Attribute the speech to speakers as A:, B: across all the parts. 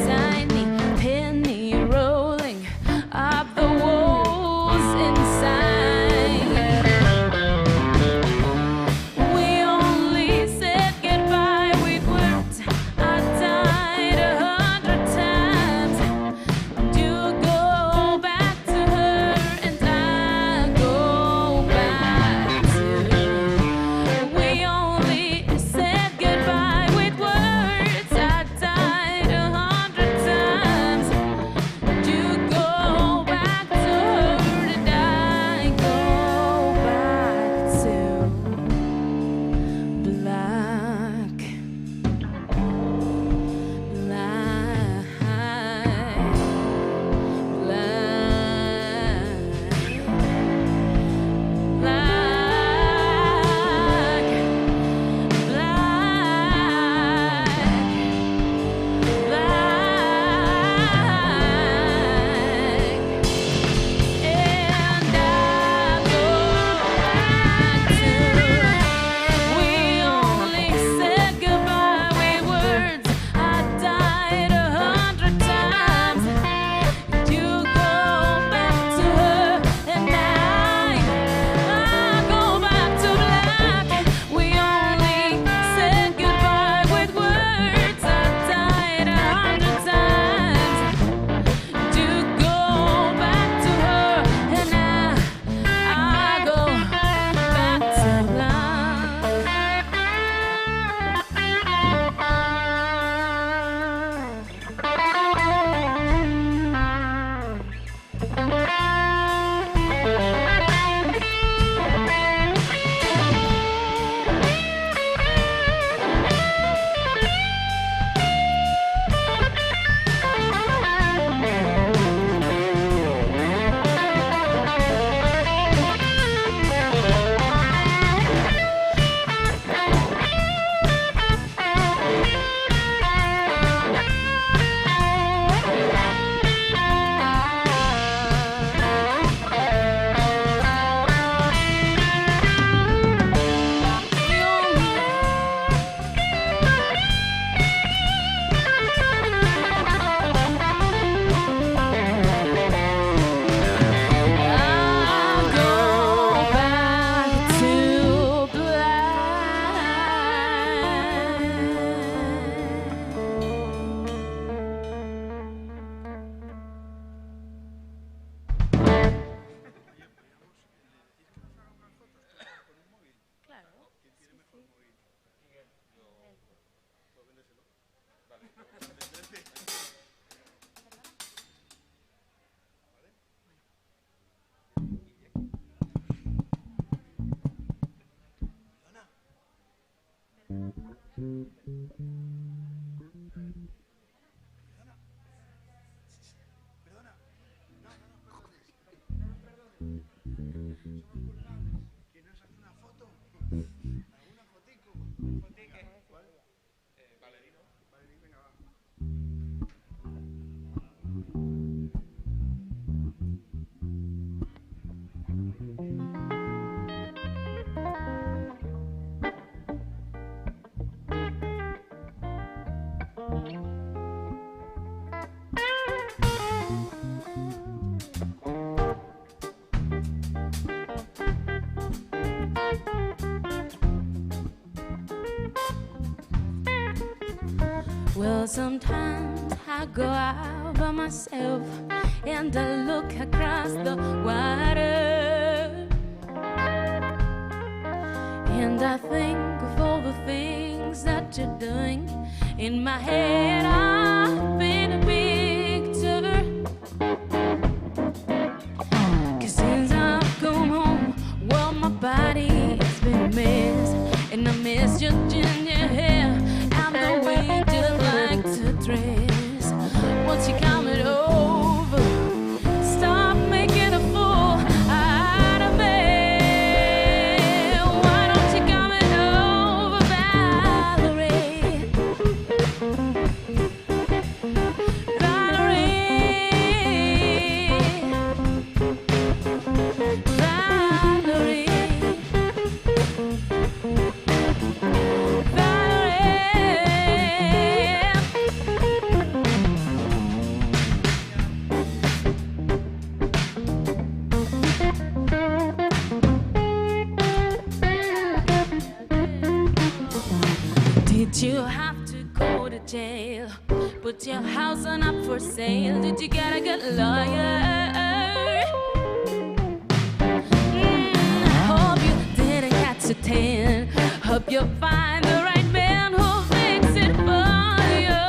A: tiny penny rolling up the walls inside. We only said goodbye with words. I died 100 times. You go back to her and I go back to. We only said goodbye with words. I died 100 times. You go back to her and I go back to black. Well, sometimes I go out by myself and I look across the water, and I think of all the things that you're doing. In my head I've been a picture, 'cause since I've come home, well, my body's been a mess, and I miss your ginger hair and the way you like to dress. Once you coming over, stop making a fool out of me. Why don't you come over, Valerie? are not for sale. Did you get a good lawyer? Hope you didn't catch a tan. Hope you find the right man who'll fix it for you.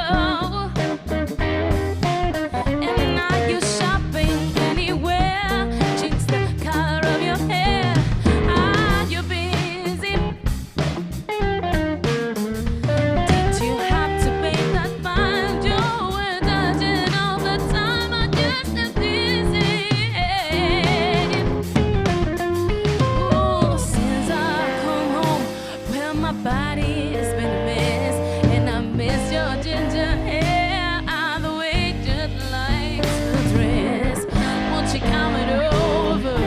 A: And are you shopping anywhere? Change the color of your hair. Are you busy? Did you have to pay that fine? You were dodging all the time. I just too busy. Oh, since I come home, well, my body has been a mess, and I miss your ginger hair. I'm the way just like to dress. Won't you come it over?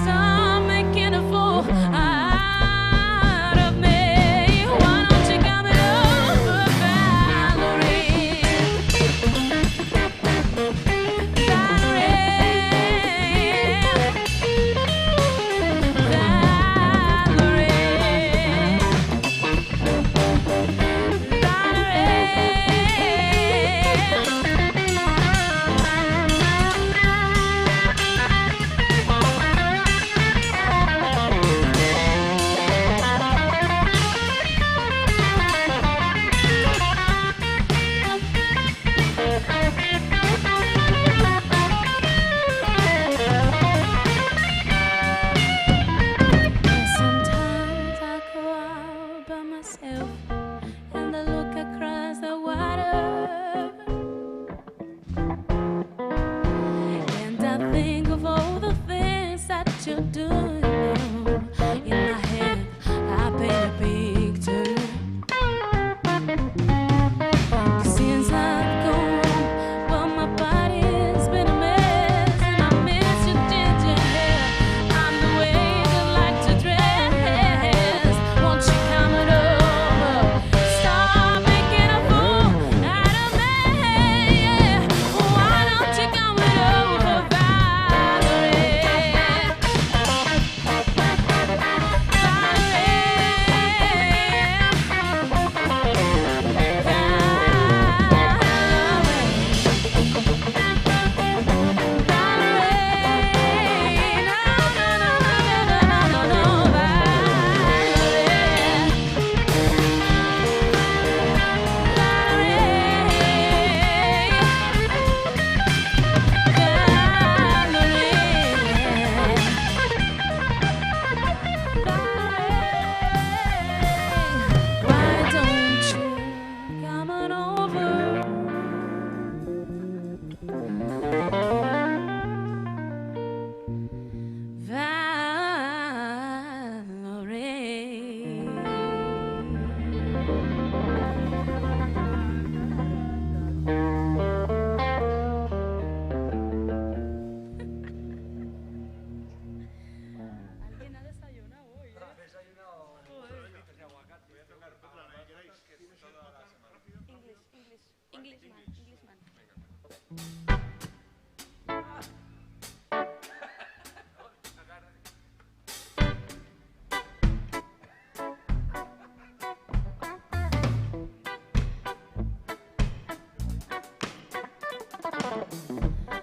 A: Stop making a fool out of me. Why don't you come it over, Valerie? Sometimes I go out by myself and I look across the water, and I think of all the things that you're doing now. In my head, I paint a picture. Since I've gone, well, my body's been a mess, and I miss your ginger hair. I'm the way you like to dress. Won't you come it over? Stop making a fool out of me. Why don't you come it over, Valerie? Why don't you come on over? ¿Alguien ha desayunado hoy? Englishman.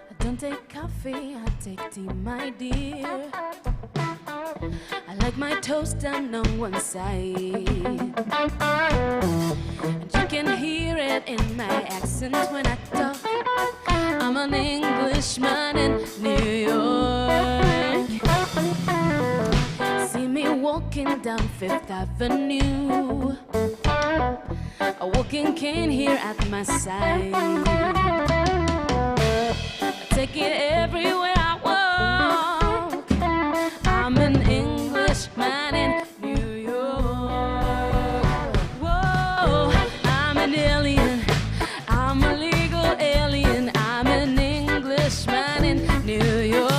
A: I don't take coffee, I take tea, my dear. I like my toast done on one side. And you can hear it in my accent when I talk. I'm an Englishman in New York. See me walking down Fifth Avenue, a walking cane here at my side. I take it everywhere I walk. I'm an Englishman in New York. Whoa, I'm an alien. I'm a legal alien. I'm an Englishman in New York.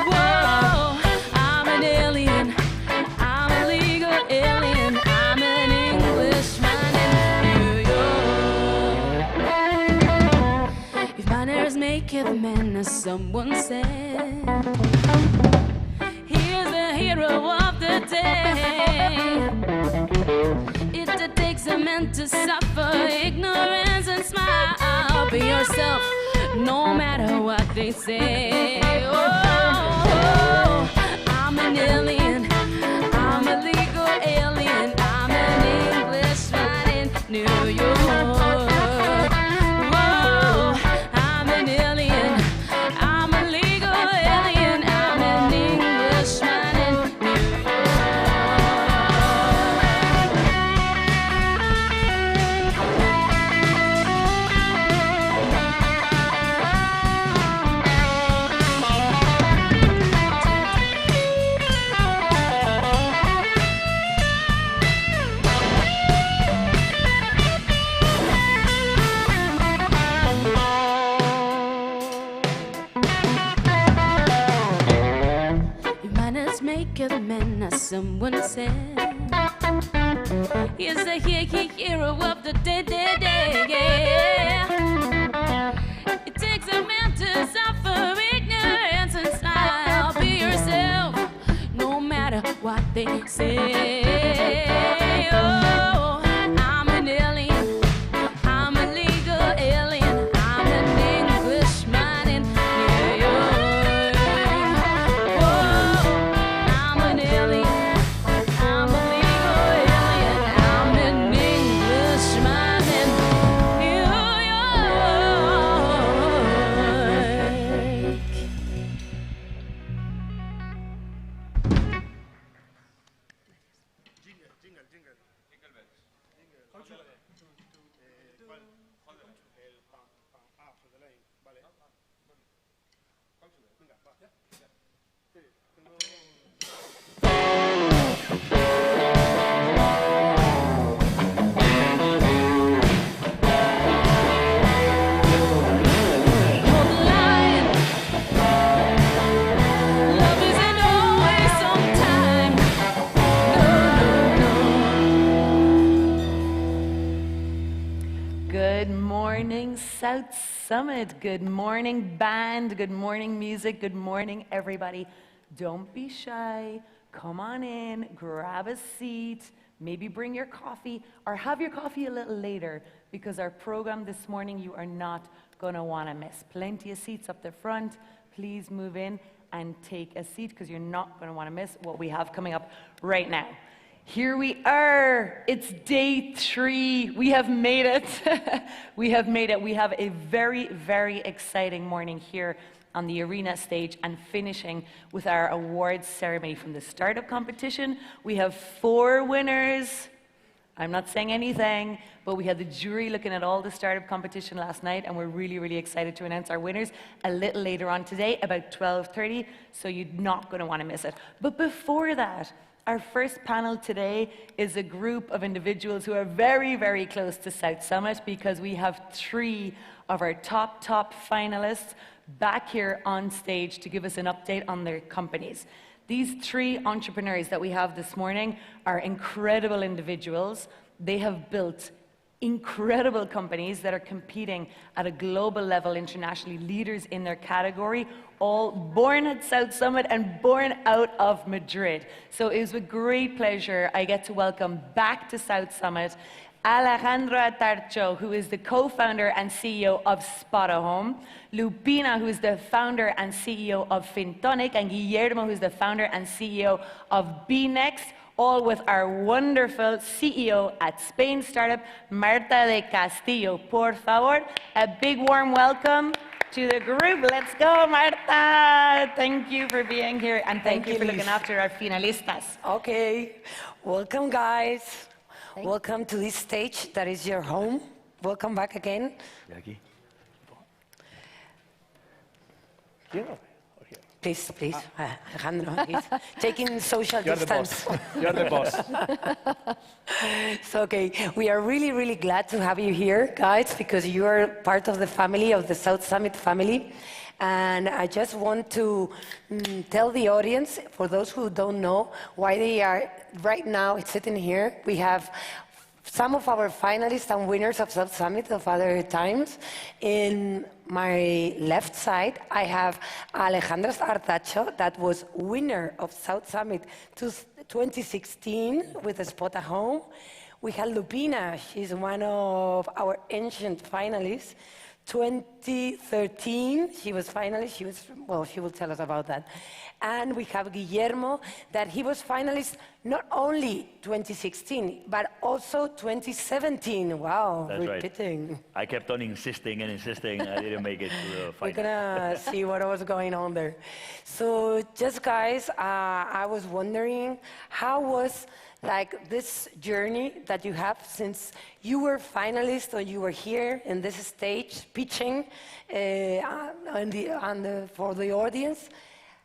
A: Whoa, I'm an alien. I'm a legal alien. I'm an Englishman in New York. If manners maketh men, as someone said, here's the hero of the day. It takes a man to suffer ignorance and smile. Be yourself, no matter what they say. Oh, I'm an alien. I'm a legal alien. I'm an Englishman in New York. The man, as someone said, is the hero of the day. Yeah. It takes a man to suffer ignorance and style. Be yourself, no matter what they say. Oh, I'm an alien. I'm a legal alien. I'm an Englishman in New York.
B: South Summit. Good morning, band. Good morning, music. Good morning, everybody. Don't be shy. Come on in, grab a seat, maybe bring your coffee, or have your coffee a little later, because our program this morning you are not going to want to miss. Plenty of seats up the front. Please move in and take a seat, because you're not going to want to miss what we have coming up right now. Here we are. It's day 3. We have made it. We have made it. We have a very, very exciting morning here on the arena stage, and finishing with our awards ceremony. From the start of competition, we have 4 winners. I'm not saying anything, but we had the jury looking at all the start of competition last night, and we're really, really excited to announce our winners a little later on today, about 12:30, so you're not going to want to miss it. But before that, our first panel today is a group of individuals who are very, very close to South Summit, because we have 3 of our top finalists back here on stage to give us an update on their companies. These 3 entrepreneurs that we have this morning are incredible individuals. They have built incredible companies that are competing at a global level internationally, leaders in their category, all born at South Summit and born out of Madrid. So it is with great pleasure I get to welcome back to South Summit Alejandra Tarcho, who is the co-founder and CEO of Spotahome, Lupina, who is the founder and CEO of Fintonic, and Guillermo, who is the founder and CEO of BNext, all with our wonderful CEO at Spain Startup, Marta de Castillo. Por favor, a big warm welcome to the group. Let's go, Marta. Thank you for being here, and thank you for looking after our finalistas.
C: Okay, welcome, guys. Welcome to this stage that is your home. Welcome back again. Please, Alejandro, he's taking social distance.
D: You're the boss.
C: So, okay, we are really, really glad to have you here, guys, because you are part of the family, of the South Summit family. And I just want to tell the audience, for those who don't know, why they are right now sitting here. We have some of our finalists and winners of South Summit of other times. In my left side, I have Alejandra Artacho, that was winner of South Summit 2016 with the Spotahome. We had Lupina. She's one of our ancient finalists. 2013, she was finalist. She will tell us about that. And we have Guillermo, that he was finalist not only 2016, but also 2017. Wow,
D: That's
C: repeating.
D: right. I kept on insisting and insisting. I didn't make it to the
C: We're
D: final.
C: gonna see what was going on there. So, just guys, I was wondering, how was like this journey that you have since you were finalist or you were here in this stage pitching for the audience?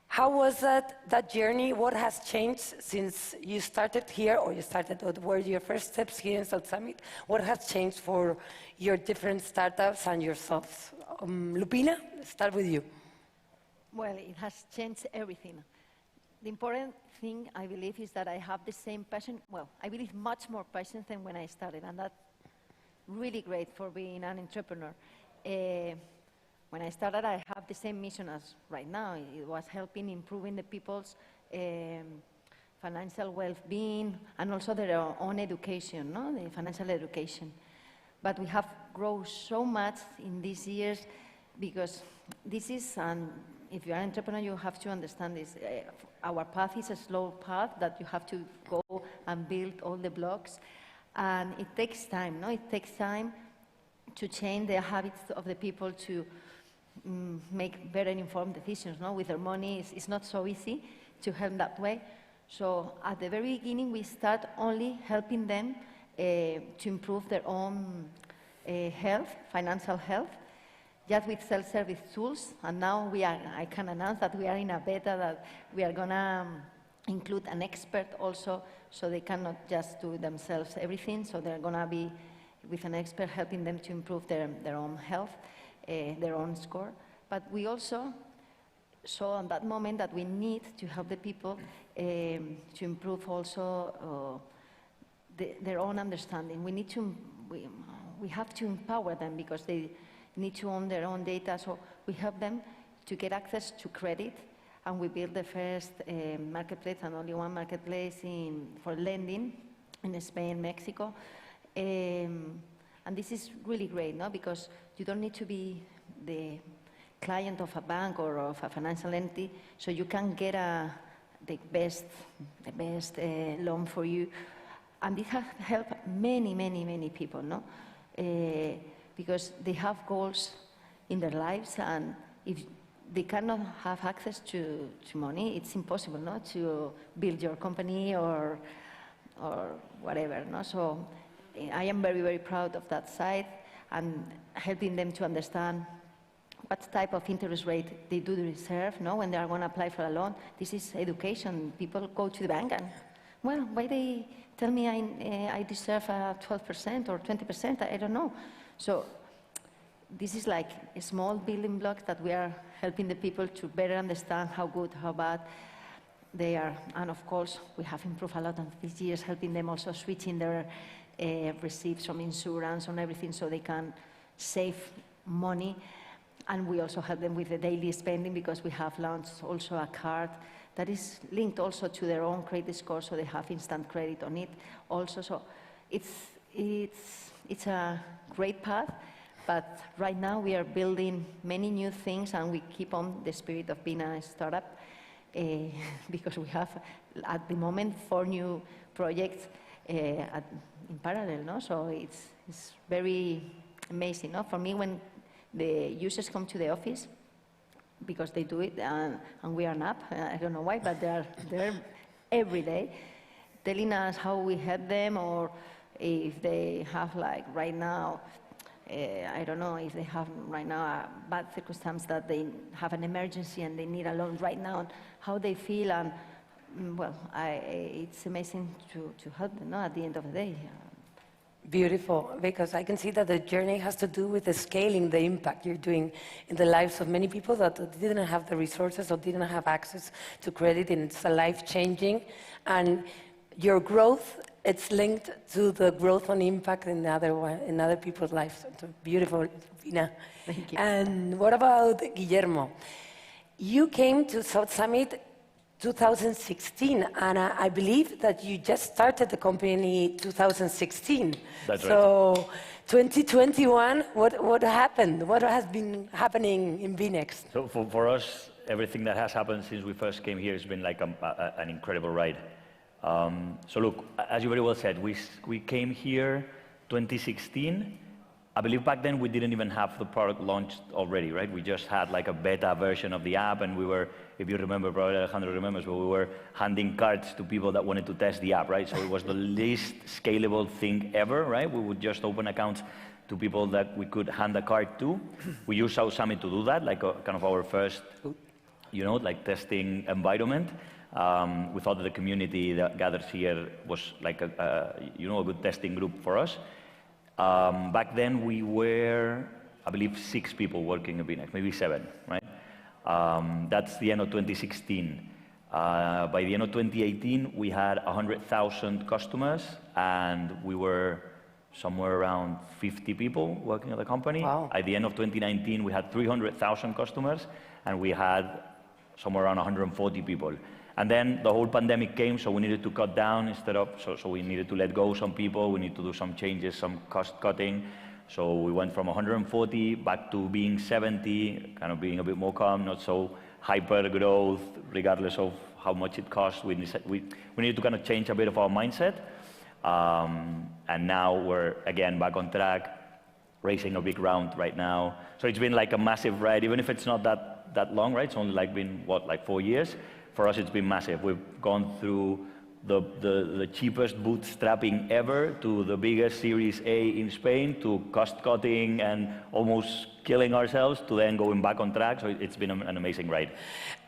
C: How was that journey? What has changed since you started here, or what were your first steps here in South Summit? What has changed for your different startups and yourselves? Lupina, let's start with you.
E: Well, it has changed everything. The important thing, I believe, is that I have the same passion. Well, I believe much more passion than when I started, and that's really great for being an entrepreneur. When I started, I have the same mission as right now. It was helping improving the people's financial well-being and also their own education, the financial education. But we have grown so much in these years because this is, if you're an entrepreneur, you have to understand this. Our path is a slow path that you have to go and build all the blocks. And it takes time, It takes time to change the habits of the people to make better informed decisions, With their money, it's not so easy to help that way. So at the very beginning, we start only helping them to improve their own health, financial health, just with self-service tools. And now I can announce that we are in a beta that we are gonna include an expert also, so they cannot just do themselves everything. So they're gonna be with an expert helping them to improve their own health, their own score. But we also saw at that moment that we need to help the people to improve also their own understanding. We have to empower them because they need to own their own data. So we help them to get access to credit, and we built the first marketplace, and only one marketplace for lending in Spain, Mexico. And this is really great, because you don't need to be the client of a bank or of a financial entity, so you can get the best loan for you. And this has helped many, many, many people, because they have goals in their lives, and if they cannot have access to money, it's impossible, to build your company or whatever, So I am very, very proud of that side, and helping them to understand what type of interest rate they do deserve, when they are going to apply for a loan. This is education. People go to the bank and, well, why they tell me I deserve 12% or 20%? I don't know. So this is like a small building block that we are helping the people to better understand how good, how bad they are. And of course, we have improved a lot of these years, helping them also switching their receipts from insurance and everything so they can save money. And we also help them with the daily spending, because we have launched also a card that is linked also to their own credit score, so they have instant credit on it also. So it's a great path, but right now we are building many new things, and we keep on the spirit of being a startup, because we have at the moment 4 new projects in parallel, So it's very amazing, For me, when the users come to the office, because they do it, and we are an app. I don't know why, but they're there every day, telling us how we help them, or if they have, like right now, I don't know, if they have right now a bad circumstance that they have an emergency and they need a loan right now, and how they feel, and well, it's amazing to help them, at the end of the day.
C: Beautiful, because I can see that the journey has to do with the scaling, the impact you're doing in the lives of many people that didn't have the resources or didn't have access to credit, and it's a life-changing. And your growth, it's linked to the growth and impact in other people's lives. So beautiful, Vina.
E: Thank you.
C: And what about Guillermo? You came to South Summit 2016, and I believe that you just started the company 2016.
D: That's right.
C: So 2021, what happened? What has been happening in VNext?
D: So for us, everything that has happened since we first came here has been like an incredible ride. So look, as you very well said, we came here 2016. I believe back then we didn't even have the product launched already, right? We just had like a beta version of the app, and we were, if you remember, probably Alejandro remembers, but we were handing cards to people that wanted to test the app, right? So it was the least scalable thing ever, right? We would just open accounts to people that we could hand a card to. We used South Summit to do that, like kind of our first, like testing environment. We thought that the community that gathers here was like a good testing group for us. Back then we were, I believe, 6 people working at VNext, maybe 7, right? That's the end of 2016. By the end of 2018, we had 100,000 customers, and we were somewhere around 50 people working at the company.
C: Wow.
D: At the end of 2019, we had 300,000 customers, and we had somewhere around 140 people. And then the whole pandemic came, so we needed to cut down instead of, so we needed to let go some people, we need to do some changes, some cost cutting. So we went from 140 back to being 70, kind of being a bit more calm, not so hyper growth, regardless of how much it costs. We needed to kind of change a bit of our mindset. And now we're, again, back on track, raising a big round right now. So it's been like a massive ride, even if it's not that long, right? It's only like been, like 4 years? For us, it's been massive. We've gone through the cheapest bootstrapping ever to the biggest Series A in Spain, to cost cutting and almost killing ourselves, to then going back on track. So it's been an amazing ride.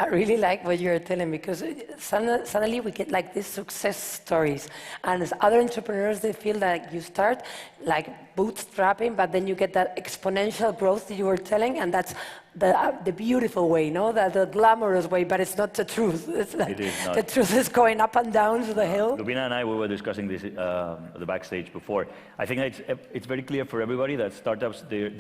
C: I really like what you're telling, because suddenly we get like these success stories, and as other entrepreneurs, they feel like you start like bootstrapping, but then you get that exponential growth that you were telling, and that's the beautiful way, the glamorous way, but it's not the truth. It's like
D: It is not.
C: The truth is going up and down to the hill.
D: Lubina and I, we were discussing this at the backstage before. I think it's very clear for everybody that startups, they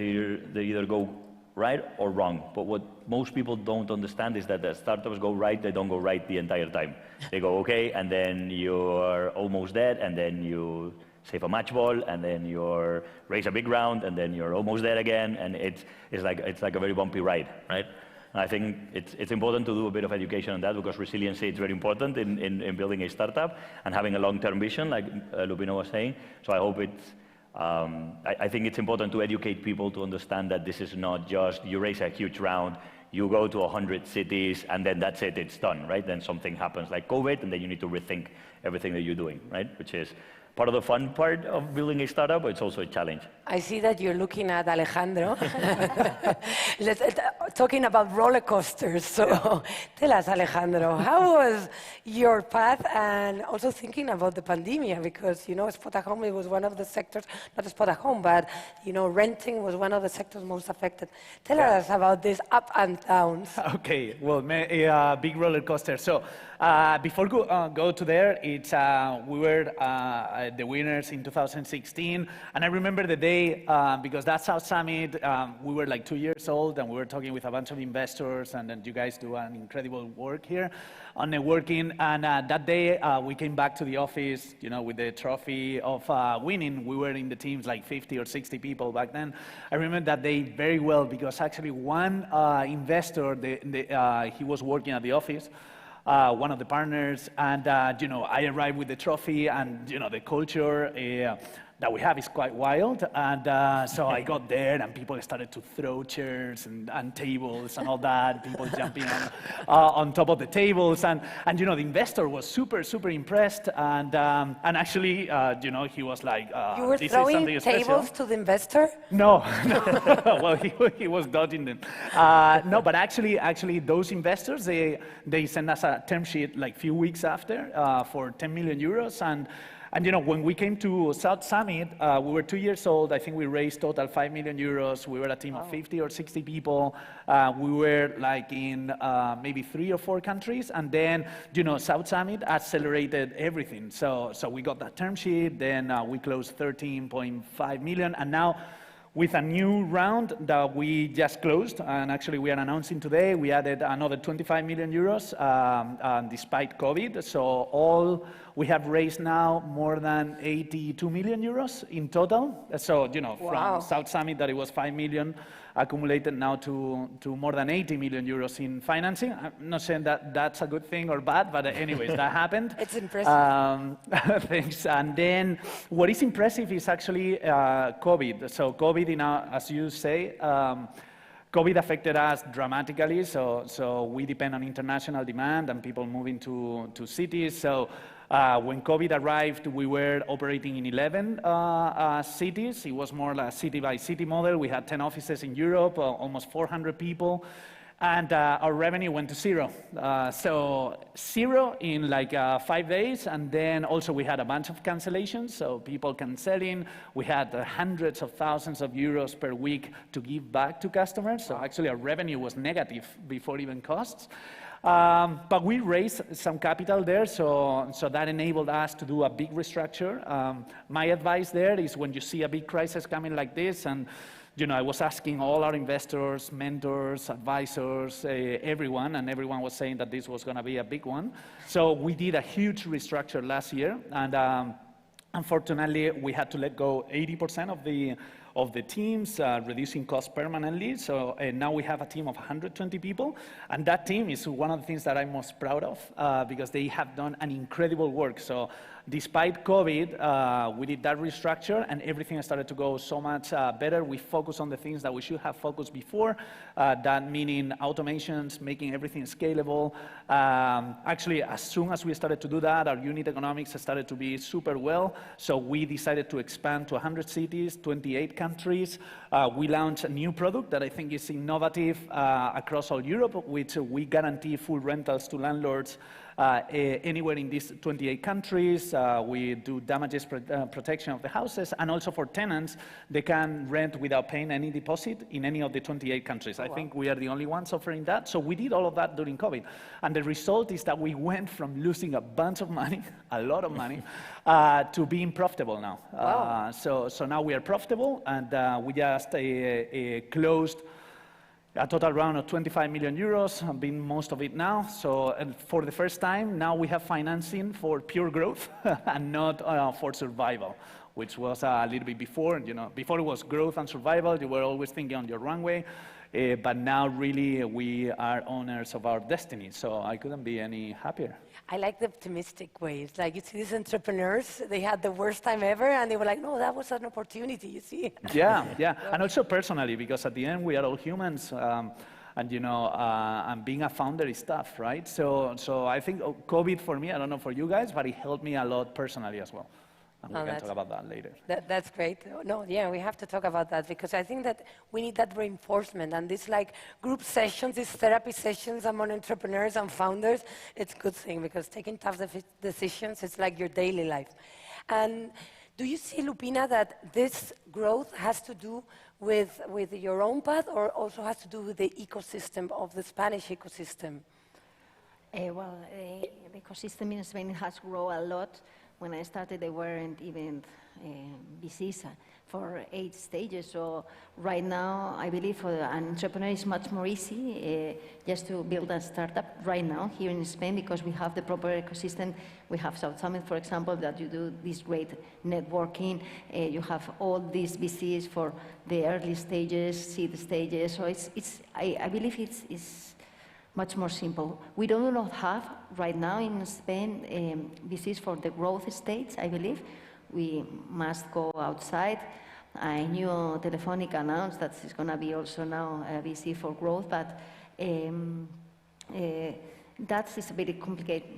D: either go right or wrong. But what most people don't understand is that the startups go right, they don't go right the entire time. They go okay, and then you're almost dead, and then you save a match ball, and then you raise a big round, and then you're almost there again, and it's like a very bumpy ride, right? And I think it's important to do a bit of education on that, because resiliency is very important in building a startup and having a long-term vision, like Lubina was saying. So I hope I think it's important to educate people to understand that this is not just you raise a huge round, you go to 100 cities, and then that's it, it's done, right? Then something happens like COVID, and then you need to rethink everything that you're doing, right? Which is part of the fun part of building a startup, but it's also a challenge.
C: I see that you're looking at Alejandro. Talking about roller coasters. So tell us, Alejandro, how was your path, and also thinking about the pandemic, because, Spotahome, it was one of the sectors, not Spotahome, but, renting was one of the sectors most affected. Tell us about this up and downs.
F: Okay, well, a big roller coaster. So before go to there, we were the winners in 2016, and I remember the day, because that South Summit, we were like 2 years old, and we were talking with a bunch of investors, and you guys do an incredible work here on networking, and that day we came back to the office, with the trophy of winning. We were in the teams like 50 or 60 people back then. I remember that day very well, because actually one investor, he was working at the office, one of the partners, and I arrived with the trophy, and the culture that we have is quite wild, and so I got there, and people started to throw chairs and tables and all that, people jumping on top of the tables, and the investor was super impressed, and actually he was like,
C: you were
F: this
C: throwing
F: is something special.
C: tables to the investor?
F: No. Well, he was dodging them. No, but actually those investors, they sent us a term sheet like few weeks after for 10 million euros, and when we came to South Summit, we were 2 years old. I think we raised total 5 million euros. We were a team of 50 or 60 people. We were like in maybe 3 or 4 countries. And then, South Summit accelerated everything. So we got that term sheet. Then we closed 13.5 million. And now with a new round that we just closed, and actually we are announcing today, we added another 25 million euros despite COVID. So we have raised now more than 82 million euros in total. So,
C: Wow.
F: from South Summit that it was 5 million, accumulated now to more than 80 million euros in financing. I'm not saying that that's a good thing or bad, but anyways, that happened.
C: It's impressive.
F: Thanks. And then what is impressive is actually COVID. So COVID, as you say, COVID affected us dramatically. So we depend on international demand and people moving to cities. So when COVID arrived, we were operating in 11 cities. It was more like a city-by-city model. We had 10 offices in Europe, almost 400 people, and our revenue went to zero. So zero in like 5 days, and then also we had a bunch of cancellations, so people canceling. We had hundreds of thousands of euros per week to give back to customers, so actually our revenue was negative before even costs. But we raised some capital there, so that enabled us to do a big restructure. My advice there is when you see a big crisis coming like this, and I was asking all our investors, mentors, advisors, everyone, and everyone was saying that this was going to be a big one. So we did a huge restructure last year, and unfortunately, we had to let go 80% of the teams, reducing costs permanently. So now we have a team of 120 people, and that team is one of the things that I'm most proud of because they have done an incredible work. So despite COVID, we did that restructure, and everything started to go so much better. We focused on the things that we should have focused before, that meaning automations, making everything scalable. Actually, as soon as we started to do that, our unit economics started to be super well. So we decided to expand to 100 cities, 28 countries. We launched a new product that I think is innovative across all Europe, which we guarantee full rentals to landlords anywhere in these 28 countries. We do damages protection of the houses, and also for tenants, they can rent without paying any deposit in any of the 28 countries. I think we are the only ones offering that. So we did all of that during COVID. And the result is that we went from losing a bunch of money, a lot of money, to being profitable now.
C: Wow.
F: So now we are profitable, and we just closed a total round of 25 million euros, been most of it now. So for the first time, now we have financing for pure growth and not for survival, which was a little bit before. Before it was growth and survival. You were always thinking on your runway. But now really we are owners of our destiny. So I couldn't be any happier.
C: I like the optimistic way. It's like you see these entrepreneurs, they had the worst time ever, and they were like, no, that was an opportunity, you see.
F: Yeah. And also personally, because at the end we are all humans, and being a founder is tough, right? So I think COVID for me, I don't know for you guys, but it helped me a lot personally as well. And we can talk about that later.
C: That's great. No, yeah, we have to talk about that because I think that we need that reinforcement, and these like group sessions, these therapy sessions among entrepreneurs and founders, it's a good thing because taking tough decisions, it's like your daily life. And do you see, Lupina, that this growth has to do with your own path or also has to do with the ecosystem of the Spanish ecosystem?
E: The ecosystem in Spain has grown a lot. When I started, there weren't even VCs for 8 stages. So right now, I believe for an entrepreneur, it's much more easy just to build a startup right now here in Spain because we have the proper ecosystem. We have South Summit, for example, that you do this great networking. You have all these VCs for the early stages, seed stages. So I believe it's much more simple. We do not have right now in Spain VCs for the growth states, I believe. We must go outside. I knew Telefónica announced that it's going to be also now a VC for growth, but that is a bit complicated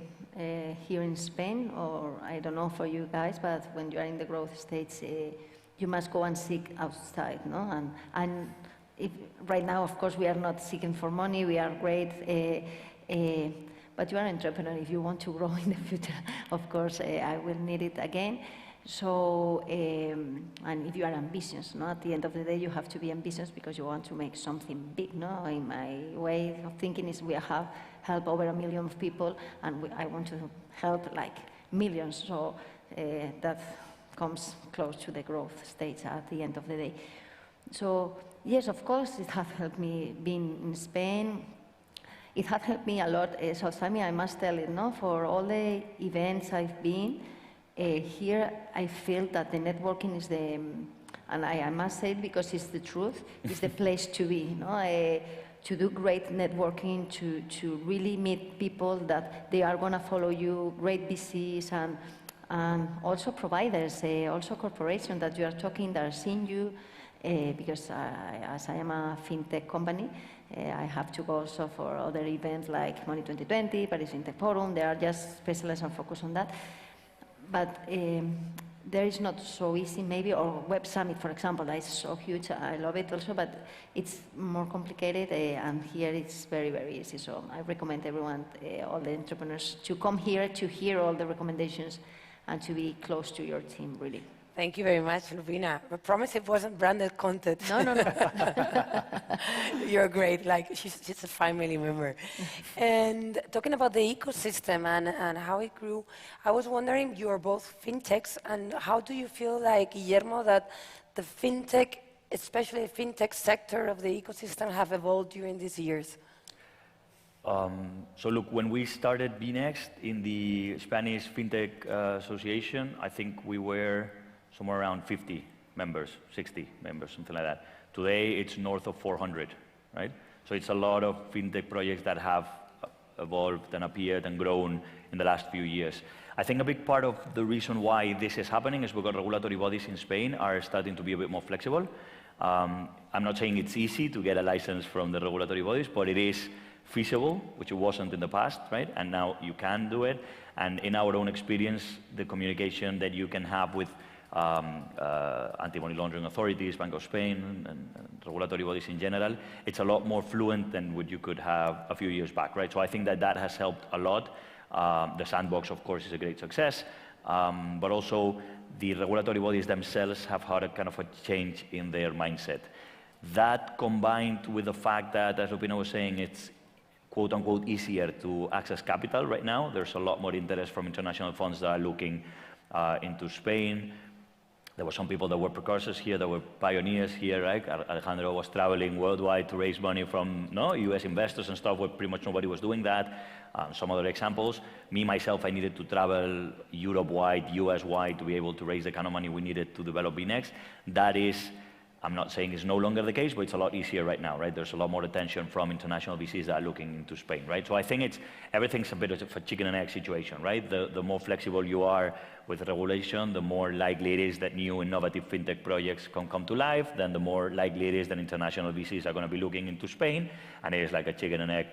E: here in Spain, or I don't know for you guys, but when you are in the growth states, you must go and seek outside, no? And right now, of course, we are not seeking for money. We are great, but you are an entrepreneur. If you want to grow in the future, of course, I will need it again. So, and if you are ambitious, no? At the end of the day, you have to be ambitious because you want to make something big. No, in my way of thinking is we have helped over 1 million of people, and I want to help like millions. So that comes close to the growth stage at the end of the day. So yes, of course, it has helped me being in Spain. It has helped me a lot, South Summit, I must tell it, no? For all the events I've been, here I feel that the networking is the, and I must say it because it's the truth, is the place to be, no? To do great networking, to really meet people that they are gonna follow you, great VCs and also providers, also corporations that you are talking, that are seeing you, because as I am a fintech company, I have to go also for other events like Money 2020, Paris FinTech Forum. They are just specialized and focused on that. But there is not so easy maybe, or Web Summit, for example, that is so huge. I love it also, but it's more complicated, and here it's very, very easy. So I recommend everyone, all the entrepreneurs, to come here to hear all the recommendations and to be close to your team, really.
C: Thank you very much, Rubina. I promise it wasn't branded content.
E: No, no, no.
C: You're great. Like she's a family member. And talking about the ecosystem and how it grew, I was wondering, you are both fintechs, and how do you feel like, Guillermo, that the fintech, especially the fintech sector of the ecosystem, have evolved during these years?
D: So look, when we started BNext in the Spanish FinTech Association, I think we were somewhere around 50 members, 60 members, something like that. Today, it's north of 400, right? So it's a lot of fintech projects that have evolved and appeared and grown in the last few years. I think a big part of the reason why this is happening is because regulatory bodies in Spain are starting to be a bit more flexible. I'm not saying it's easy to get a license from the regulatory bodies, but it is feasible, which it wasn't in the past, right? And now you can do it. And in our own experience, the communication that you can have with anti-money laundering authorities, Bank of Spain, and regulatory bodies in general, it's a lot more fluent than what you could have a few years back, right? So I think that that has helped a lot. The sandbox, of course, is a great success, but also the regulatory bodies themselves have had a kind of a change in their mindset. That combined with the fact that, as Rubina was saying, it's quote-unquote easier to access capital right now. There's a lot more interest from international funds that are looking into Spain. There were some people that were precursors here, that were pioneers here, right? Alejandro was traveling worldwide to raise money from US investors and stuff, where pretty much nobody was doing that. Some other examples. Me, myself, I needed to travel Europe-wide, US-wide to be able to raise the kind of money we needed to develop BNext. That is, I'm not saying it's no longer the case, but it's a lot easier right now, right? There's a lot more attention from international VCs that are looking into Spain, right? So I think everything's a bit of a chicken and egg situation, right? The more flexible you are with regulation, the more likely it is that new innovative fintech projects can come to life, then the more likely it is that international VCs are going to be looking into Spain, and it is like a chicken and egg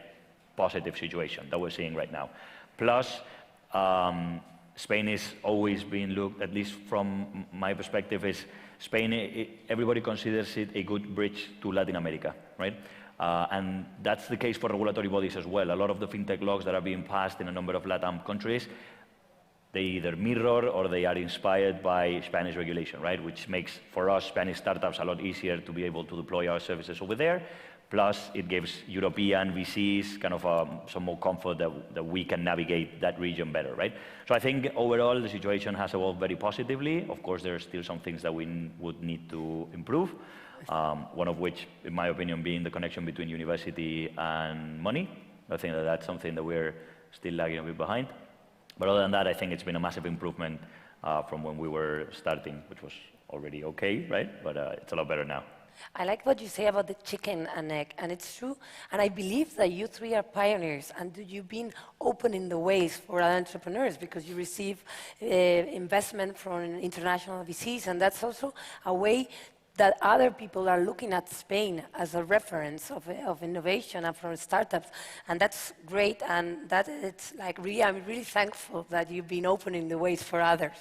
D: positive situation that we're seeing right now. Plus, Spain is always being looked, at least from my perspective, is Spain, everybody considers it a good bridge to Latin America, right? And that's the case for regulatory bodies as well. A lot of the fintech laws that are being passed in a number of LATAM countries, they either mirror or they are inspired by Spanish regulation, right? Which makes, for us, Spanish startups a lot easier to be able to deploy our services over there. Plus, it gives European VCs kind of some more comfort that we can navigate that region better, right? So I think overall the situation has evolved very positively. Of course, there are still some things that we would need to improve. One of which, in my opinion, being the connection between university and money. I think that that's something that we're still lagging a bit behind. But other than that, I think it's been a massive improvement from when we were starting, which was already okay, right? But it's a lot better now.
C: I like what you say about the chicken and egg, and it's true. And I believe that you three are pioneers, and you've been opening the ways for other entrepreneurs because you receive investment from international VCs, and that's also a way that other people are looking at Spain as a reference of innovation and from startups, and that's great. And that it's like really, I'm really thankful that you've been opening the ways for others.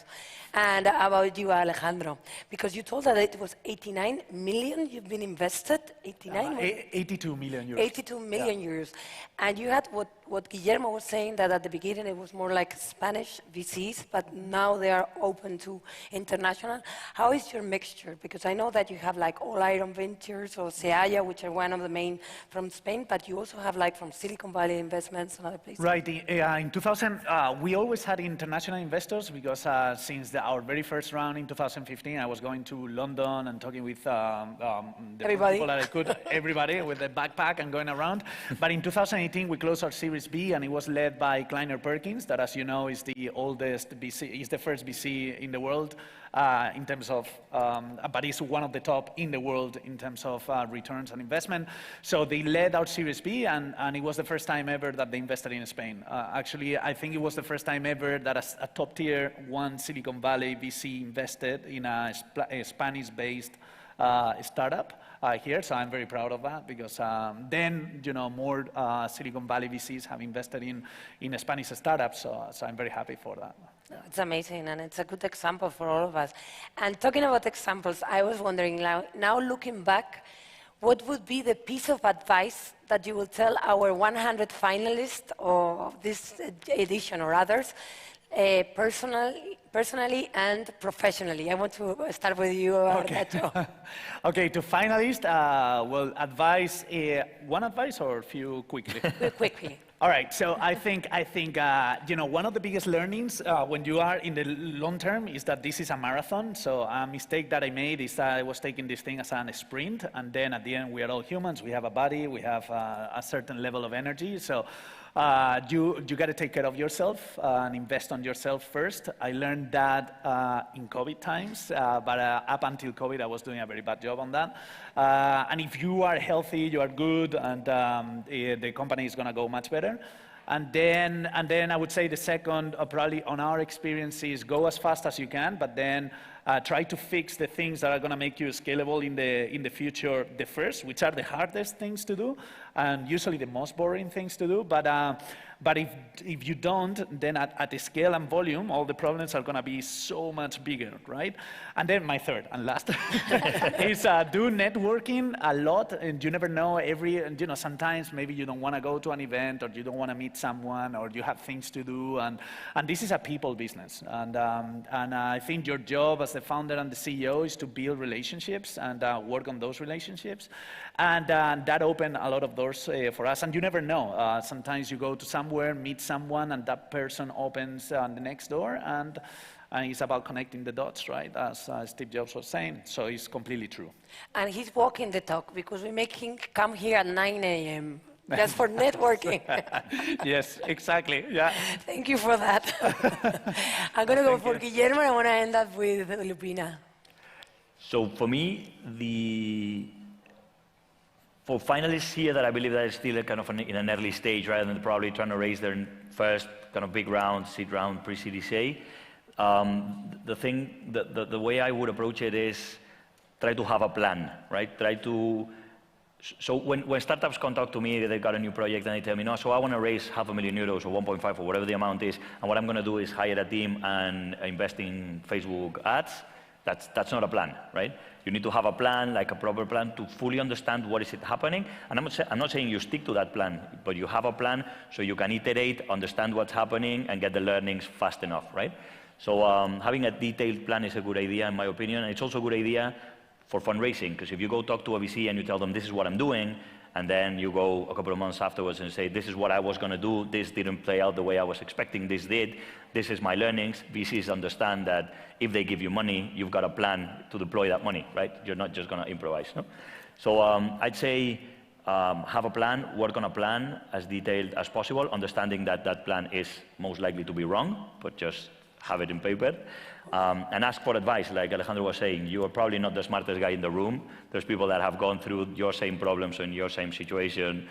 C: And about you, Alejandro, because you told that it was 89 million you've been invested, 89?
F: 82 million euros.
C: 82 million euros, and you had what what Guillermo was saying, that at the beginning it was more like Spanish VCs, but now they are open to international. How is your mixture? Because I know that you have like All Iron Ventures or Seaya, which are one of the main from Spain, but you also have like from Silicon Valley Investments and other places.
F: Right. In 2000, we always had international investors because since our very first round in 2015, I was going to London and talking with the
C: Everybody.
F: people that I could, everybody with a backpack and going around. But in 2018, we closed our Series B, and it was led by Kleiner Perkins, that, as you know, is the oldest VC, is the first VC in the world in terms of, but is one of the top in the world in terms of returns on investment. So they led our Series B, and it was the first time ever that they invested in Spain. Actually, I think it was the first time ever that a top tier one Silicon Valley VC invested in a Spanish-based startup here, so I'm very proud of that because then, you know, more Silicon Valley VCs have invested in Spanish startups, so I'm very happy for that.
C: No, it's amazing, and it's a good example for all of us. And talking about examples, I was wondering, now looking back, what would be the piece of advice that you will tell our 100 finalists of this edition or others, personally and professionally? I want to start with you, Arnacho.
F: Okay, to finalists, well, advice, one advice or a few quickly?
C: Quickly.
F: All right, so I think you know, one of the biggest learnings when you are in the long term is that this is a marathon. So a mistake that I made is that I was taking this thing as a sprint, and then at the end we are all humans. We have a body, we have a certain level of energy. So you got to take care of yourself and invest on yourself first. I learned that in COVID times, but up until COVID, I was doing a very bad job on that. And if you are healthy, you are good, and the company is going to go much better. And then I would say the second, probably on our experience, is go as fast as you can, but then try to fix the things that are going to make you scalable in the future the first, which are the hardest things to do, and usually the most boring things to do. But if you don't, then at the scale and volume, all the problems are going to be so much bigger, right? And then my third and last is do networking a lot. And you never know, you know, sometimes maybe you don't want to go to an event, or you don't want to meet someone, or you have things to do. And this is a people business. And I think your job as the founder and the CEO is to build relationships and work on those relationships. And that opened a lot of doors for us. And you never know. Sometimes you go to somewhere, meet someone, and that person opens the next door. And it's about connecting the dots, right? As Steve Jobs was saying. So it's completely true.
C: And he's walking the talk, because we make him come here at 9 a.m. just for networking.
F: Yes, exactly. Yeah.
C: Thank you for that. I'm going to go for Guillermo, and I want to end up with Lupina.
D: So for me, for finalists here that I believe that is still kind of in an early stage, rather than probably trying to raise their first kind of big round, seed round, pre-Series A, the way I would approach it is try to have a plan, right? So when startups come talk to me, they've got a new project, and they tell me, no, so I want to raise €500,000 or 1.5 or whatever the amount is, and what I'm going to do is hire a team and invest in Facebook ads. That's not a plan, right? You need to have a plan, like a proper plan, to fully understand what is it happening. And I'm not saying you stick to that plan, but you have a plan so you can iterate, understand what's happening, and get the learnings fast enough, right? So having a detailed plan is a good idea, in my opinion. And it's also a good idea for fundraising, because if you go talk to a VC and you tell them, this is what I'm doing, and then you go a couple of months afterwards and say, this is what I was going to do, this didn't play out the way I was expecting, this did, this is my learnings. VCs understand that if they give you money, you've got a plan to deploy that money, right? You're not just going to improvise, no? So I'd say have a plan, work on a plan as detailed as possible, understanding that that plan is most likely to be wrong, but just have it in paper. And ask for advice, like Alejandro was saying. You are probably not the smartest guy in the room. There's people that have gone through your same problems in your same situation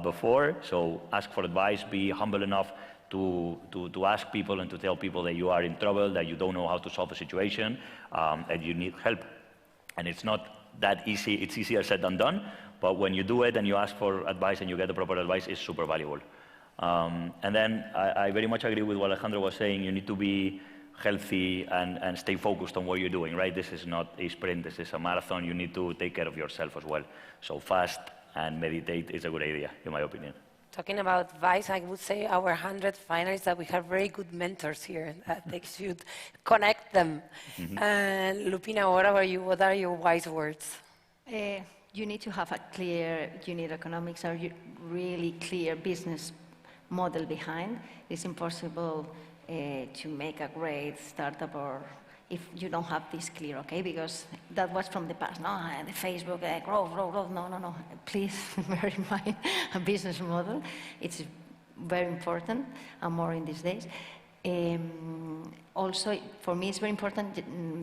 D: before. So ask for advice. Be humble enough to ask people and to tell people that you are in trouble, that you don't know how to solve a situation, and you need help. And it's not that easy. It's easier said than done. But when you do it and you ask for advice and you get the proper advice, it's super valuable. And then I very much agree with what Alejandro was saying. You need to be healthy and stay focused on what you're doing, right? This is not a sprint, this is a marathon. You need to take care of yourself as well. So fast and meditate is a good idea, in my opinion.
C: Talking about Vice, I would say our 100 finalists that we have very good mentors here, and that they should connect them. And Lupina, what about you? What are your wise words?
E: You need to have a clear unit economics or really clear business model behind. It's impossible to make a great startup or if you don't have this clear, okay? Because that was from the past. No, the Facebook, growth. No. Please bear in mind a business model. It's very important, and more in these days. Also, for me, it's very important,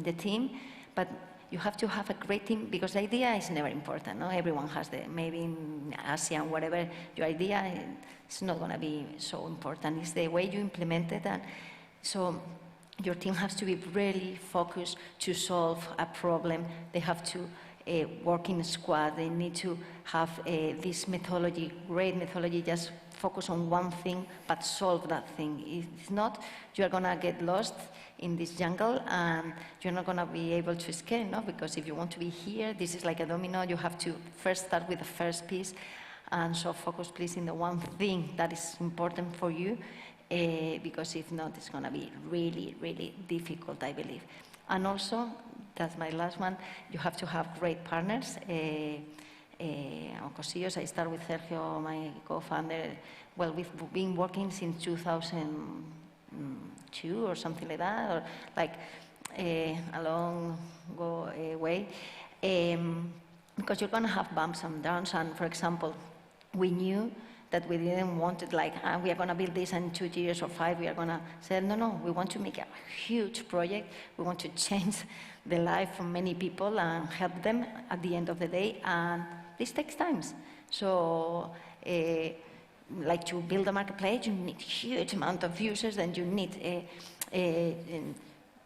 E: the team, but you have to have a great team because the idea is never important. No? Everyone has maybe in Asia and whatever, your idea is not going to be so important. It's the way you implement it. And so your team has to be really focused to solve a problem. They have to work in a squad. They need to have this methodology, great methodology, just focus on one thing, but solve that thing. If not, you're going to get lost in this jungle and you're not going to be able to escape, no? Because if you want to be here, this is like a domino. You have to first start with the first piece. And so focus, please, in the one thing that is important for you. Because if not, it's going to be really, really difficult, I believe. And also, that's my last one, you have to have great partners. Ocosillos, I start with Sergio, my co-founder. Well, we've been working since 2002 or something like that, or like a long way. Because you're going to have bumps and downs, and for example, we knew that we didn't want it like, we are going to build this in 2 years or 5, we are going to say, no, we want to make a huge project, we want to change the life of many people and help them at the end of the day, and this takes time. So, like to build a marketplace, you need huge amount of users, and you need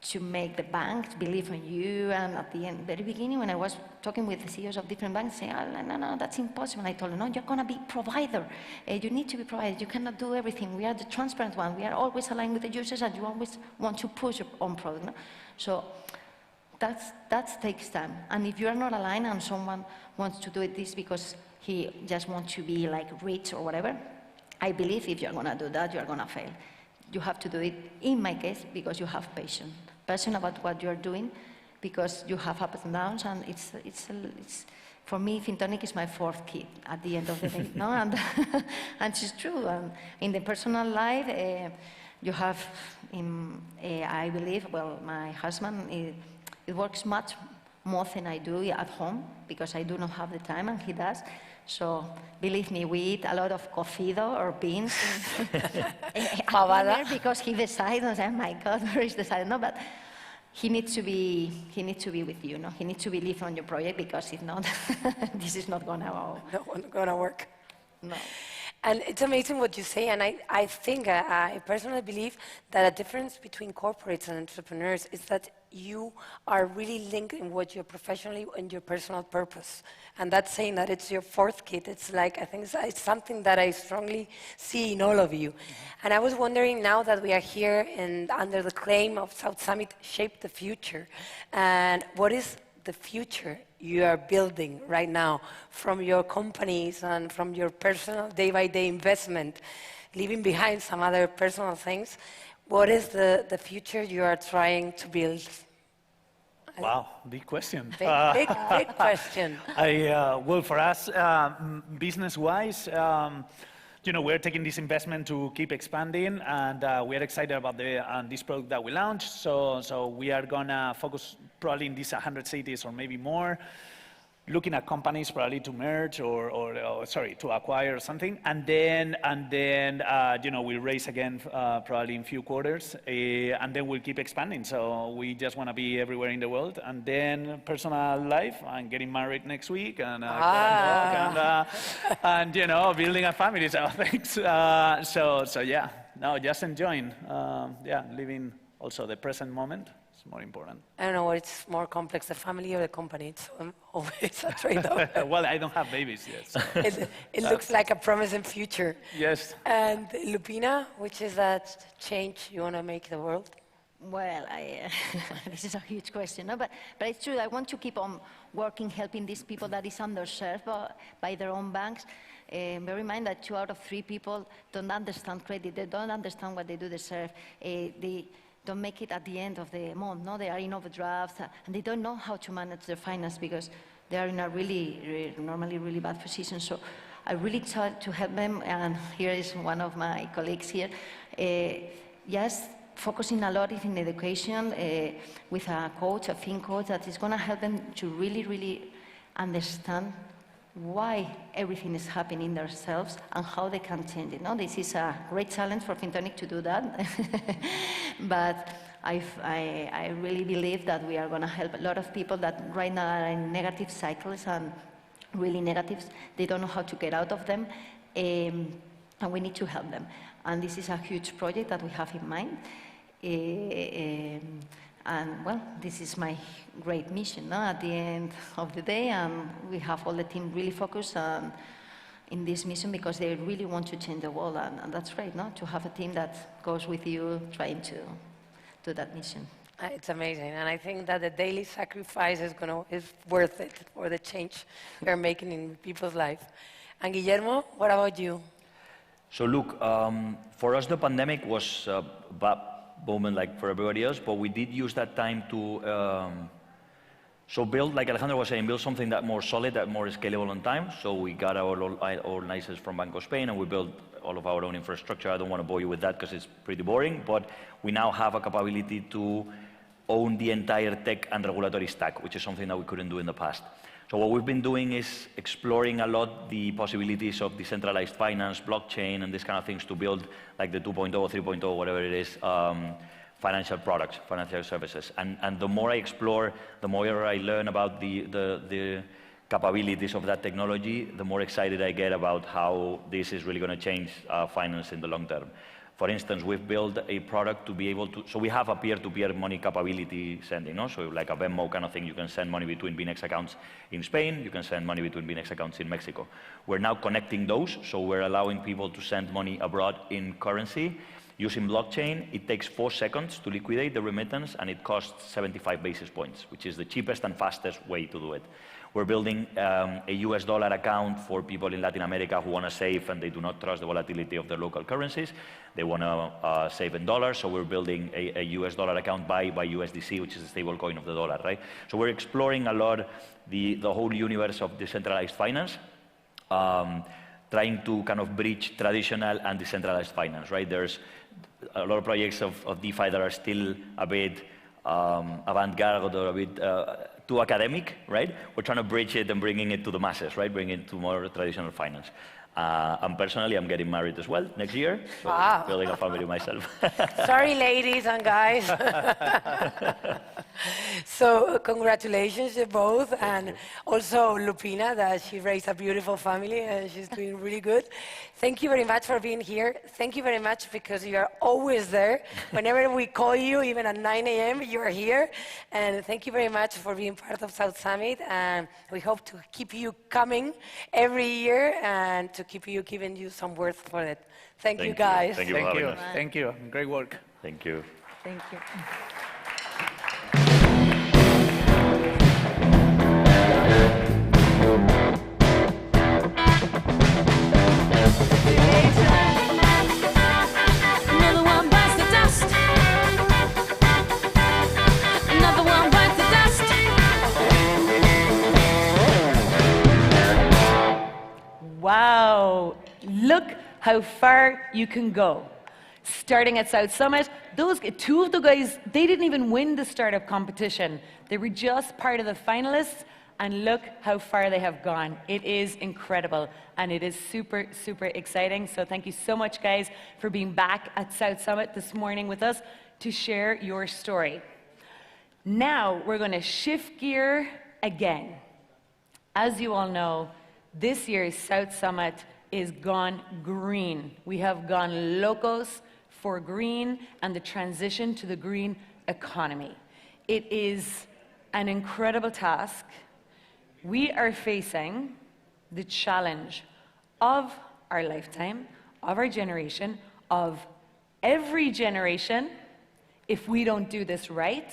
E: to make the banks believe in you. And at the very beginning, when I was talking with the CEOs of different banks, saying, no, that's impossible. I told them, no, you're going to be provider. You need to be provider. You cannot do everything. We are the transparent one. We are always aligned with the users, and you always want to push your own product. No? So that takes time. And if you are not aligned and someone wants to do this because he just wants to be like rich or whatever, I believe if you're going to do that, you're going to fail. You have to do it, in my case, because you have passion about what you're doing, because you have ups and downs, and it's for me, Fintonic is my 4th kid at the end of the day, no? And it's true. In the personal life, you have, I believe, well, my husband, it works much more than I do at home, because I do not have the time, and he does. So, believe me, we eat a lot of cocido or beans because he decides, and say, oh my God, where is the side? No, but he needs to be with you, no? He needs to believe on your project, because if not, this is not gonna
C: work.
E: No.
C: And it's amazing what you say, and I think, I personally believe that a difference between corporates and entrepreneurs is that you are really linked in what you're professionally and your personal purpose. And that's saying that it's your 4th kid. It's like, I think it's something that I strongly see in all of you. Mm-hmm. And I was wondering, now that we are here and under the claim of South Summit, Shape the Future, and what is the future you are building right now from your companies and from your personal day-by-day investment, leaving behind some other personal things? What is the future you are trying to build?
F: Wow, big question.
C: Big question.
F: Well, for us, business-wise, we're taking this investment to keep expanding, and we are excited about this product that we launched. So we are gonna focus probably in these 100 cities or maybe more, looking at companies probably to merge or to acquire something, and then we'll raise again probably in few quarters, and then we'll keep expanding. So we just want to be everywhere in the world, and then personal life. I'm getting married next week, and building a family. So thanks. So yeah, no, just enjoying, living also the present moment. More important.
C: I don't know what's more complex, the family or the company. It's always a trade-off.
F: Well, I don't have babies yet. So.
C: It looks like a promising future.
F: Yes.
C: And Lupina, which is that change you want to make the world?
E: Well, this is a huge question, no? But it's true. I want to keep on working, helping these people that is underserved by their own banks. Bear in mind that 2 out of 3 people don't understand credit. They don't understand what they do deserve. They don't make it at the end of the month. No, they are in overdrafts, and they don't know how to manage their finance because they are in a normally really bad position. So I really try to help them, and here is one of my colleagues here. Yes, focusing a lot in education with a coach, a fin coach, that is going to help them to really, really understand why everything is happening in themselves and how they can change it. No, this is a great challenge for FinTonic to do that, but I really believe that we are going to help a lot of people that right now are in negative cycles and really negatives. They don't know how to get out of them, and we need to help them. And this is a huge project that we have in mind. And well, this is my great mission, no? At the end of the day, and we have all the team really focused in this mission because they really want to change the world, and that's great, no? To have a team that goes with you trying to do that mission.
C: It's amazing, and I think that the daily sacrifice is worth it for the change we're making in people's life. And Guillermo, what about you?
D: So look, for us the pandemic was a bad moment like for everybody else, but we did use that time to build, like Alejandro was saying, build something that more solid, that more scalable on time. So we got our license from Banco Spain, and we built all of our own infrastructure. I don't want to bore you with that because it's pretty boring, but we now have a capability to own the entire tech and regulatory stack, which is something that we couldn't do in the past. So what we've been doing is exploring a lot the possibilities of decentralized finance, blockchain, and these kind of things to build like the 2.0 or 3.0, whatever it is, financial products, financial services. And the more I explore, the more I learn about the capabilities of that technology, the more excited I get about how this is really going to change finance in the long term. For instance, we've built a product to be able to, so we have a peer-to-peer money capability sending, no? So like a Venmo kind of thing, you can send money between BNext accounts in Spain, you can send money between BNext accounts in Mexico. We're now connecting those, so we're allowing people to send money abroad in currency. Using blockchain, it takes 4 seconds to liquidate the remittance, and it costs 75 basis points, which is the cheapest and fastest way to do it. We're building a US dollar account for people in Latin America who want to save and they do not trust the volatility of their local currencies. They want to save in dollars, so we're building a US dollar account by USDC, which is a stable coin of the dollar, right? So we're exploring a lot the whole universe of decentralized finance, trying to kind of bridge traditional and decentralized finance, right? There's a lot of projects of DeFi that are still a bit avant-garde or a bit too academic, right? We're trying to bridge it and bringing it to the masses, right? Bringing it to more traditional finance. And personally, I'm getting married as well next year. So
C: wow.
D: Building a family myself.
C: Sorry, ladies and guys. So congratulations to both, and also Lupina, that she raised a beautiful family and she's doing really good. Thank you very much for being here. Thank you very much because you are always there. Whenever we call you, even at 9 a.m., you are here. And thank you very much for being part of South Summit. And we hope to keep you coming every year and to keep you giving you some worth for it. Thank you, guys.
D: Thank you for having us.
F: Thank you. Great work.
D: Thank you.
E: Thank you.
A: Another one bites the dust. Another one bites the dust.
B: Wow, look how far you can go. Starting at South Summit, those 2 of the guys, they didn't even win the startup competition. They were just part of the finalists, and look how far they have gone. It is incredible, and it is super, super exciting. So thank you so much, guys, for being back at South Summit this morning with us to share your story. Now, we're going to shift gear again. As you all know, this year's South Summit is gone green. We have gone locos for green and the transition to the green economy. It is an incredible task. We are facing the challenge of our lifetime, of our generation, of every generation, if we don't do this right.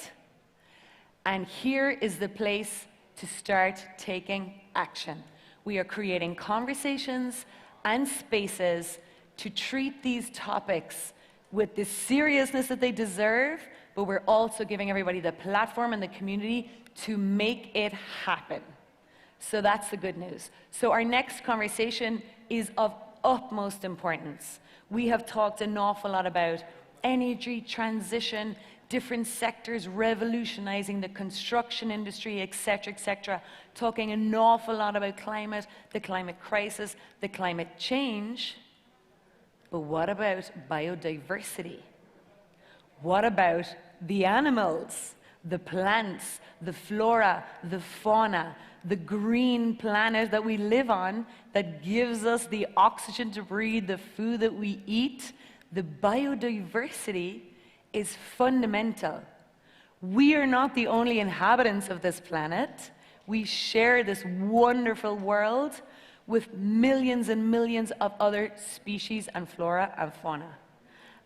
B: And here is the place to start taking action. We are creating conversations and spaces to treat these topics with the seriousness that they deserve, but we're also giving everybody the platform and the community to make it happen. So that's the good news. So our next conversation is of utmost importance. We have talked an awful lot about energy transition, different sectors revolutionizing the construction industry, et cetera, talking an awful lot about climate, the climate crisis, the climate change. But what about biodiversity? What about the animals, the plants, the flora, the fauna, the green planet that we live on that gives us the oxygen to breathe, the food that we eat? The biodiversity is fundamental. We are not the only inhabitants of this planet. We share this wonderful world with millions and millions of other species and flora and fauna.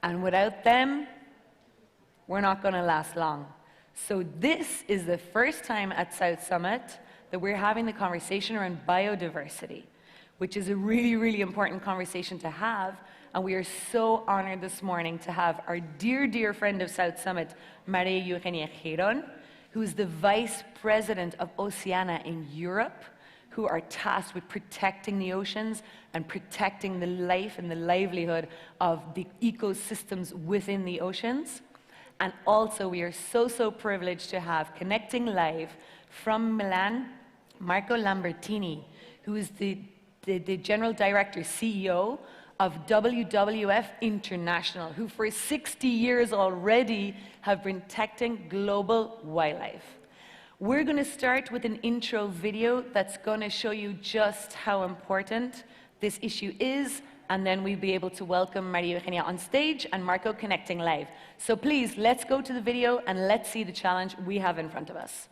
B: And without them, we're not going to last long. So this is the first time at South Summit that we're having the conversation around biodiversity, which is a really, really important conversation to have. And we are so honored this morning to have our dear, dear friend of South Summit, Maria Eugenia Giron, who is the Vice President of Oceana in Europe, who are tasked with protecting the oceans and protecting the life and the livelihood of the ecosystems within the oceans. And also, we are so privileged to have connecting live from Milan, Marco Lambertini, who is the General Director, CEO of WWF International, who for 60 years already have been protecting global wildlife. We're going to start with an intro video that's going to show you just how important this issue is, and then we'll be able to welcome Maria Eugenia on stage and Marco connecting live. So please, let's go to the video and let's see the challenge we have in front of us.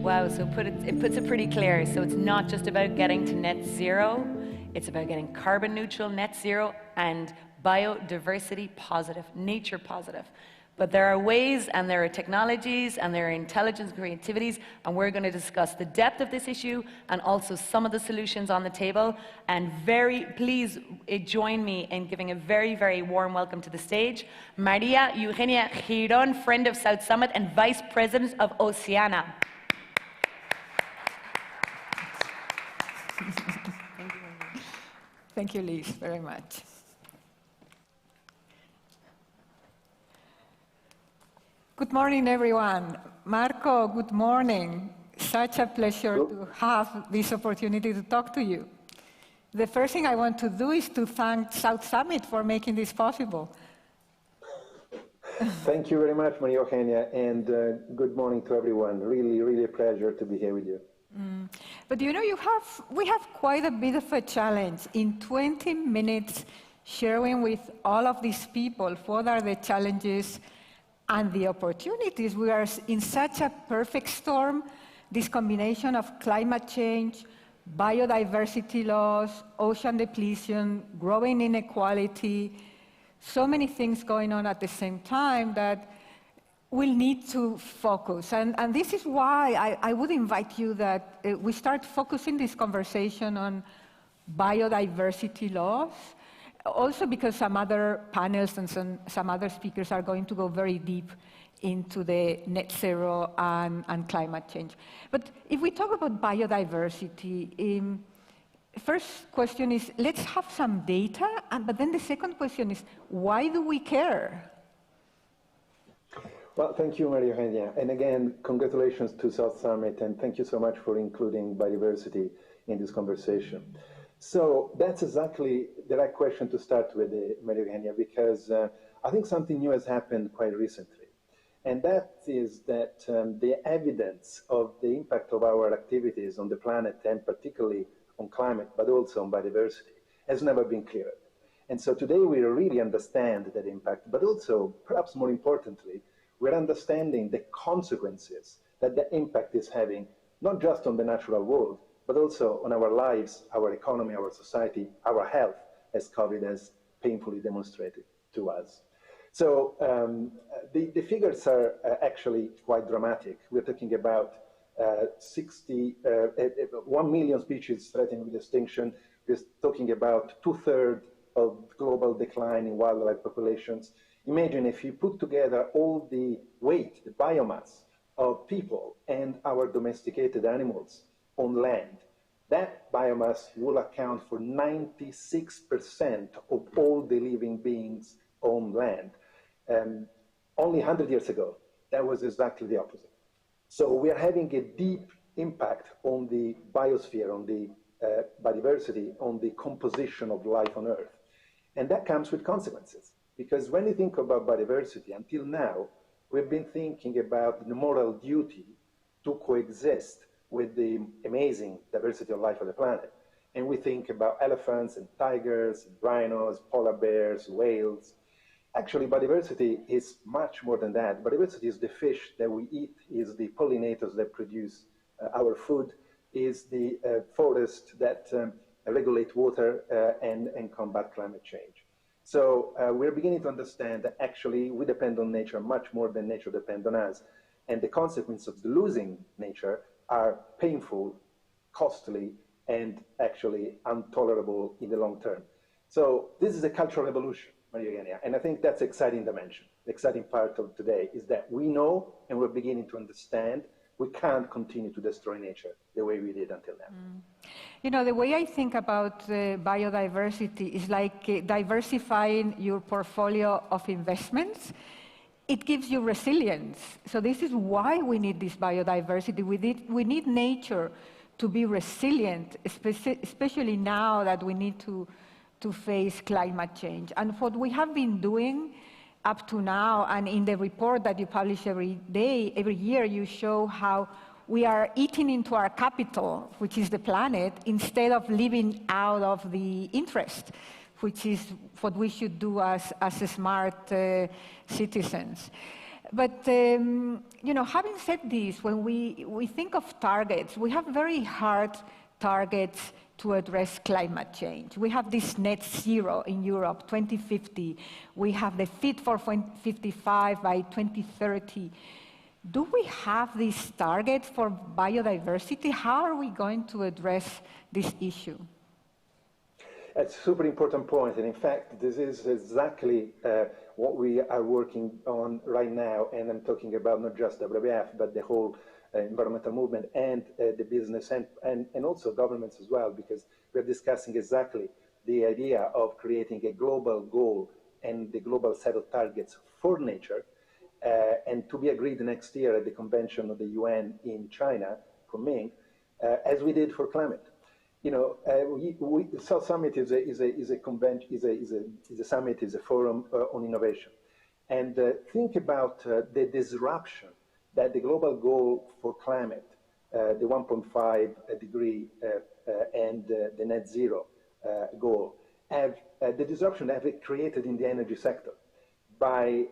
B: Wow, so it puts it pretty clear. So it's not just about getting to net zero, it's about getting carbon neutral, net zero, and biodiversity positive, nature positive. But there are ways, and there are technologies, and there are intelligence creativities, and we're going to discuss the depth of this issue and also some of the solutions on the table. And please join me in giving a very, very warm welcome to the stage, Maria Eugenia Giron, friend of South Summit and Vice President of Oceana.
G: Thank you, Liz, very much. Good morning, everyone. Marco, good morning. Such a pleasure to have this opportunity to talk to you. the first thing I want to do is to thank South Summit for making this possible.
H: Thank you very much, Maria Eugenia, and good morning to everyone. Really, really a pleasure to be here with you.
G: But you know, we have quite a bit of a challenge. In 20 minutes, sharing with all of these people what are the challenges and the opportunities. We are in such a perfect storm, this combination of climate change, biodiversity loss, ocean depletion, growing inequality, so many things going on at the same time that we'll need to focus. And this is why I would invite you that we start focusing this conversation on biodiversity loss, also because some other panels and some other speakers are going to go very deep into the net zero and climate change. But if we talk about biodiversity, first question is, let's have some data, but then the second question is, why do we care?
H: Well, thank you, Maria Eugenia. And again, congratulations to South Summit, and thank you so much for including biodiversity in this conversation. So that's exactly the right question to start with, Maria Eugenia, because I think something new has happened quite recently. And that is that the evidence of the impact of our activities on the planet, and particularly on climate, but also on biodiversity, has never been clearer. And so today we really understand that impact, but also, perhaps more importantly, we're understanding the consequences that the impact is having, not just on the natural world, but also on our lives, our economy, our society, our health, as COVID has painfully demonstrated to us. So the figures are actually quite dramatic. We're talking about 1 million species threatened with extinction. We're talking about 2/3 of global decline in wildlife populations. Imagine if you put together all the weight, the biomass of people and our domesticated animals on land, that biomass will account for 96% of all the living beings on land. Only 100 years ago, that was exactly the opposite. So we are having a deep impact on the biosphere, on the biodiversity, on the composition of life on Earth. And that comes with consequences. Because when you think about biodiversity, until now, we've been thinking about the moral duty to coexist with the amazing diversity of life on the planet. And we think about elephants and tigers, and rhinos, polar bears, whales. Actually, biodiversity is much more than that. Biodiversity is the fish that we eat, is the pollinators that produce our food, is the forest that regulate water and combat climate change. So we're beginning to understand that actually we depend on nature much more than nature depends on us. And the consequences of losing nature are painful, costly, and actually intolerable in the long term. So this is a cultural revolution, Maria Eugenia, and I think that's an exciting dimension. The exciting part of today is that we know and we're beginning to understand we can't continue to destroy nature the way we did until now.
G: You know, the way I think about biodiversity is like diversifying your portfolio of investments. It gives you resilience. So this is why we need this biodiversity. We need nature to be resilient, especially now that we need to face climate change. And what we have been doing up to now, and in the report that you publish every year, you show how we are eating into our capital, which is the planet, instead of living out of the interest, which is what we should do as smart citizens. But, you know, having said this, when we think of targets, we have very hard targets to address climate change. We have this net zero in Europe, 2050. We have the Fit for 55 by 2030. Do we have these targets for biodiversity? How are we going to address this issue?
H: That's a super important point. And in fact, this is exactly what we are working on right now. And I'm talking about not just WWF, but the whole environmental movement and the business and also governments as well, because we're discussing exactly the idea of creating a global goal and the global set of targets for nature and to be agreed next year at the convention of the UN in China, Kunming, as we did for climate. the South Summit is a convention, is a summit, is a forum on innovation. And think about the disruption that the global goal for climate, the 1.5 degree and the net zero goal, the disruption that it created in the energy sector by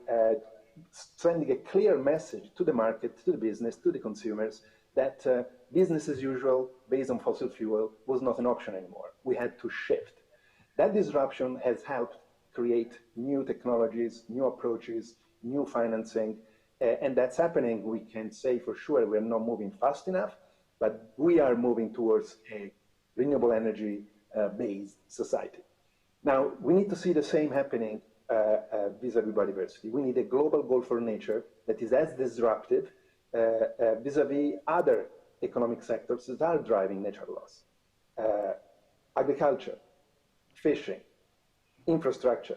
H: sending a clear message to the market, to the business, to the consumers, that business as usual, based on fossil fuel, was not an option anymore. We had to shift. That disruption has helped create new technologies, new approaches, new financing, and that's happening. We can say for sure we're not moving fast enough, but we are moving towards a renewable energy-based society. Now, we need to see the same happening vis-a-vis biodiversity. We need a global goal for nature that is as disruptive vis-a-vis other economic sectors that are driving nature loss. Agriculture, fishing, infrastructure,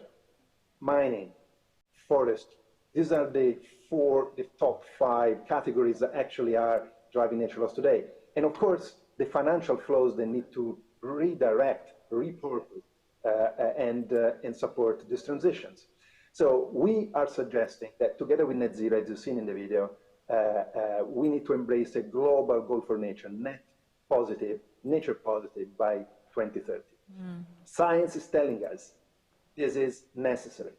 H: mining, forest. These are the top 5 categories that actually are driving nature loss today. And of course, the financial flows they need to redirect, repurpose, and support these transitions. So we are suggesting that together with Net Zero, as you've seen in the video, we need to embrace a global goal for nature, net positive, nature positive by 2030. Science is telling us this is necessary.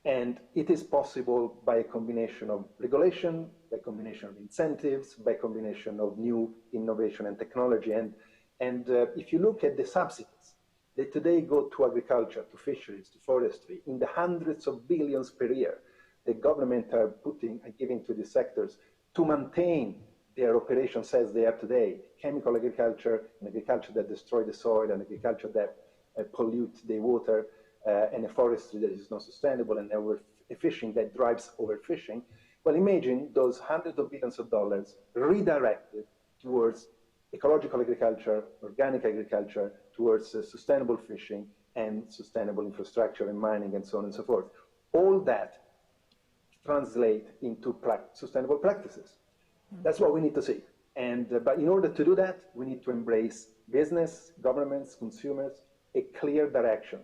H: And it is possible by a combination of regulation, by a combination of incentives, by a combination of new innovation and technology. And if you look at the subsidies that today go to agriculture, to fisheries, to forestry, in the hundreds of billions per year, the government are putting and giving to these sectors to maintain their operations as they are today. Chemical agriculture, an agriculture that destroys the soil, an agriculture that pollutes the water, and a forestry that is not sustainable, and fishing that drives overfishing. Well, imagine those hundreds of billions of dollars redirected towards ecological agriculture, organic agriculture, towards sustainable fishing and sustainable infrastructure and mining and so on and so forth. All that translate into sustainable practices. That's what we need to see. And but in order to do that, we need to embrace business, governments, consumers, a clear direction,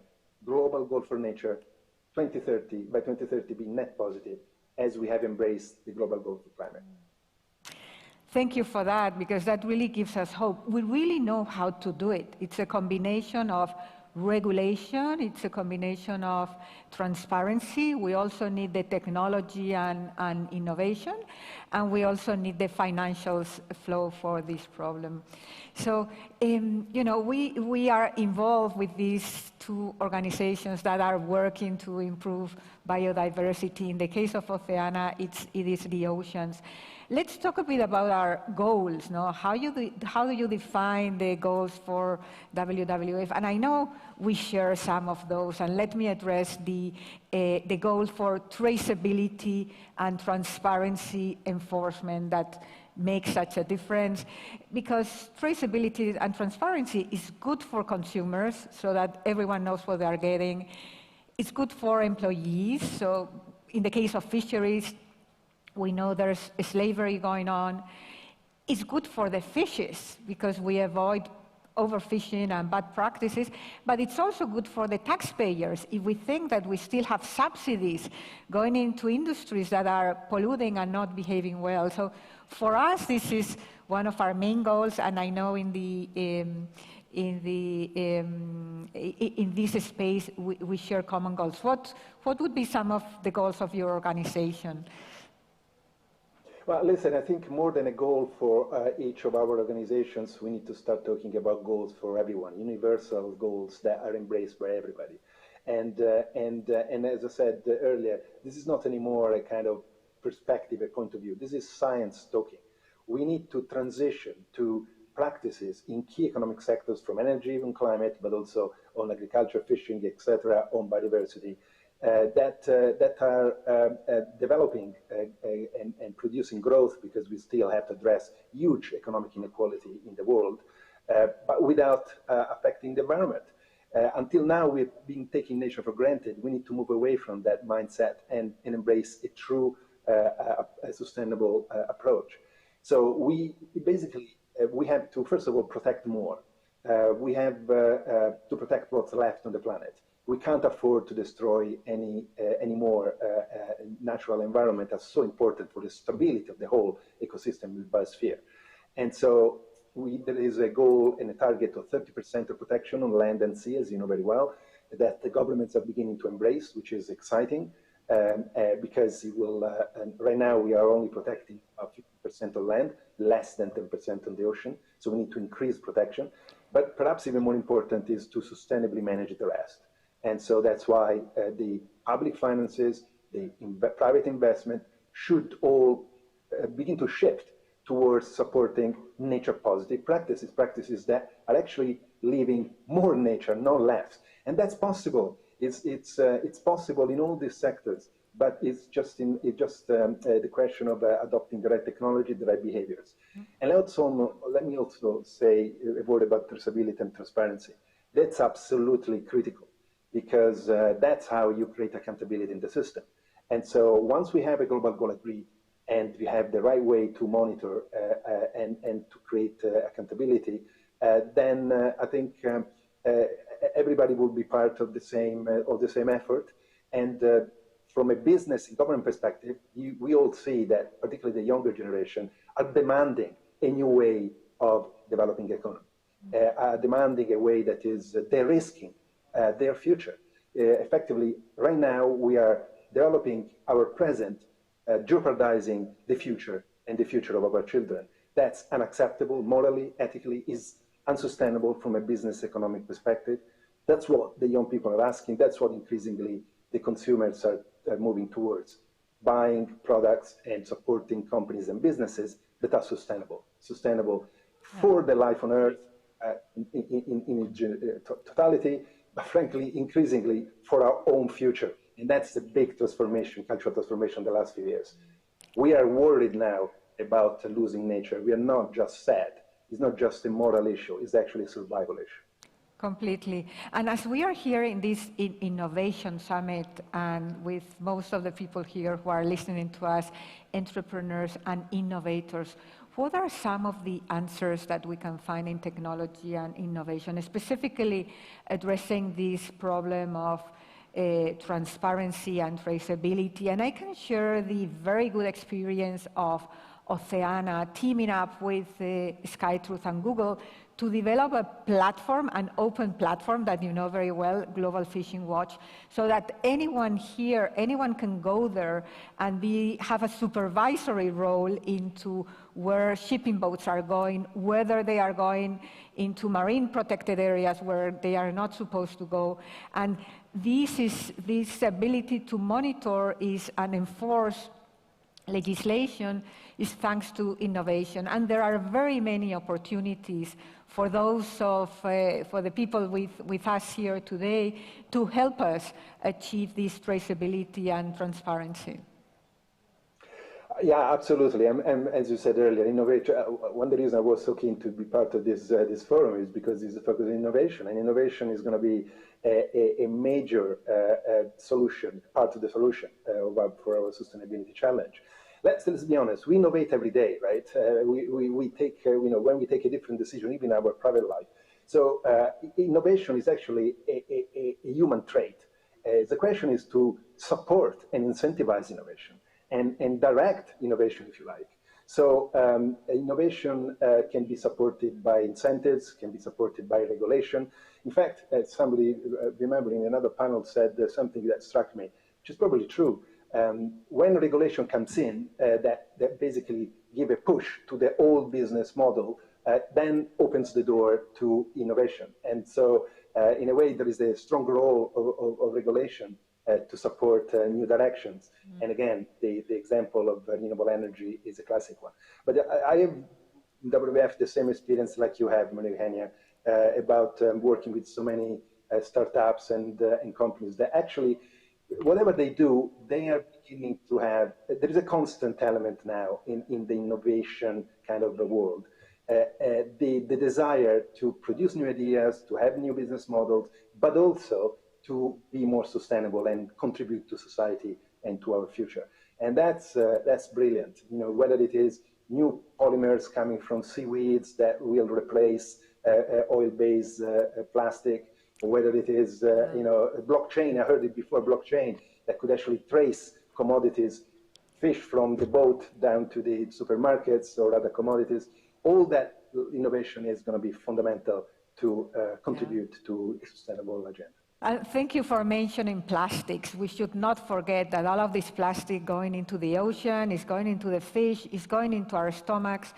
H: global goal for nature, 2030, by 2030 be net positive, as we have embraced the global goal for climate.
G: Thank you for that, because that really gives us hope. We really know how to do it. It's a combination of regulation, it's a combination of transparency. We also need the technology and innovation, and we also need the financial flow for this problem. So, we are involved with these 2 organizations that are working to improve biodiversity. In the case of Oceana, it is the oceans. Let's talk a bit about our goals. No? How do you define the goals for WWF? And I know we share some of those, and let me address the goal for traceability and transparency enforcement that makes such a difference, because traceability and transparency is good for consumers so that everyone knows what they are getting. It's good for employees. So in the case of fisheries, we know there's slavery going on. It's good for the fishes because we avoid overfishing and bad practices, but it's also good for the taxpayers if we think that we still have subsidies going into industries that are polluting and not behaving well. So for us, this is one of our main goals, and I know in this space we share common goals. What would be some of the goals of your organization?
H: Well, listen, I think more than a goal for each of our organizations, we need to start talking about goals for everyone, universal goals that are embraced by everybody. And as I said earlier, this is not anymore a kind of perspective, a point of view. This is science talking. We need to transition to practices in key economic sectors, from energy and climate, but also on agriculture, fishing, etc., on biodiversity, that are developing and producing growth, because we still have to address huge economic inequality in the world, but without affecting the environment. Until now, we've been taking nature for granted. We need to move away from that mindset and embrace a true sustainable approach. So we basically, we have to, first of all, protect more. We have to protect what's left on the planet. We can't afford to destroy any more natural environment that's so important for the stability of the whole ecosystem in the biosphere. And so there is a goal and a target of 30% of protection on land and sea, as you know very well, that the governments are beginning to embrace, which is exciting, because it will, right now we are only protecting 50% of land, less than 10% on the ocean, so we need to increase protection. But perhaps even more important is to sustainably manage the rest. And so that's why the public finances, the private investment should all begin to shift towards supporting nature-positive practices, practices that are actually leaving more nature, not less. And that's possible. It's possible in all these sectors, but it's just the question of adopting the right technology, the right behaviors. And let me also say a word about traceability and transparency. That's absolutely critical, because that's how you create accountability in the system. And so once we have a global goal agreed, and we have the right way to monitor and to create accountability, then I think everybody will be part of the same effort. And from a business and government perspective, we all see that particularly the younger generation are demanding a new way of developing economy, are demanding a way that is de-risking their future. Effectively, right now we are developing our present, jeopardizing the future and the future of our children. That's unacceptable morally, ethically, is unsustainable from a business economic perspective. That's what the young people are asking. That's what increasingly the consumers are moving towards, buying products and supporting companies and businesses that are sustainable for the life on Earth in totality, but frankly, increasingly for our own future. And that's the big transformation, cultural transformation in the last few years. We are worried now about losing nature. We are not just sad. It's not just a moral issue. It's actually a survival issue.
G: Completely. And as we are here in this Innovation Summit, and with most of the people here who are listening to us, entrepreneurs and innovators, what are some of the answers that we can find in technology and innovation, specifically addressing this problem of transparency and traceability? And I can share the very good experience of Oceana teaming up with SkyTruth and Google to develop a platform, an open platform that you know very well, Global Fishing Watch, so that anyone here, anyone can go there and have a supervisory role into where shipping boats are going, whether they are going into marine protected areas where they are not supposed to go. And this ability to monitor and enforce legislation is thanks to innovation. And there are very many opportunities for for the people with us here today to help us achieve this traceability and transparency.
H: Yeah, absolutely. And as you said earlier, innovation. One of the reasons I was so keen to be part of this forum is because it's focused on innovation, and innovation is going to be a major solution, part of the solution for our sustainability challenge. Let's be honest. We innovate every day, right? We take, when we take a different decision, even in our private life. So innovation is actually a human trait. The question is to support and incentivize innovation and direct innovation, if you like. So innovation can be supported by incentives, can be supported by regulation. In fact, somebody, remembering another panel, said something that struck me, which is probably true. When regulation comes in, that basically give a push to the old business model, then opens the door to innovation. And so, in a way, there is a strong role of regulation to support new directions. Mm-hmm. And again, the example of renewable energy is a classic one. But I have in WWF the same experience like you have, Maria Eugenia, about working with so many startups and companies that actually, whatever they do, they are beginning to have, there is a constant element now in the innovation kind of the world. The desire to produce new ideas, to have new business models, but also to be more sustainable and contribute to society and to our future. And that's brilliant. Whether it is new polymers coming from seaweeds that will replace oil-based plastic, or whether it is, you know, a blockchain. I heard it before, blockchain that could actually trace commodities, fish from the boat down to the supermarkets or other commodities. All that innovation is going to be fundamental to contribute to a sustainable agenda.
G: Thank you for mentioning plastics. We should not forget that all of this plastic going into the ocean, is going into the fish, is going into our stomachs.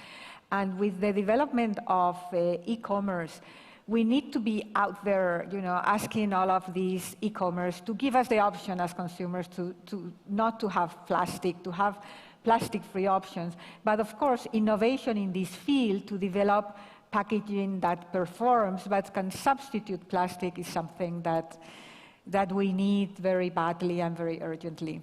G: And with the development of e-commerce, we need to be out there, you know, asking all of these e-commerce to give us the option as consumers to not to have plastic, to have plastic-free options. But of course, innovation in this field to develop packaging that performs but can substitute plastic is something that we need very badly and very urgently.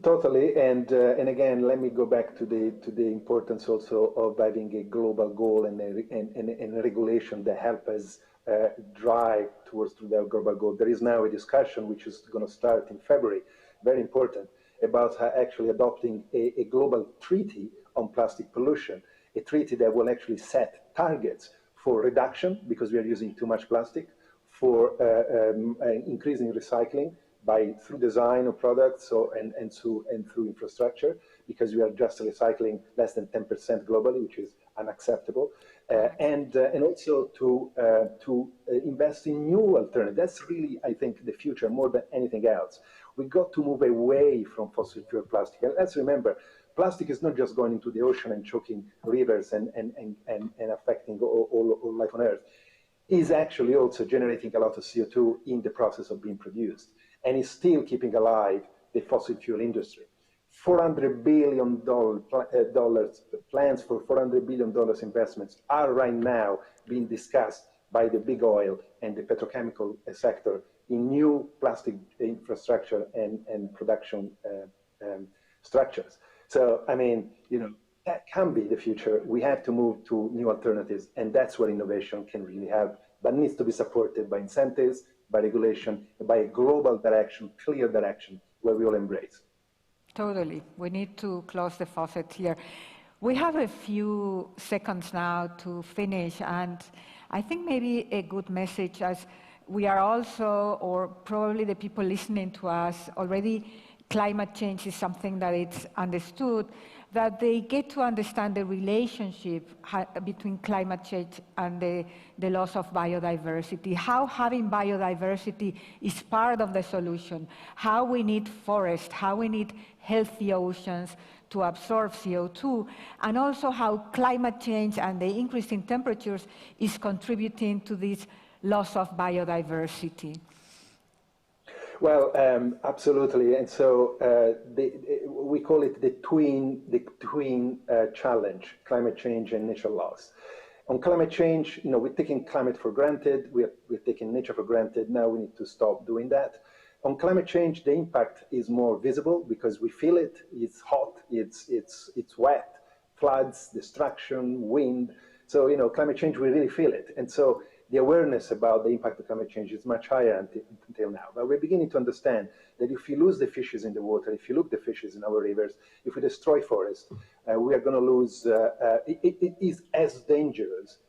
H: Totally, and again, let me go back to the importance also of having a global goal and a regulation that help us drive towards that global goal. There is now a discussion which is going to start in February, very important, about actually adopting a global treaty on plastic pollution, a treaty that will actually set targets for reduction because we are using too much plastic, for increasing recycling through design of products and through infrastructure, because we are just recycling less than 10% globally, which is unacceptable, and also to invest in new alternatives. That's really, I think, the future more than anything else. We got to move away from fossil fuel plastic. And let's remember, plastic is not just going into the ocean and choking rivers and affecting all life on Earth. Is actually also generating a lot of CO2 in the process of being produced, and is still keeping alive the fossil fuel industry. $400 billion plans for $400 billion investments are right now being discussed by the big oil and the petrochemical sector in new plastic infrastructure and production structures. So, I mean, you know, that can be the future. We have to move to new alternatives, and that's where innovation can really help, but needs to be supported by incentives, by regulation, by a global direction, clear direction, where we all embrace.
G: Totally. We need to close the faucet here. We have a few seconds now to finish, and I think maybe a good message, as we are also, or probably the people listening to us already, climate change is something that it's understood, that they get to understand the relationship between climate change and the loss of biodiversity, how having biodiversity is part of the solution, how we need forests, how we need healthy oceans to absorb CO2, and also how climate change and the increase in temperatures is contributing to this loss of biodiversity.
H: Well, absolutely, and so we call it the twin challenge: climate change and nature loss. On climate change, you know, we're taking climate for granted. We're taking nature for granted. Now we need to stop doing that. On climate change, the impact is more visible because we feel it. It's hot. It's wet. Floods, destruction, wind. So, you know, climate change, we really feel it, and so the awareness about the impact of climate change is much higher until now. But we're beginning to understand that if you lose the fishes in the water, if you lose the fishes in our rivers, if we destroy forests, we are going to lose, it is as dangerous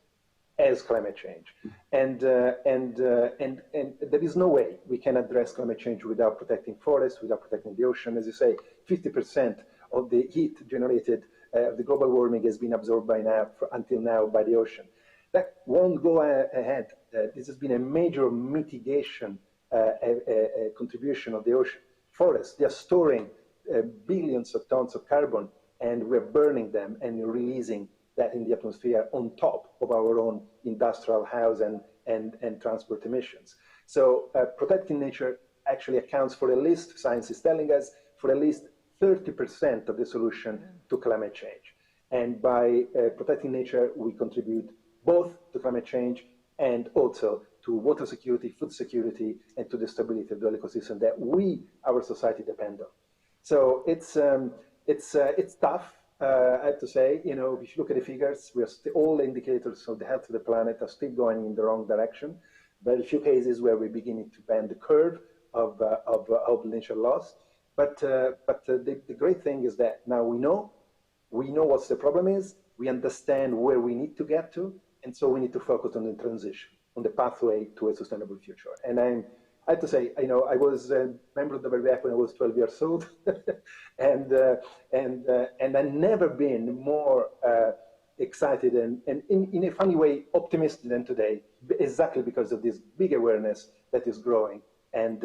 H: as climate change. And there is no way we can address climate change without protecting forests, without protecting the ocean. As you say, 50% of the heat generated, the global warming has been absorbed until now by the ocean. That won't go ahead. This has been a major mitigation contribution of the ocean. Forests, they are storing billions of tons of carbon, and we're burning them and releasing that in the atmosphere on top of our own industrial, house, and transport emissions. So protecting nature actually accounts for, at least science is telling us, for at least 30% of the solution to climate change. And by protecting nature, we contribute both to climate change and also to water security, food security, and to the stability of the ecosystem that our society depend on. So it's tough, I have to say. You know, if you look at the figures, all the indicators of the health of the planet are still going in the wrong direction. There are a few cases where we're beginning to bend the curve of nature loss. But the great thing is that now we know what the problem is. We understand where we need to get to. And so we need to focus on the transition, on the pathway to a sustainable future. And I have to say, I was a member of the WWF when I was 12 years old, and I've never been more excited and in a funny way optimistic than today, exactly because of this big awareness that is growing, and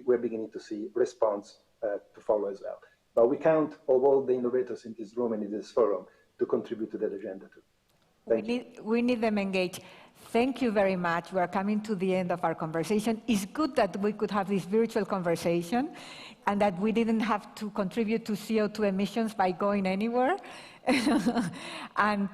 H: we're beginning to see response to follow as well. But we count on all the innovators in this room and in this forum to contribute to that agenda too.
G: We need them engaged. Thank you very much. We are coming to the end of our conversation. It's good that we could have this virtual conversation and that we didn't have to contribute to CO2 emissions by going anywhere. And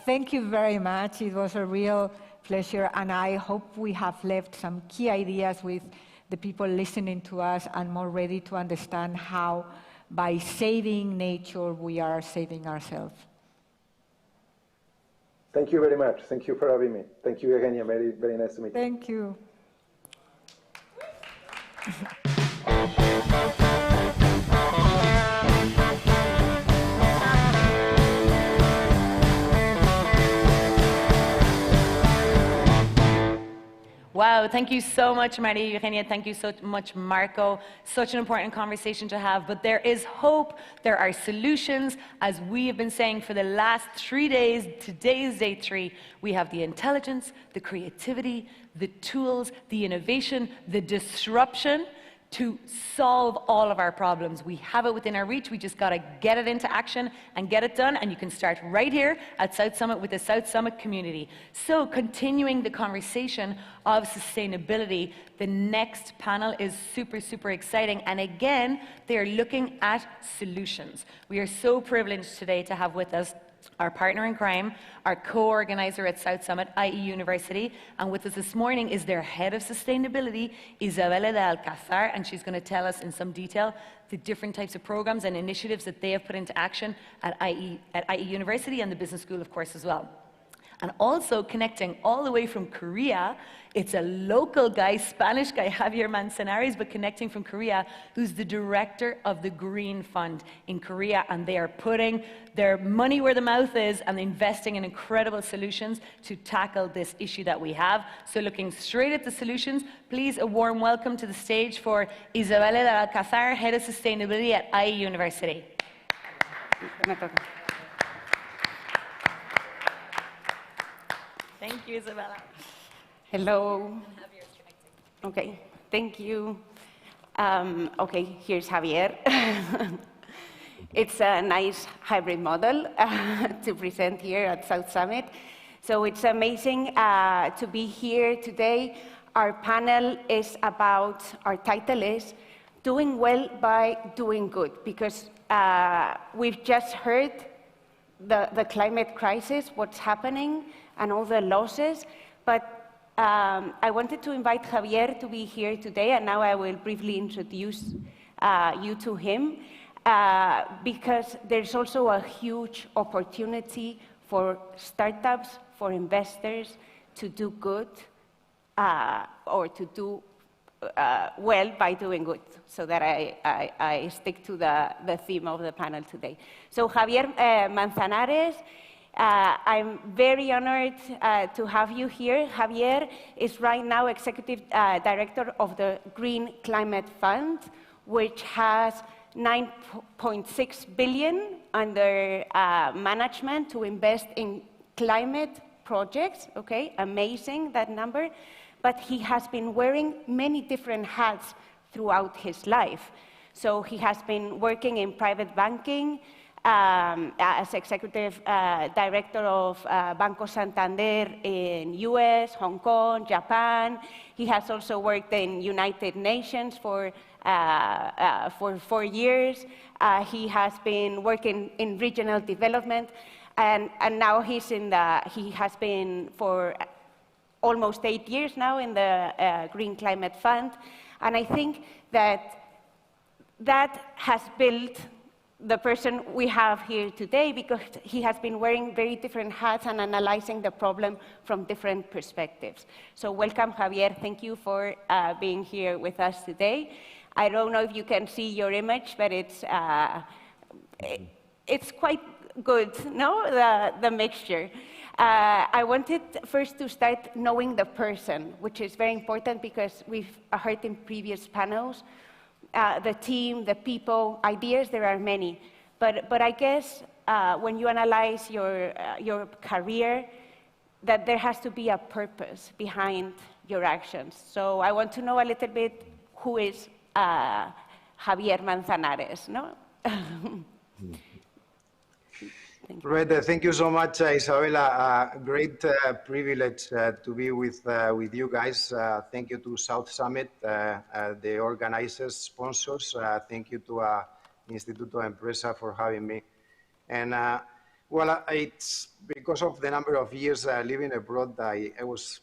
G: thank you very much. It was a real pleasure, and I hope we have left some key ideas with the people listening to us and more ready to understand how, by saving nature, we are saving ourselves.
H: Thank you very much. Thank you for having me. Thank you, Eugenia. Very, very nice to meet you.
G: Thank you.
B: Wow, thank you so much, Maria Eugenia. Thank you so much, Marco. Such an important conversation to have. But there is hope. There are solutions. As we have been saying for the last 3 days, today is day 3. We have the intelligence, the creativity, the tools, the innovation, the disruption to solve all of our problems. We have it within our reach. We just got to get it into action and get it done. And you can start right here at South Summit with the South Summit community. So continuing the conversation of sustainability, the next panel is super, super exciting. And again, they are looking at solutions. We are so privileged today to have with us our partner in crime, our co-organizer at South Summit, IE University, and with us this morning is their head of sustainability, Isabella de Alcázar, and she's going to tell us in some detail the different types of programs and initiatives that they have put into action at IE University and the Business School, of course, as well. And also connecting all the way from Korea, it's a local guy, Spanish guy, Javier Manzanares, but connecting from Korea, who's the director of the Green Fund in Korea. And they are putting their money where the mouth is and investing in incredible solutions to tackle this issue that we have. So looking straight at the solutions, please a warm welcome to the stage for Isabella de Alcázar, Head of Sustainability at IE University. Thank you, Isabella.
I: Hello. Okay, thank you. Okay, here's Javier. It's a nice hybrid model to present here at South Summit. So it's amazing to be here today. Our panel is about, our title is Doing Well by Doing Good, because we've just heard the climate crisis, what's happening, and all the losses. But I wanted to invite Javier to be here today, and now I will briefly introduce you to him, because there's also a huge opportunity for startups, for investors to do good, or to do well by doing good, so that I stick to the theme of the panel today. So Javier Manzanares, I'm very honored to have you here. Javier is right now Executive Director of the Green Climate Fund, which has 9.6 billion under management to invest in climate projects. Okay, amazing, that number. But he has been wearing many different hats throughout his life. So he has been working in private banking, as Executive Director of Banco Santander in US, Hong Kong, Japan. He has also worked in United Nations for 4 years. He has been working in regional development, and now he has been for almost 8 years now in the Green Climate Fund. And I think that has built the person we have here today, because he has been wearing very different hats and analyzing the problem from different perspectives. So welcome, Javier. Thank you for being here with us today. I don't know if you can see your image, but it's quite good, no? The mixture. I wanted first to start knowing the person, which is very important because we've heard in previous panels, the team, the people, ideas, there are many. But I guess when you analyze your career, that there has to be a purpose behind your actions. So I want to know a little bit who is Javier Manzanares, no?
J: Right, thank you so much, Isabella. Great privilege to be with you guys. Thank you to South Summit, the organizers, sponsors. Thank you to Instituto Empresa for having me. And well, it's because of the number of years living abroad. I was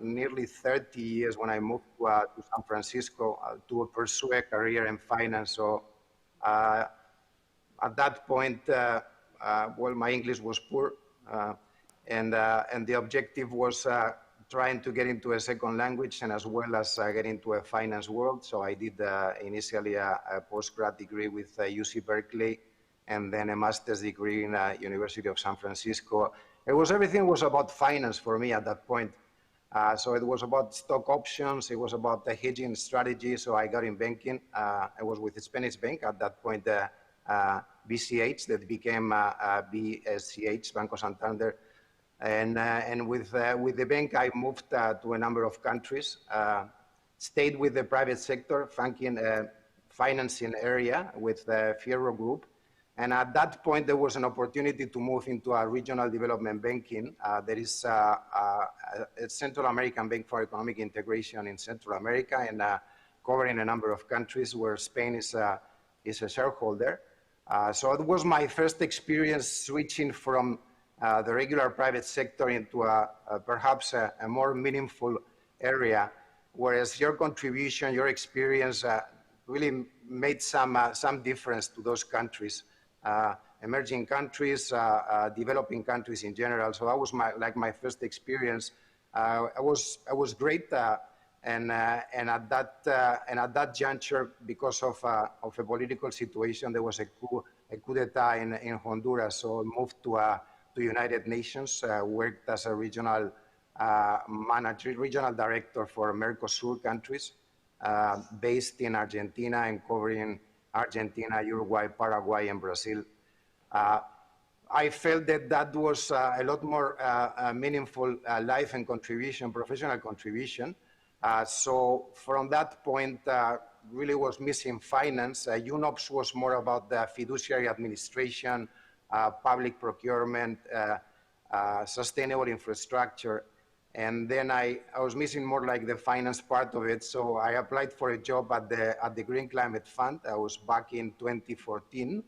J: nearly 30 years when I moved to San Francisco to pursue a career in finance. So at that point, well, my English was poor, and the objective was trying to get into a second language and as well as get into a finance world. So I did initially a postgrad degree with UC Berkeley, and then a master's degree in University of San Francisco. Everything was about finance for me at that point. So it was about stock options. It was about the hedging strategy. So I got in banking. I was with the Spanish bank at that point, BCH, that became BSCH, Banco Santander. And with the bank, I moved to a number of countries, stayed with the private sector, financing area with the Fierro Group. And at that point, there was an opportunity to move into a regional development banking. There is a Central American Bank for Economic Integration in Central America, and covering a number of countries where Spain is a shareholder. So it was my first experience switching from the regular private sector into perhaps a more meaningful area, whereas your contribution, your experience really made some difference to those countries. Emerging countries, developing countries in general. So that was my first experience. I was great, and at that juncture, because of a political situation, there was a coup d'état in Honduras. So I moved to United Nations, worked as a regional regional director for Mercosur countries, based in Argentina and covering Argentina, Uruguay, Paraguay, and Brazil. I felt that was a lot more meaningful life and contribution, professional contribution. So from that point, really was missing finance. UNOPS was more about the fiduciary administration, public procurement, sustainable infrastructure. And then I was missing more like the finance part of it. So I applied for a job at the Green Climate Fund. I was back in 2014,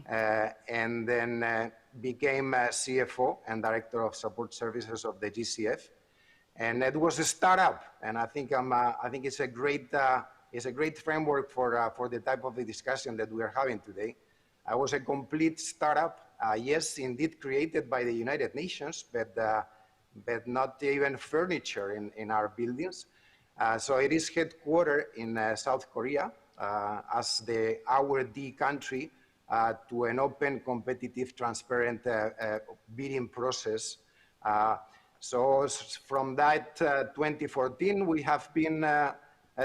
J: and then became a CFO and Director of Support Services of the GCF. And it was a startup, and I think it's a great framework for the type of the discussion that we are having today. I was a complete startup, yes, indeed created by the United Nations, but not even furniture in our buildings. So it is headquartered in South Korea as our D country to an open, competitive, transparent bidding process. So from that 2014, we have been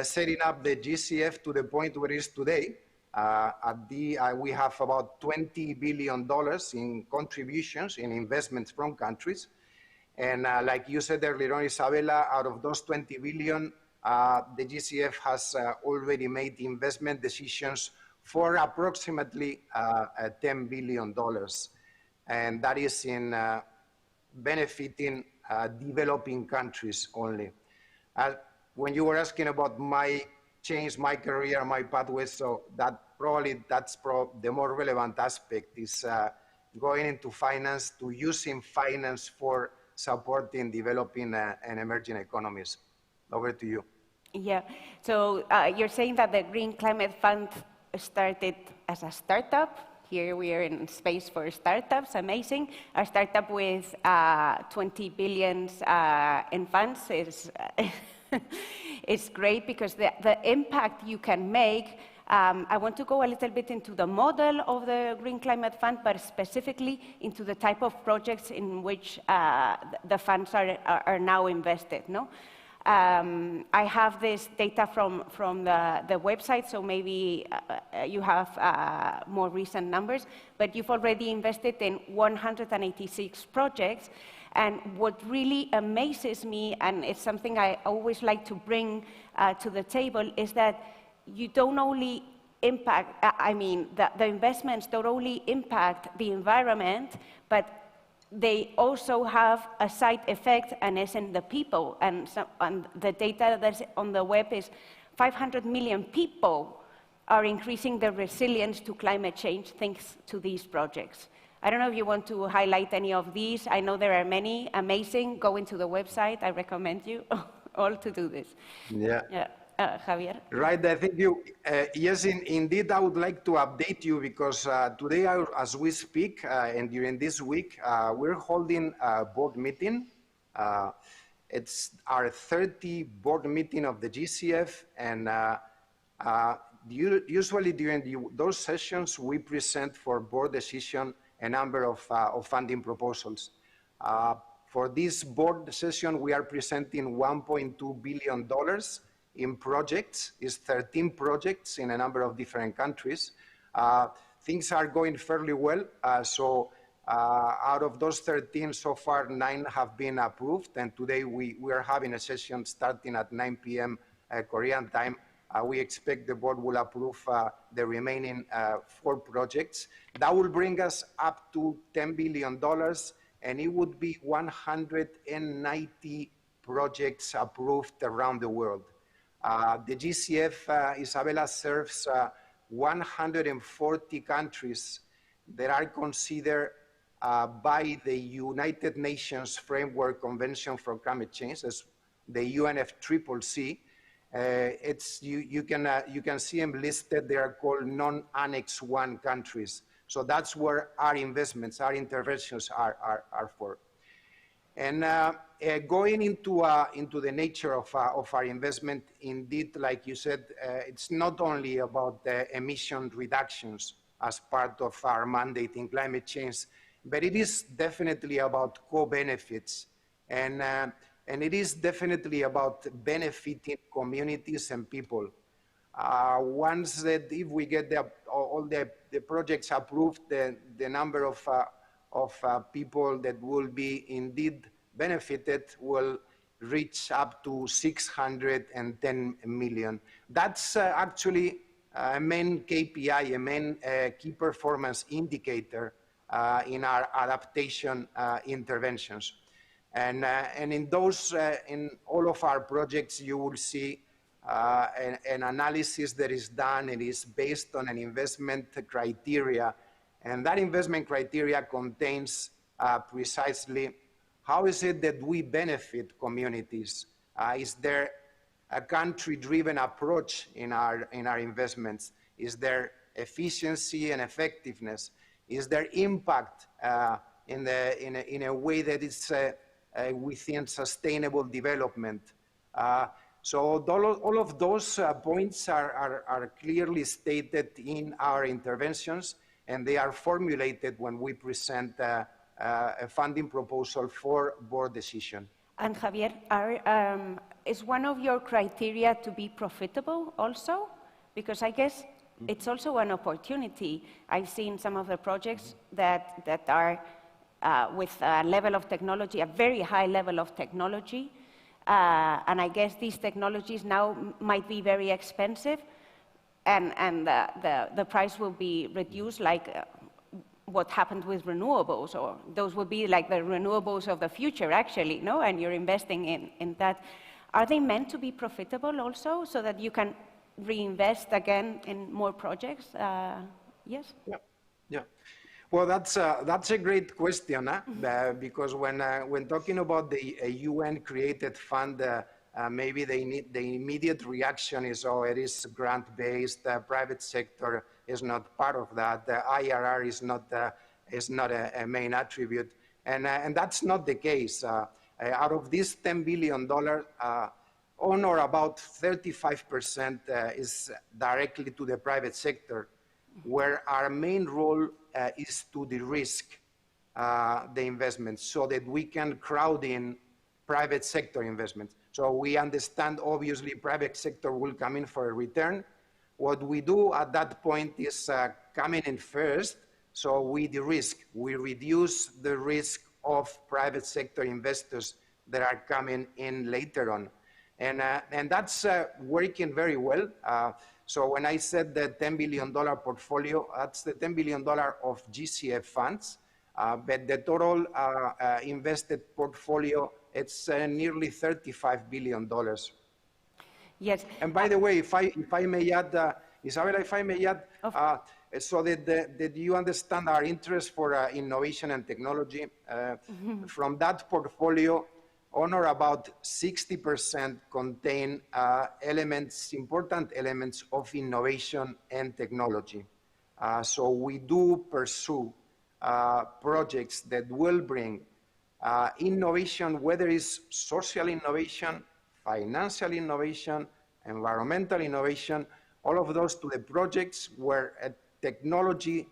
J: setting up the GCF to the point where it is today. We have about $20 billion in contributions in investments from countries. And like you said earlier on, Isabella, out of those 20 billion, the GCF has already made investment decisions for approximately $10 billion. And that is in benefiting developing countries only. When you were asking about my change, my career, my pathway, so that's the more relevant aspect is going into finance, to using finance for supporting developing and emerging economies. Over to you.
I: Yeah, so you're saying that the Green Climate Fund started as a startup. Here we are in space for startups, amazing. A startup with 20 billion in funds is great because the impact you can make I want to go a little bit into the model of the Green Climate Fund, but specifically into the type of projects in which the funds are now invested. No? I have this data from the website, so maybe you have more recent numbers, but you've already invested in 186 projects. And what really amazes me, and it's something I always like to bring to the table, is that you don't only impact, the investments don't only impact the environment, but they also have a side effect, and it's in the people. And the data that's on the web is 500 million people are increasing their resilience to climate change thanks to these projects. I don't know if you want to highlight any of these. I know there are many amazing. Go into the website. I recommend you all to do this.
J: Yeah.
I: Javier?
J: Right, I think you, yes, indeed, I would like to update you because today, as we speak, and during this week, we're holding a board meeting. It's our 30th board meeting of the GCF, and usually during those sessions, we present for board decision a number of funding proposals. For this board session, we are presenting $1.2 billion in projects. It's 13 projects in a number of different countries. Things are going fairly well. So out of those 13, so far 9 have been approved. And today we are having a session starting at 9 p.m. Korean time. We expect the board will approve the remaining 4 projects. That will bring us up to $10 billion, and it would be 190 projects approved around the world. The GCF, Isabella, serves 140 countries that are considered by the United Nations Framework Convention for Climate Change, as the UNFCCC. You can see them listed. They are called non-Annex 1 countries. So that's where our investments, our interventions are for. And going into the nature of our investment, indeed, like you said, it's not only about the emission reductions as part of our mandate in climate change, but it is definitely about co-benefits. And it is definitely about benefiting communities and people. Once that, if we get all the projects approved, the number of people that will be indeed benefited will reach up to 610 million. That's actually a main KPI, a main key performance indicator in our adaptation interventions. And in those, in all of our projects, you will see an analysis that is done. It is based on an investment criteria. And that investment criteria contains precisely how is it that we benefit communities? Is there a country-driven approach in our investments? Is there efficiency and effectiveness? Is there impact in a way that is within sustainable development? So all of those points are clearly stated in our interventions, and they are formulated when we present a funding proposal for board decision.
I: And Javier, is one of your criteria to be profitable also? Because I guess it's also an opportunity. I've seen some of the projects that are with a level of technology, a very high level of technology, and I guess these technologies now might be very expensive, and the price will be reduced, like what happened with renewables, or those would be like the renewables of the future, actually, no? And you're investing in that. Are they meant to be profitable also, so that you can reinvest again in more projects? Yes?
J: Yeah. Well, that's a great question, because when talking about the UN-created fund, maybe the immediate reaction is, oh, it is grant-based, private sector is not part of that, the IRR is not a main attribute, and that's not the case. Out of this $10 billion, on or about 35% is directly to the private sector, where our main role is to de-risk the investments so that we can crowd in private sector investments. So we understand, obviously, private sector will come in for a return. What we do at that point is coming in first, so we de-risk. We reduce the risk of private sector investors that are coming in later on. And that's working very well. So when I said the $10 billion portfolio, that's the $10 billion of GCF funds, but the total invested portfolio, it's nearly $35 billion.
I: Yes.
J: And by the way, if I may add, Isabella, if I may add, so that you understand our interest for innovation and technology, from that portfolio, on or about 60% contain elements, important elements of innovation and technology. So we do pursue projects that will bring innovation, whether it's social innovation, financial innovation, environmental innovation, all of those to the projects where a technology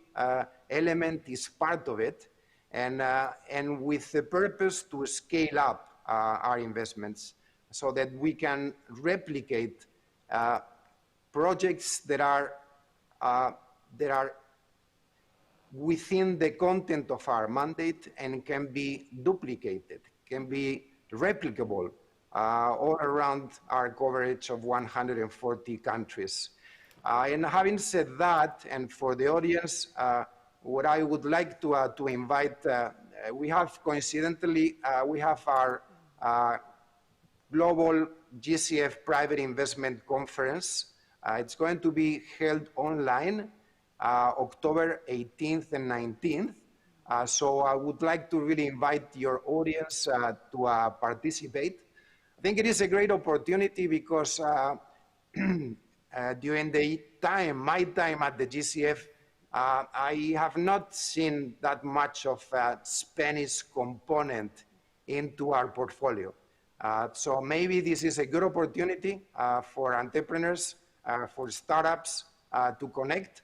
J: element is part of it, and with the purpose to scale up our investments so that we can replicate projects that are within the content of our mandate and can be duplicated, can be replicable all around our coverage of 140 countries. And having said that, and for the audience, what I would like to invite, we have coincidentally, we have our Global GCF Private Investment Conference. It's going to be held online October 18th and 19th. So I would like to really invite your audience to participate. I think it is a great opportunity because during the time, my time at the GCF, I have not seen that much of a Spanish component into our portfolio. So maybe this is a good opportunity for entrepreneurs, for startups to connect,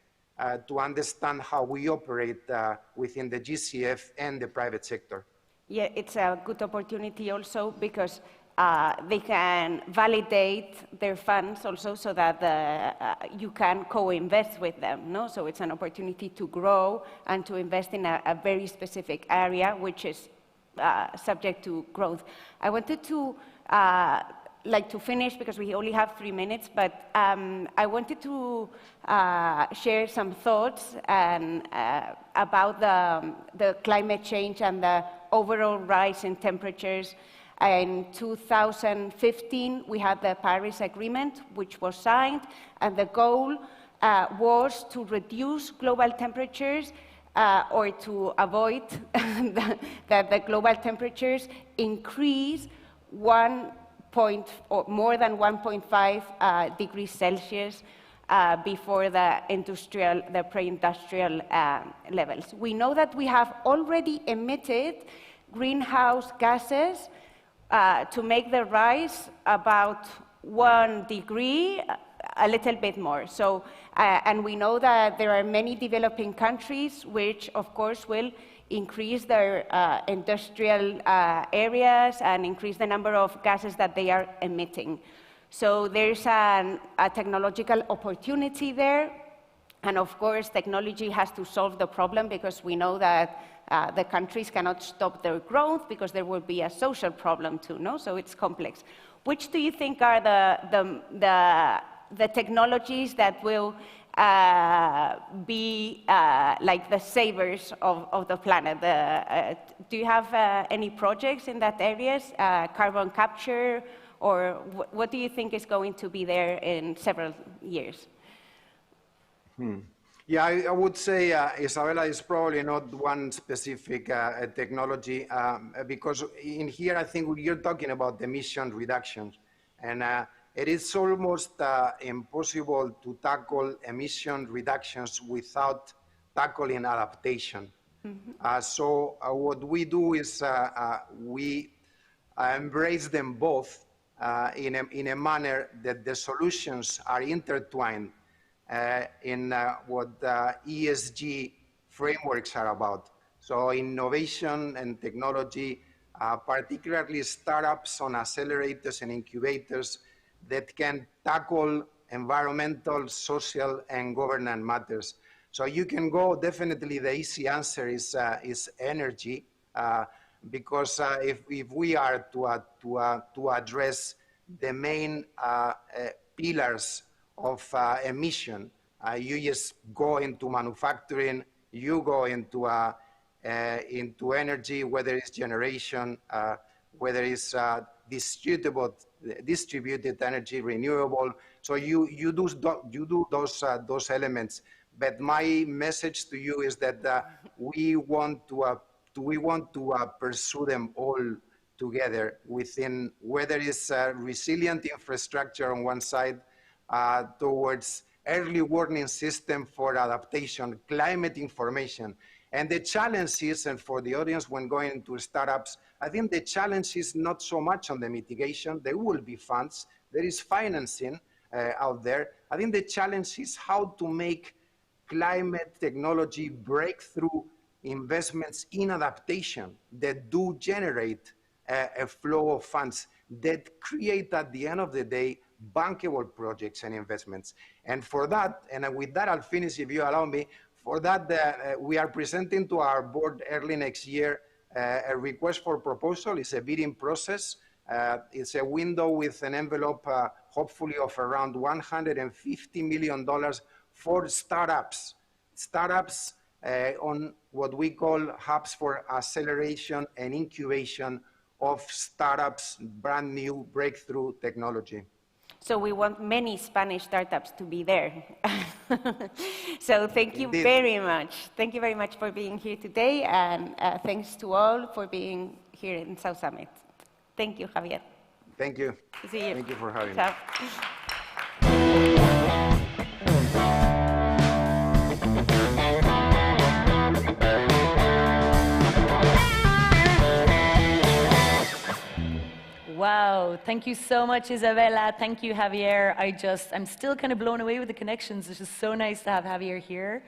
J: to understand how we operate within the GCF and the private sector.
I: Yeah, it's a good opportunity also because they can validate their funds also so that you can co-invest with them, no? So it's an opportunity to grow and to invest in a very specific area, which is subject to growth. I wanted to to finish because we only have 3 minutes, but I wanted to share some thoughts about the climate change and the overall rise in temperatures. In 2015, we had the Paris Agreement, which was signed, and the goal was to reduce global temperatures or to avoid that the global temperatures increase more than 1.5 degrees Celsius before the pre-industrial levels. We know that we have already emitted greenhouse gases to make the rise about 1 degree, a little bit more. So, and we know that there are many developing countries which, of course, will increase their industrial areas and increase the number of gases that they are emitting. So there's a technological opportunity there. And of course, technology has to solve the problem because we know that the countries cannot stop their growth because there will be a social problem too, no? So it's complex. Which do you think are the technologies that will be like the savers of the planet? Do you have any projects in that areas, carbon capture, or what do you think is going to be there in several years?
J: Yeah, I would say, Isabella, is probably not one specific technology, because in here, I think you're talking about emission reductions. And it is almost impossible to tackle emission reductions without tackling adaptation. So what we do is we embrace them both in a manner that the solutions are intertwined in what ESG frameworks are about. So innovation and technology, particularly startups on accelerators and incubators that can tackle environmental, social, and governance matters. So you can go, definitely the easy answer is energy, because if we are to address the main pillars of emission, you just go into manufacturing, you go into energy, whether it's generation, whether it's distributed energy, renewable. So you do those elements. But my message to you is that we want to pursue them all together within, whether it's resilient infrastructure on one side, towards early warning system for adaptation, climate information. And the challenge is, and for the audience when going into startups, I think the challenge is not so much on the mitigation. There will be funds. There is financing out there. I think the challenge is how to make climate technology breakthrough investments in adaptation that do generate a flow of funds that create, at the end of the day, bankable projects and investments. And for that, and with that I'll finish if you allow me, for that we are presenting to our board early next year a request for proposal. It's a bidding process. It's a window with an envelope hopefully of around $150 million for startups. Startups on what we call hubs for acceleration and incubation of startups, brand new breakthrough technology.
I: So we want many Spanish startups to be there. So thank you
J: Indeed.
I: very much. Thank you very much for being here today, and thanks to all for being here in South Summit. Thank you, Javier.
J: Thank you.
I: See you.
J: Thank you for having me.
I: Ciao.
B: Wow, thank you so much, Isabella. Thank you, Javier. I'm still kind of blown away with the connections. It's just so nice to have Javier here.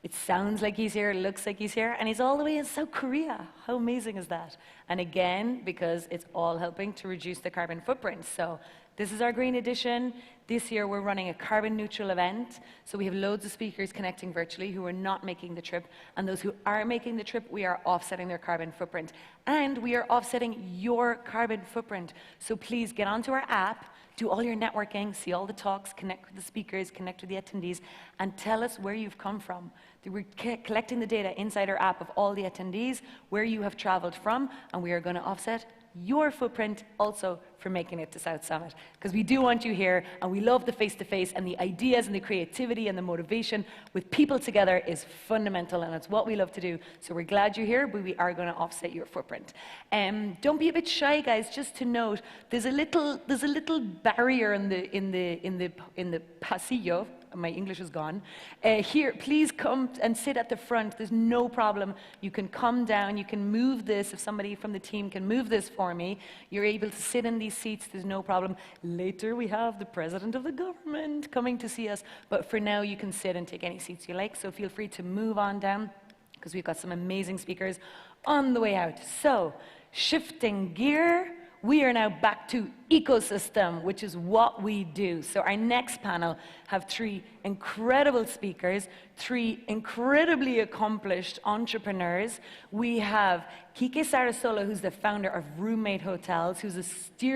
B: It sounds like he's here, it looks like he's here, and he's all the way in South Korea. How amazing is that? And again, because it's all helping to reduce the carbon footprint. So this is our Green Edition. This year we're running a carbon neutral event. So we have loads of speakers connecting virtually who are not making the trip. And those who are making the trip, we are offsetting their carbon footprint. And we are offsetting your carbon footprint. So please get onto our app, do all your networking, see all the talks, connect with the speakers, connect with the attendees, and tell us where you've come from. We're collecting the data inside our app of all the attendees, where you have traveled from, and we are going to offset your footprint also for making it to South Summit. Because we do want you here, and we love the face-to-face, and the ideas and the creativity and the motivation with people together is fundamental, and it's what we love to do. So we're glad you're here, but we are going to offset your footprint. Don't be a bit shy, guys. Just to note, there's a little barrier in the pasillo. My English is gone. Here, please come and sit at the front. There's no problem. You can come down. You can move this. If somebody from the team can move this for me, you're able to sit in these seats. There's no problem. Later, we have the president of the government coming to see us. But for now, you can sit and take any seats you like. So feel free to move on down, because we've got some amazing speakers on the way out. So, shifting gear. We are now back to ecosystem, which is what we do. So our next panel have three incredible speakers, three incredibly accomplished entrepreneurs. We have Kike Sarasola, who's the founder of Roommate Hotels, who's a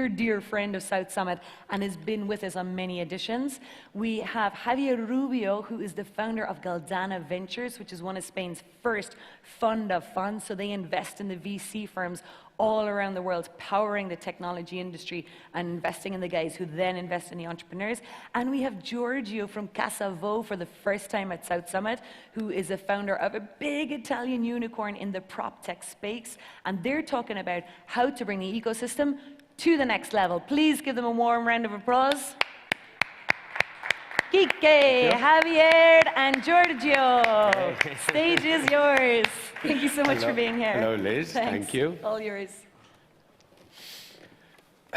B: dear friend of South Summit and has been with us on many editions. We have Javier Rubio, who is the founder of Galdana Ventures, which is one of Spain's first fund of funds. So they invest in the VC firms all around the world, powering the technology industry and investing in the guys who then invest in the entrepreneurs. And we have Giorgio from Casavo for the first time at South Summit, who is a founder of a big Italian unicorn in the prop tech space. And they're talking about how to bring the ecosystem to the next level. Please give them a warm round of applause. Kike, Javier, and Giorgio. Stage is yours. Thank you so much for being here.
K: Hello, Liz.
B: Thanks.
K: Thank you.
B: All yours.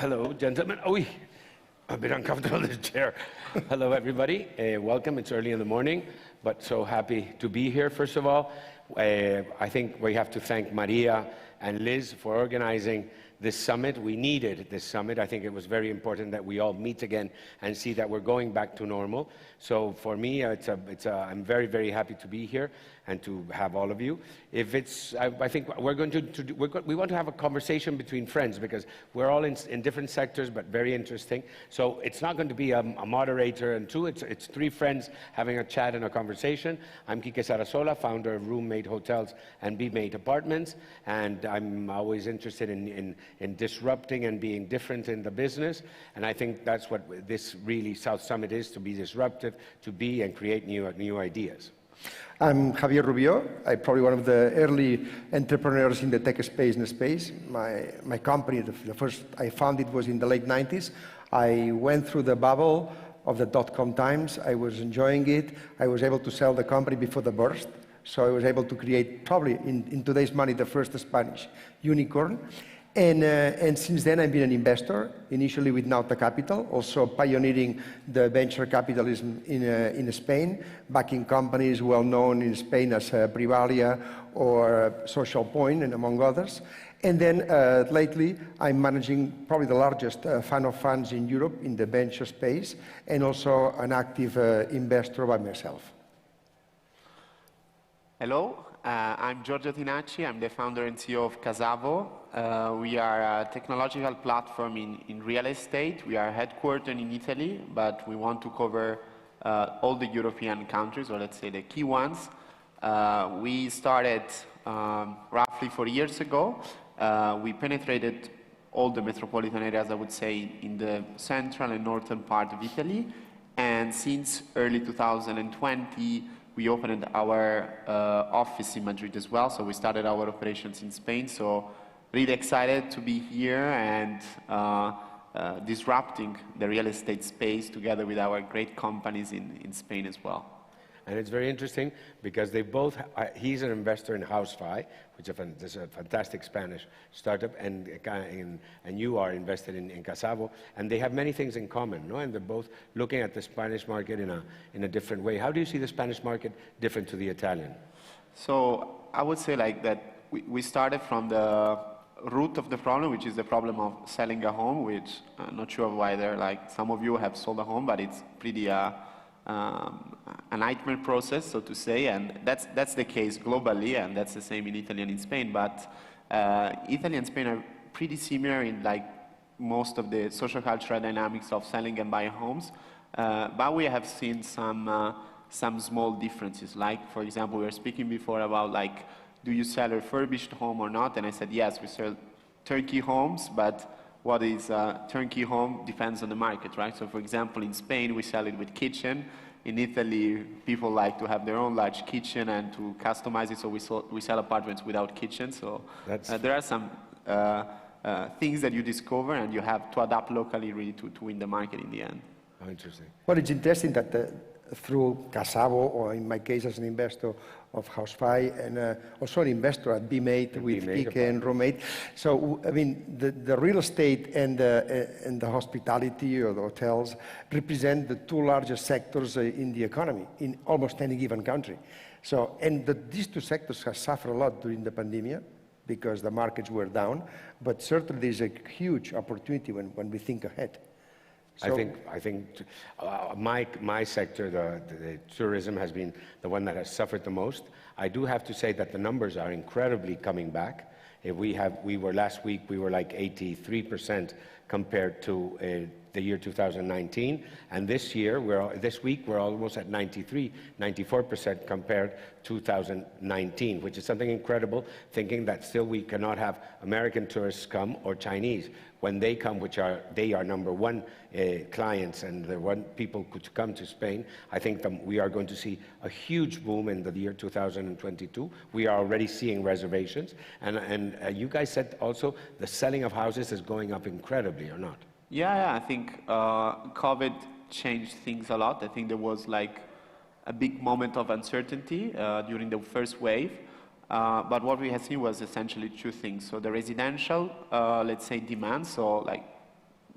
K: Hello, gentlemen. Oh, a bit uncomfortable in this chair. Hello, everybody. Welcome. It's early in the morning, but so happy to be here, first of all. I think we have to thank Maria and Liz for organizing this summit. We needed this summit. I think it was very important that we all meet again and see that we're going back to normal. So for me, I'm very, very happy to be here and to have all of you. I think we're going we want to have a conversation between friends because we're all in different sectors, but very interesting. So it's not going to be a moderator and two, it's three friends having a chat and a conversation. I'm Quique Sarasola, founder of Roommate Hotels and BeMate Apartments, and I'm always interested in disrupting and being different in the business. And I think that's what this really South Summit is, to be disruptive, to be and create new ideas.
L: I'm Javier Rubio. I'm probably one of the early entrepreneurs in the tech space in the space. My company, the first I founded was in the late 90s. I went through the bubble of the dot-com times. I was enjoying it. I was able to sell the company before the burst. So I was able to create, probably in today's money, the first Spanish unicorn. And since then, I've been an investor, initially with Nauta Capital, also pioneering the venture capitalism in Spain, backing companies well known in Spain as Privalia or Social Point, and among others. And then lately, I'm managing probably the largest fund of funds in Europe in the venture space, and also an active investor by myself.
M: Hello, I'm Giorgio Tinacci. I'm the founder and CEO of Casavo. We are a technological platform in real estate. We are headquartered in Italy, but we want to cover all the European countries, or let's say the key ones. We started roughly 4 years ago. We penetrated all the metropolitan areas, I would say, in the central and northern part of Italy. And since early 2020, we opened our office in Madrid as well, so we started our operations in Spain. So really excited to be here and disrupting the real estate space together with our great companies in Spain as well.
K: And it's very interesting because they both, he's an investor in Housefy, which is a fantastic Spanish startup, and you are invested in Casavo, and they have many things in common, no? And they're both looking at the Spanish market in a different way. How do you see the Spanish market different to the Italian?
M: So I would say like that we started from the root of the problem, which is the problem of selling a home, which I'm not sure why some of you have sold a home, but it's pretty a nightmare process, so to say, and that's the case globally, and that's the same in Italy and in Spain. But Italy and Spain are pretty similar in most of the social cultural dynamics of selling and buying homes, but we have seen some small differences. Like, for example, we were speaking before about do you sell a refurbished home or not? And I said yes, we sell turnkey homes, but what is a turnkey home depends on the market, right? So for example, in Spain, we sell it with kitchen. In Italy, people like to have their own large kitchen and to customize it, so we sell apartments without kitchen. So there are some things that you discover and you have to adapt locally really to win the market in the end.
K: Oh, interesting.
L: Well, it's interesting that through Casavo, or in my case as an investor of Housefy, and also an investor at BeMate with Quique and Roommate. So, I mean, the real estate and the hospitality or the hotels represent the two largest sectors in the economy in almost any given country. So, and these two sectors have suffered a lot during the pandemic because the markets were down, but certainly there's a huge opportunity when we think ahead.
K: So I think my sector, the tourism, has been the one that has suffered the most. I do have to say that the numbers are incredibly coming back. Last week we were like 83% compared to the year 2019, and this week we're almost at 94% compared to 2019, which is something incredible, thinking that still we cannot have American tourists come or Chinese. When they come, they are number one clients and the one people could come to Spain, I think we are going to see a huge boom in the year 2022. We are already seeing reservations, and you guys said also the selling of houses is going up incredibly, or not?
M: Yeah, I think COVID changed things a lot. I think there was a big moment of uncertainty during the first wave. But what we have seen was essentially two things. So the residential, let's say, demand, so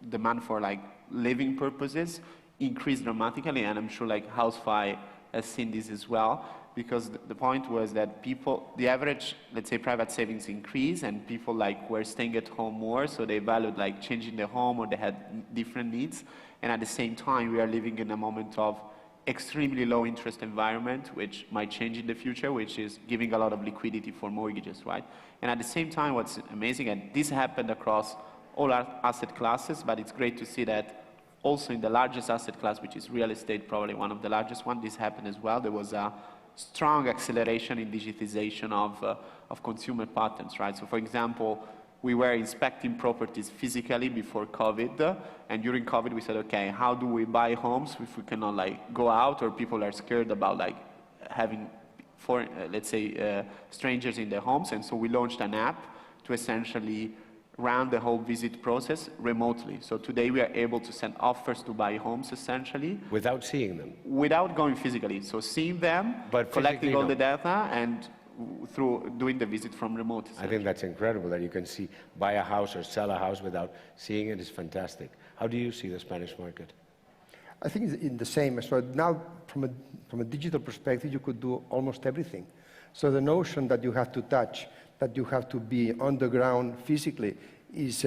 M: demand for like living purposes increased dramatically, and I'm sure like Housefly has seen this as well, because the point was that people, the average, let's say, private savings increased, and people like were staying at home more, so they valued like changing the home, or they had different needs. And at the same time, we are living in a moment of extremely low interest environment, which might change in the future, which is giving a lot of liquidity for mortgages, right? And at the same time, what's amazing, and this happened across all our asset classes, but it's great to see that also in the largest asset class, which is real estate, probably one of the largest ones, this happened as well. There was a strong acceleration in digitization of consumer patterns, right? So for example, we were inspecting properties physically before COVID, and during COVID we said, okay, how do we buy homes if we cannot like go out, or people are scared about like having foreign, let's say, strangers in their homes, and so we launched an app to essentially run the whole visit process remotely. So today we are able to send offers to buy homes essentially.
K: Without seeing them?
M: Without going physically. So seeing them, but collecting all the data, and through doing the visit from remote.
K: I think that's incredible that you can see, buy a house or sell a house without seeing it is fantastic. How do you see the Spanish market?
L: I think it's in the same. So now, from a digital perspective, you could do almost everything. So the notion that you have to touch, that you have to be on the ground physically, is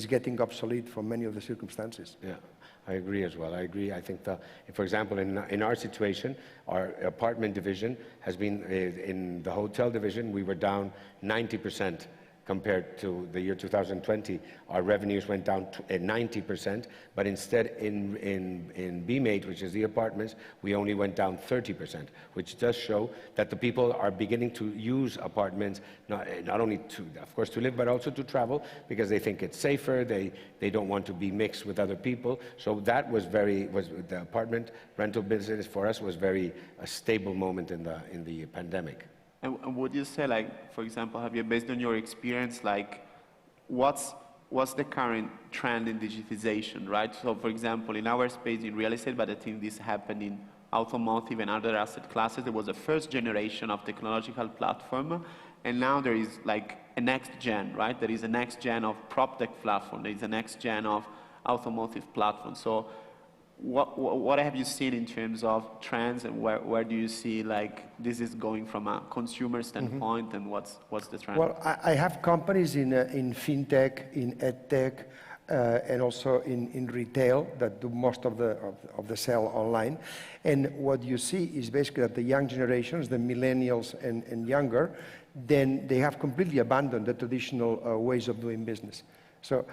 L: getting obsolete for many of the circumstances.
K: Yeah, I agree as well. I agree. I think, for example, in our situation, our apartment division has been, in the hotel division, we were down 90%. Compared to the year 2020, our revenues went down 90%, but instead in BMate, which is the apartments, we only went down 30%, which does show that the people are beginning to use apartments, not only to, of course, to live, but also to travel, because they think it's safer, they don't want to be mixed with other people. So that was the apartment rental business for us was a stable moment in the pandemic.
M: And would you say, like, for example, Javier, based on your experience, like, what's the current trend in digitization, right? So, for example, in our space in real estate, but I think this happened in automotive and other asset classes, there was a first generation of technological platform, and now there is like a next gen, right? There is a next gen of PropTech platform, there is a next gen of automotive platform. So what have you seen in terms of trends, and where do you see like this is going from a consumer standpoint, and what's the trend?
L: Well, I have companies in fintech, in edtech, and also in retail that do most of the sale online. And what you see is basically that the young generations, the millennials and younger, then they have completely abandoned the traditional ways of doing business. So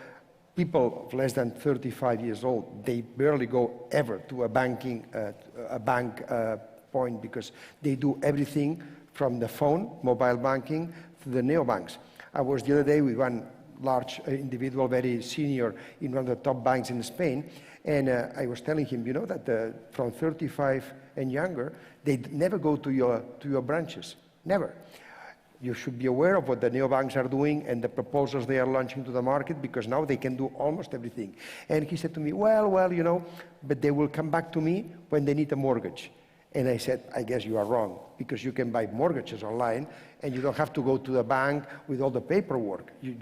L: people of less than 35 years old, they barely go ever to a bank point, because they do everything from the phone, mobile banking, to the neobanks. I was the other day with one large individual, very senior in one of the top banks in Spain, and I was telling him, you know, that from 35 and younger, they never go to your branches, never. You should be aware of what the neobanks are doing and the proposals they are launching to the market, because now they can do almost everything. And he said to me, well, you know, but they will come back to me when they need a mortgage. And I said, I guess you are wrong, because you can buy mortgages online and you don't have to go to the bank with all the paperwork. You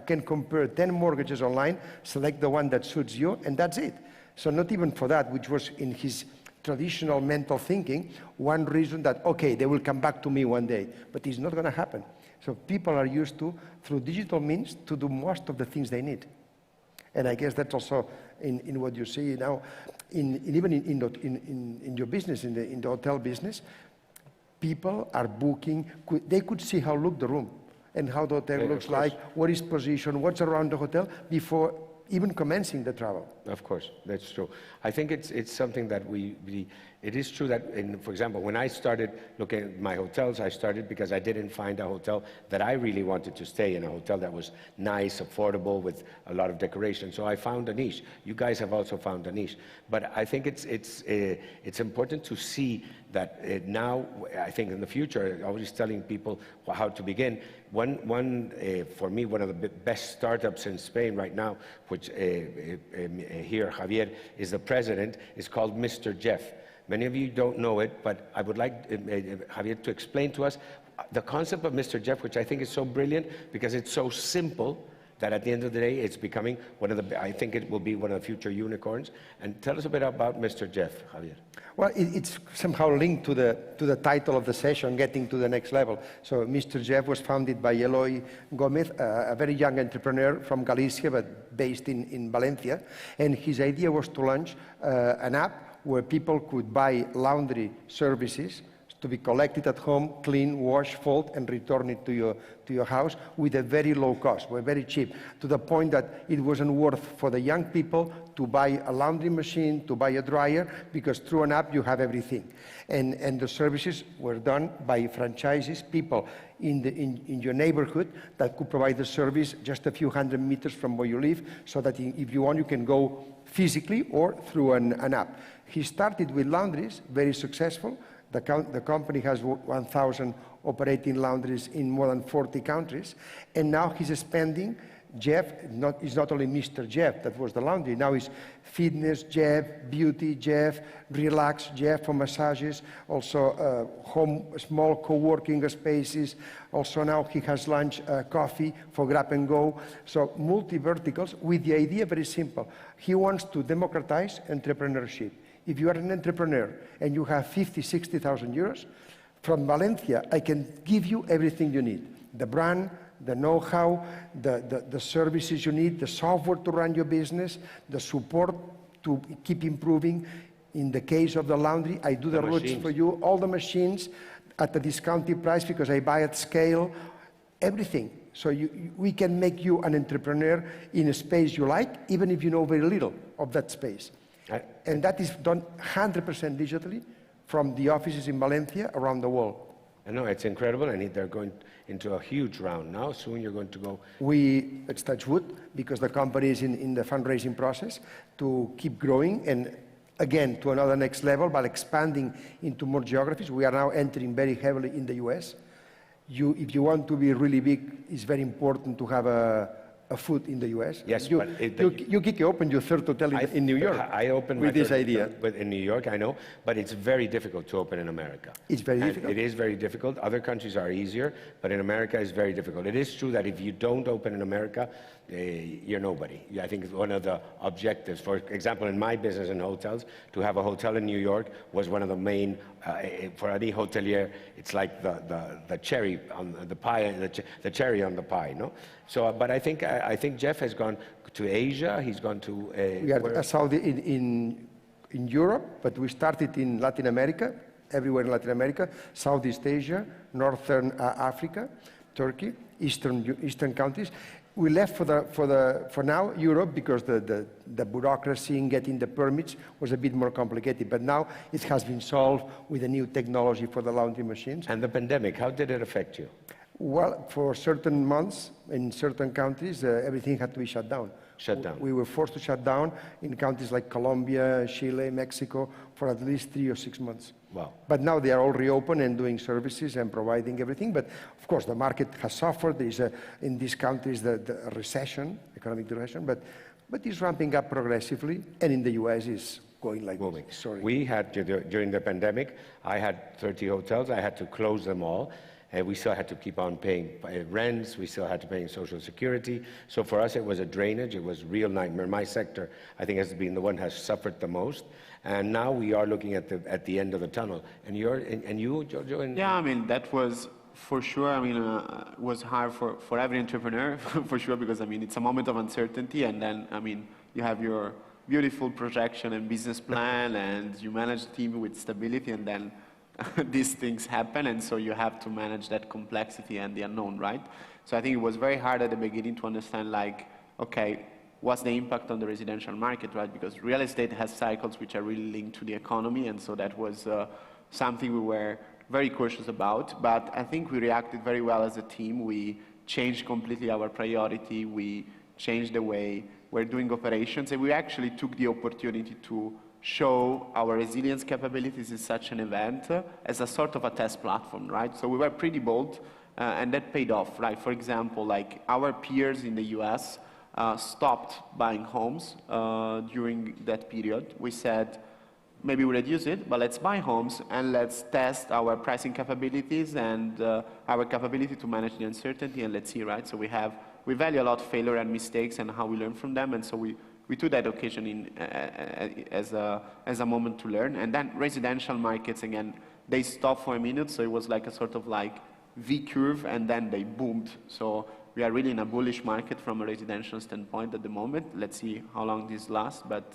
L: can compare 10 mortgages online, select the one that suits you, and that's it. So not even for that, which was in his traditional mental thinking, one reason that, okay, they will come back to me one day, but it's not going to happen. So people are used to, through digital means, to do most of the things they need. And I guess that's also in what you see now, even in your business, in the hotel business, people are booking, they could see how look the room and how the hotel looks like, what is position, what's around the hotel, before even commencing the travel.
K: Of course, that's true. I think it's something that it is true that, for example, when I started looking at my hotels, I started because I didn't find a hotel that I really wanted to stay in, a hotel that was nice, affordable, with a lot of decoration. So I found a niche. You guys have also found a niche. But I think it's important to see that now, I think in the future, always telling people how to begin. For me, one of the best startups in Spain right now, which here, Javier is the president, is called Mr. Jeff. Many of you don't know it, but I would like Javier to explain to us the concept of Mr. Jeff, which I think is so brilliant because it's so simple that at the end of the day, it's becoming one of the, I think it will be one of the future unicorns. And tell us a bit about Mr. Jeff, Javier.
L: Well, it's somehow linked to the title of the session, getting to the next level. So Mr. Jeff was founded by Eloy Gomez, a very young entrepreneur from Galicia, but based in Valencia. And his idea was to launch an app where people could buy laundry services to be collected at home, clean, wash, fold, and return it to your house with a very low cost, very cheap, to the point that it wasn't worth for the young people to buy a laundry machine, to buy a dryer, because through an app you have everything. And the services were done by franchises, people in your neighborhood that could provide the service just a few hundred meters from where you live, so that if you want, you can go physically or through an app. He started with laundries, very successful. The company has 1,000 operating laundries in more than 40 countries. And now he's expanding. Jeff is not only Mr. Jeff, that was the laundry. Now he's Fitness Jeff, Beauty Jeff, Relax Jeff for massages, also small co-working spaces. Also now he has launched coffee for grab and go. So multi-verticals with the idea very simple. He wants to democratize entrepreneurship. If you are an entrepreneur and you have 50, 60,000 euros, from Valencia, I can give you everything you need. The brand, the know-how, the services you need, the software to run your business, the support to keep improving. In the case of the laundry, I do the routes for you, all the machines at a discounted price because I buy at scale, everything. So we can make you an entrepreneur in a space you like, even if you know very little of that space. And that is done 100% digitally from the offices in Valencia around the world.
K: I know, it's incredible, and they're going into a huge round now. Soon you're going to go.
L: Let's touch wood, because the company is in the fundraising process to keep growing and, again, to another next level by expanding into more geographies. We are now entering very heavily in the US. If you want to be really big, it's very important to have a foot in the US.
K: Yes,
L: you opened your third hotel in New York.
K: I opened
L: with this idea.
K: But in New York, I know, but it's very difficult to open in America.
L: It's very difficult.
K: It is very difficult. Other countries are easier, but in America it's very difficult. It is true that if you don't open in America, you're nobody. I think one of the objectives, for example, in my business in hotels, to have a hotel in New York was one of the main, for any hotelier, it's like the cherry on the pie, the cherry on the pie, no? So, but I think Jeff has gone to Asia. He's gone to.
L: We are Saudi in Europe, but we started in Latin America, everywhere in Latin America, Southeast Asia, Northern Africa, Turkey, Eastern countries. We left for now Europe because the bureaucracy in getting the permits was a bit more complicated. But now it has been solved with a new technology for the laundry machines.
K: And the pandemic, how did it affect you?
L: Well, for certain months in certain countries, everything had to be shut down.
K: Shut down.
L: We were forced to shut down in countries like Colombia, Chile, Mexico for at least 3 or 6 months.
K: Wow.
L: But now they are all reopened and doing services and providing everything. But of course, the market has suffered. There is in these countries the recession, economic recession, but it's ramping up progressively. And in the US, it's going like
K: moving.
L: Sorry.
K: We had, during the pandemic, I had 30 hotels. I had to close them all. And we still had to keep on paying rents. We still had to pay Social Security. So for us, it was a drainage. It was a real nightmare. My sector, I think, has been the one has suffered the most. And now we are looking at the end of the tunnel. And you, Giorgio?
M: Yeah, I mean, that was for sure. I mean, it was hard for every entrepreneur, for sure, because I mean, it's a moment of uncertainty, and then I mean, you have your beautiful projection and business plan, and you manage the team with stability, and then these things happen, and so you have to manage that complexity and the unknown, right? So I think it was very hard at the beginning to understand, like, okay, what's the impact on the residential market, right? Because real estate has cycles which are really linked to the economy, and so that was something we were very cautious about. But I think we reacted very well as a team. We changed completely our priority. We changed the way we're doing operations, and we actually took the opportunity to show our resilience capabilities in such an event as a sort of a test platform, right? So we were pretty bold, and that paid off, right? For example, like our peers in the US stopped buying homes during that period. We said, maybe we reduce it, but let's buy homes and let's test our pricing capabilities and our capability to manage the uncertainty, and let's see, right? So we we value a lot failure and mistakes and how we learn from them, and so we took that occasion as a moment to learn. And then residential markets, again, they stopped for a minute, so it was like a sort of like V curve, and then they boomed. So we are really in a bullish market from a residential standpoint at the moment. Let's see how long this lasts, but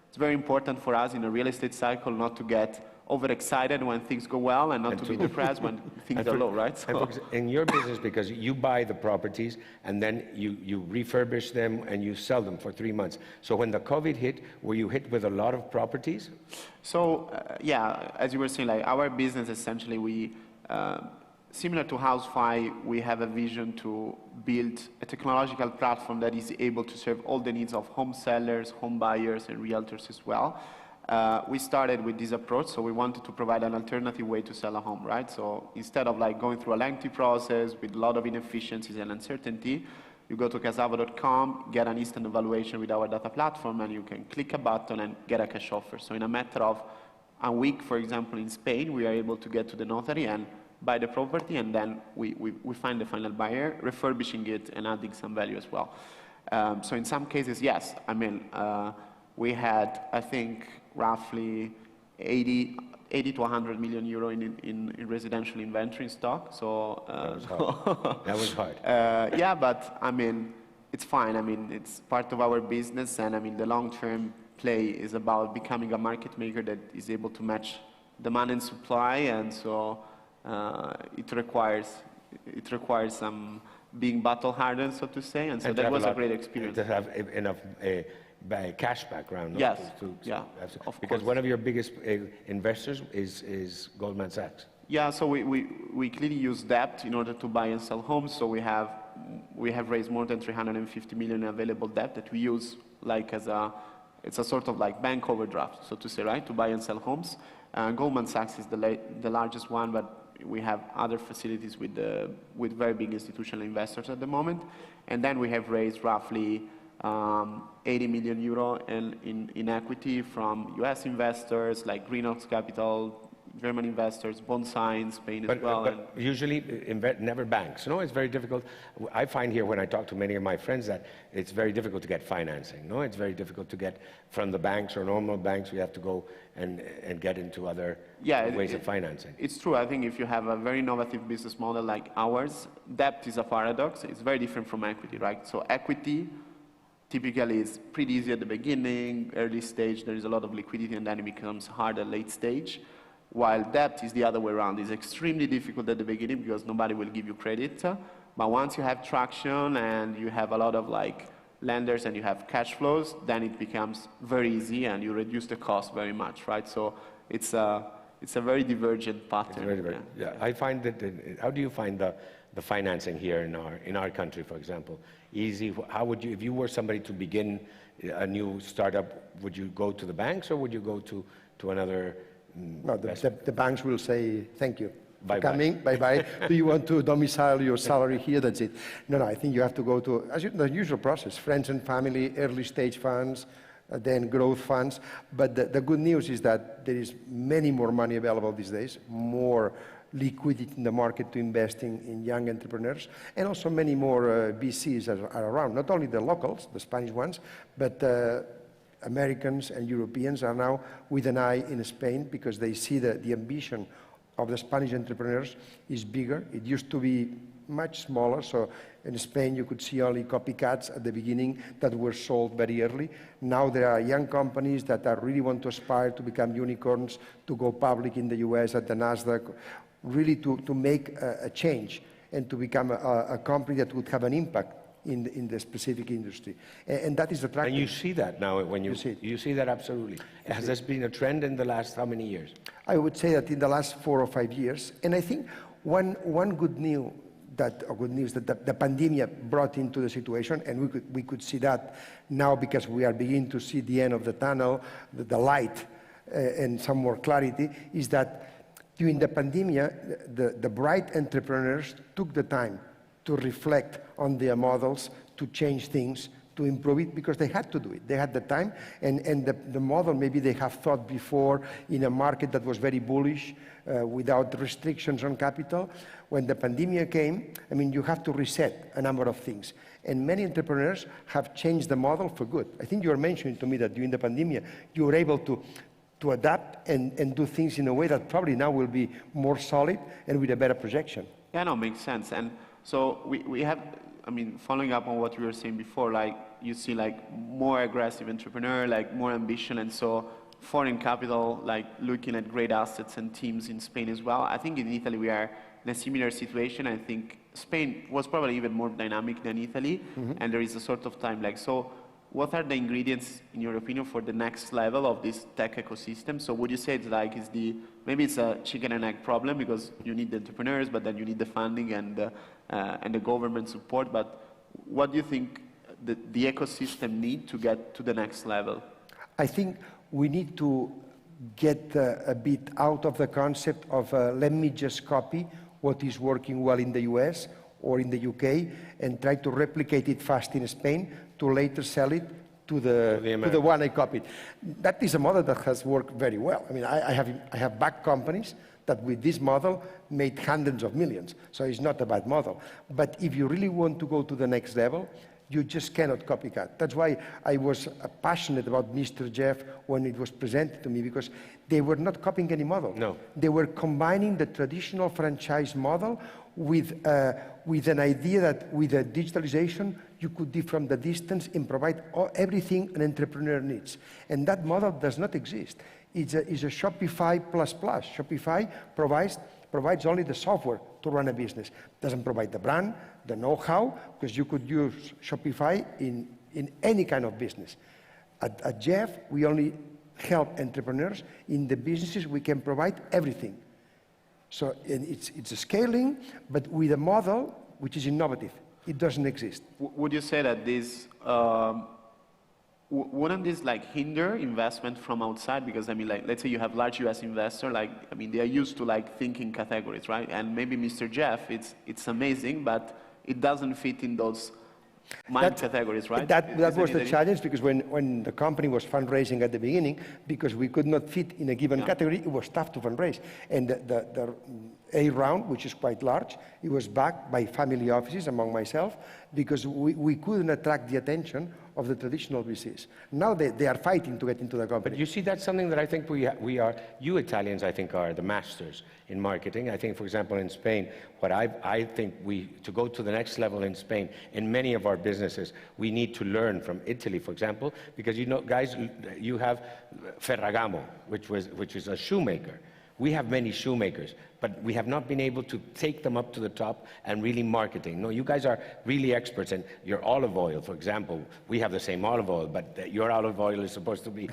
M: it's very important for us in a real estate cycle not to get overexcited when things go well and not to be depressed when things are low, right? So
K: in your business, because you buy the properties and then you refurbish them and you sell them for 3 months. So when the COVID hit, were you hit with a lot of properties?
M: So yeah, as you were saying, like our business essentially, similar to HouseFi, we have a vision to build a technological platform that is able to serve all the needs of home sellers, home buyers, and realtors as well. We started with this approach, so we wanted to provide an alternative way to sell a home, right? So instead of like going through a lengthy process with a lot of inefficiencies and uncertainty, you go to Casavo.com, get an instant evaluation with our data platform, and you can click a button and get a cash offer. So in a matter of a week, for example, in Spain, we are able to get to the notary and buy the property, and then we find the final buyer, refurbishing it and adding some value as well. So in some cases, yes, I mean, we had, I think, roughly 80 to 100 million euro in residential inventory in stock. So
K: that was hard. That was hard.
M: Yeah, but I mean, it's fine. I mean, it's part of our business, and I mean, the long-term play is about becoming a market maker that is able to match demand and supply, and so it requires some being battle-hardened, so to say, and so that was a great experience.
K: To have enough cash background. No?
M: Yes,
K: because one of your biggest investors is Goldman Sachs.
M: Yeah, so we clearly use debt in order to buy and sell homes. So we have raised more than 350 million in available debt that we use like it's a sort of like bank overdraft, so to say, right, to buy and sell homes. Goldman Sachs is the largest one, but we have other facilities with very big institutional investors at the moment. And then we have raised roughly 80 million euro in equity from US investors like Greenox Capital, German investors, Bondsign, Spain as well.
K: But usually never banks. No, it's very difficult. I find here when I talk to many of my friends that it's very difficult to get financing. No, it's very difficult to get from the banks or normal banks. We have to go and get into other ways of financing.
M: It's true. I think if you have a very innovative business model like ours, debt is a paradox. It's very different from equity, right? So equity typically is pretty easy at the beginning, early stage, there is a lot of liquidity, and then it becomes hard at late stage. While debt is the other way around. It's extremely difficult at the beginning because nobody will give you credit. But once you have traction and you have a lot of like lenders and you have cash flows, then it becomes very easy and you reduce the cost very much, right? So it's a very divergent pattern.
K: Very divergent. Yeah. I find that. How do you find the financing here in our country, for example? Easy. How would you, if you were somebody to begin a new startup, would you go to the banks or would you go to another?
L: No, the banks will say thank you for coming. Bye-bye. Do you want to domicile your salary here? That's it. No, I think you have to go to the usual process, friends and family, early stage funds, then growth funds. But the good news is that there is many more money available these days, more liquidity in the market to invest in young entrepreneurs, and also many more VCs are around, not only the locals, the Spanish ones, but Americans and Europeans are now with an eye in Spain because they see that the ambition of the Spanish entrepreneurs is bigger. It used to be much smaller, so in Spain you could see only copycats at the beginning that were sold very early. Now there are young companies that really want to aspire to become unicorns, to go public in the US at the NASDAQ, really to make a change and to become a company that would have an impact in the specific industry. And that is attractive.
K: And you see that now when you see that absolutely. Has this been a trend in the last how many years?
L: I would say that in the last 4 or 5 years. And I think one good news that the pandemic brought into the situation, and we could see that now because we are beginning to see the end of the tunnel, the light, and some more clarity, is that during the pandemic, the bright entrepreneurs took the time to reflect on their models, to change things, to improve it because they had to do it. They had the time, and the model maybe they have thought before in a market that was very bullish, without restrictions on capital. When the pandemic came, I mean, you have to reset a number of things. And many entrepreneurs have changed the model for good. I think you were mentioning to me that during the pandemic, you were able to adapt and do things in a way that probably now will be more solid and with a better projection.
M: Yeah, no, makes sense. And so we have, I mean, following up on what you were saying before, like you see like more aggressive entrepreneur, like more ambition, and so foreign capital, like looking at great assets and teams in Spain as well. I think in Italy we are in a similar situation. I think Spain was probably even more dynamic than Italy, and there is a sort of time lag. So what are the ingredients, in your opinion, for the next level of this tech ecosystem? So would you say it's like, maybe it's a chicken and egg problem because you need the entrepreneurs, but then you need the funding and the government support. But what do you think the ecosystem need to get to the next level?
L: I think we need to get a bit out of the concept of let me just copy what is working well in the US or in the UK and try to replicate it fast in Spain to later sell it to the one I copied. That is a model that has worked very well. I mean, I have backed companies that with this model made hundreds of millions. So it's not a bad model. But if you really want to go to the next level, you just cannot copycat. That's why I was passionate about Mr. Jeff when it was presented to me, because they were not copying any model.
K: No.
L: They were combining the traditional franchise model with an idea that with a digitalization, you could do from the distance and provide everything an entrepreneur needs. And that model does not exist. It's a Shopify plus plus. Shopify provides only the software to run a business. Doesn't provide the brand, the know-how, because you could use Shopify in any kind of business. At Jeff, we only help entrepreneurs in the businesses we can provide everything. So it's a scaling, but with a model which is innovative. It doesn't exist.
M: Would you say that this, wouldn't this like hinder investment from outside? Because I mean, like, let's say you have large US investor, like, I mean, they are used to like thinking categories, right? And maybe Mr. Jeff, it's amazing, but it doesn't fit in those categories, right?
L: That was the challenge, because when the company was fundraising at the beginning, because we could not fit in a given category, it was tough to fundraise. And the A round, which is quite large, it was backed by family offices among myself, because we couldn't attract the attention of the traditional VCs. Now they are fighting to get into the company.
K: But you see, that's something that I think we are, you Italians, I think, are the masters in marketing. I think, for example, in Spain, what I think to go to the next level in Spain, in many of our businesses, we need to learn from Italy, for example, because, you know, guys, you have Ferragamo, which is a shoemaker. We have many shoemakers, but we have not been able to take them up to the top and really marketing. No, you guys are really experts, and your olive oil, for example, we have the same olive oil, but your olive oil is supposed to be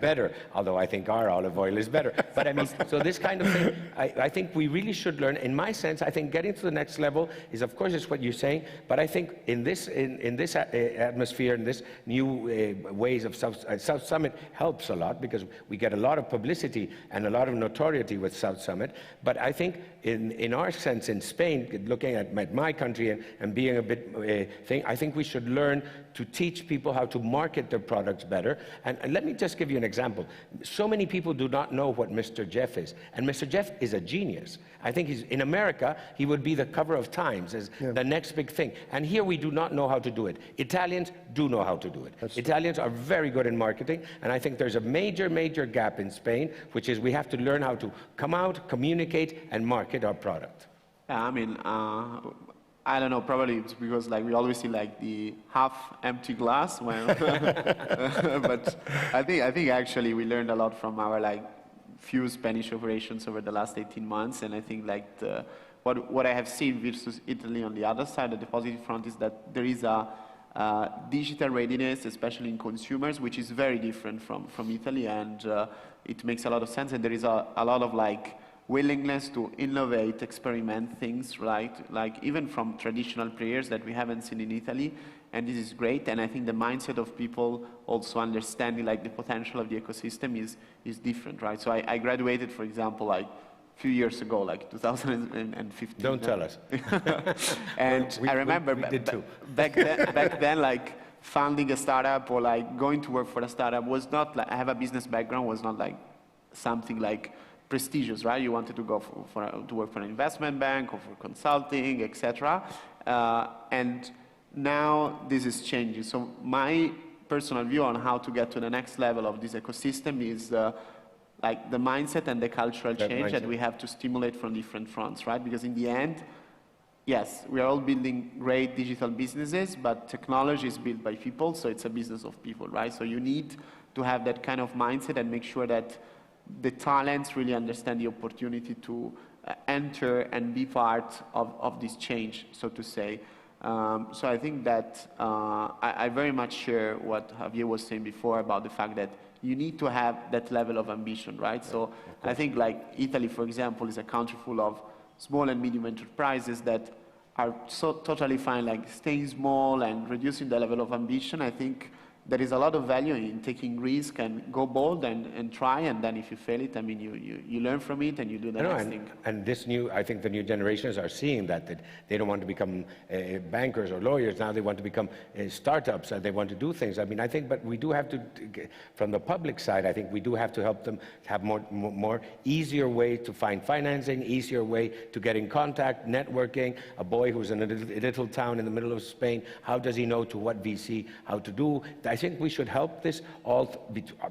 K: better, although I think our olive oil is better. But I mean, so this kind of thing, I think we really should learn. In my sense, I think getting to the next level is, of course, is what you're saying, but I think in this atmosphere, in this new ways of South Summit helps a lot, because we get a lot of publicity and a lot of notoriety with South Summit. But I think in our sense in Spain, looking at my country and being a bit I think we should learn to teach people how to market their products better. And let me just give you an example. So many people do not know what Mr. Jeff is. And Mr. Jeff is a genius. I think in America, he would be the cover of Times as the next big thing. And here we do not know how to do it. Italians do know how to do it. Italians are very good in marketing. And I think there's a major, major gap in Spain, which is we have to learn how to come out, communicate, and market our product.
M: Yeah, I mean, I don't know, probably it's because like we always see like the half empty glass when but I think actually we learned a lot from our like few Spanish operations over the last 18 months, and I think like what I have seen versus Italy on the other side, at the positive front, is that there is a digital readiness, especially in consumers, which is very different from Italy, and it makes a lot of sense, and there is a lot of like willingness to innovate, experiment things, right? Like even from traditional players that we haven't seen in Italy, and this is great. And I think the mindset of people also understanding like the potential of the ecosystem is different, right? So I graduated, for example, like a few years ago, like 2015.
K: Don't tell us.
M: And I remember
K: we did too.
M: back then, like founding a startup or like going to work for a startup was not like, I have a business background, was not like something like prestigious, right? You wanted to go to work for an investment bank or for consulting, etc. And now this is changing. So my personal view on how to get to the next level of this ecosystem is like the mindset and the cultural change that we have to stimulate from different fronts, right? Because in the end, yes, we are all building great digital businesses, but technology is built by people, so it's a business of people, right? So you need to have that kind of mindset and make sure that the talents really understand the opportunity to enter and be part of this change, so to say. So I think that I very much share what Javier was saying before about the fact that you need to have that level of ambition, right? So I think like Italy, for example, is a country full of small and medium enterprises that are so totally fine, like staying small and reducing the level of ambition. I think there is a lot of value in taking risk and go bold and try, and then if you fail it, I mean, you learn from it and you do the next thing.
K: And this new, I think the new generations are seeing that they don't want to become bankers or lawyers. Now they want to become startups and they want to do things. I mean, I think, but we do have to, from the public side, I think we do have to help them have more easier way to find financing, easier way to get in contact, networking. A boy who's in a little town in the middle of Spain, how does he know to what VC, how to do? I think we should help this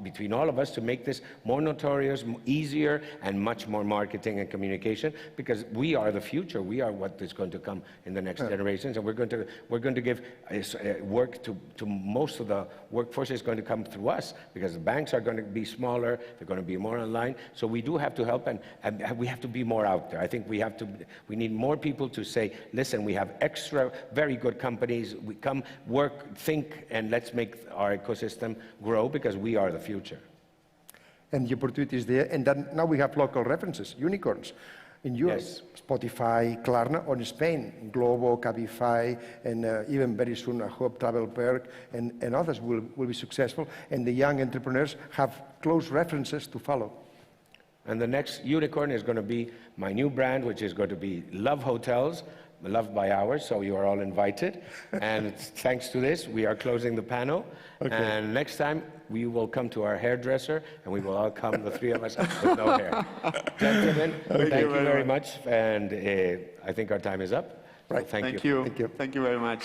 K: between all of us to make this more notorious, easier, and much more marketing and communication, because we are the future. We are what is going to come in the next generations, and we're going to give work to most of the workforce is going to come through us, because the banks are going to be smaller, they're going to be more online. So we do have to help, and we have to be more out there. I think we need more people to say, listen, we have extra very good companies. We come, work, think, and let's make our ecosystem grow, because we are the future.
L: And the opportunity is there. And then now we have local references, unicorns. In Europe, yes. Spotify, Klarna, or in Spain, Glovo, Cabify, and even very soon, I hope Travelperk and others will be successful. And the young entrepreneurs have close references to follow.
K: And the next unicorn is going to be my new brand, which is going to be Love Hotels, Loved by Hours, so you are all invited. And thanks to this, we are closing the panel. Okay. And next time, we will come to our hairdresser, and we will all come, the three of us, with no hair. Gentlemen, thank you very much. And I think our time is up.
L: Right.
K: So thank
M: you.
L: Thank you.
M: Thank you very much.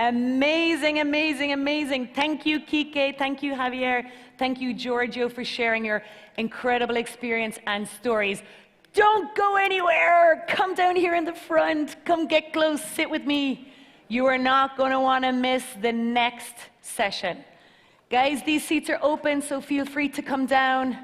B: Amazing, amazing, amazing. Thank you, Kike. Thank you, Javier. Thank you, Giorgio, for sharing your incredible experience and stories. Don't go anywhere. Come down here in the front. Come get close. Sit with me. You are not going to want to miss the next session. Guys, these seats are open, so feel free to come down.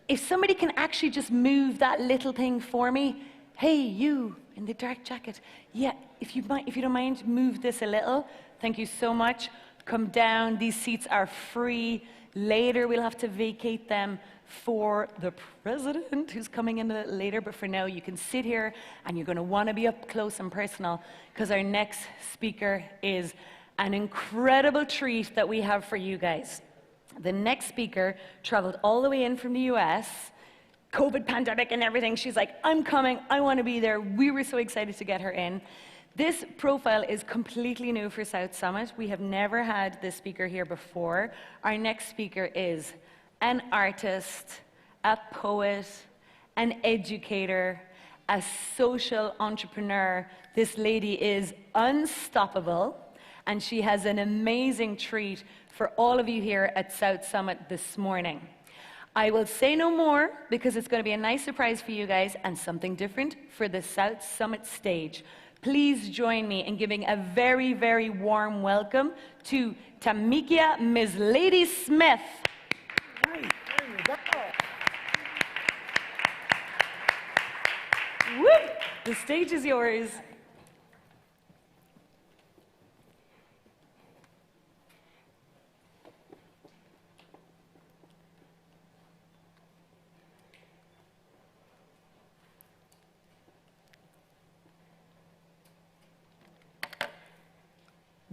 B: If somebody can actually just move that little thing for me. Hey, you in the dark jacket. Yeah, if you don't mind, move this a little. Thank you so much. Come down. These seats are free. Later, we'll have to vacate them for the president, who's coming in a little later. But for now, you can sit here, and you're going to want to be up close and personal, because our next speaker is an incredible treat that we have for you guys. The next speaker traveled all the way in from the US, COVID pandemic and everything. She's like, I'm coming, I want to be there. We were so excited to get her in. This profile is completely new for South Summit. We have never had this speaker here before. Our next speaker is an artist, a poet, an educator, a social entrepreneur. This lady is unstoppable, and she has an amazing treat for all of you here at South Summit this morning. I will say no more, because it's going to be a nice surprise for you guys and something different for the South Summit stage. Please join me in giving a very, very warm welcome to Tamikia Ms. Lady Smith. Right. Woo! The stage is yours.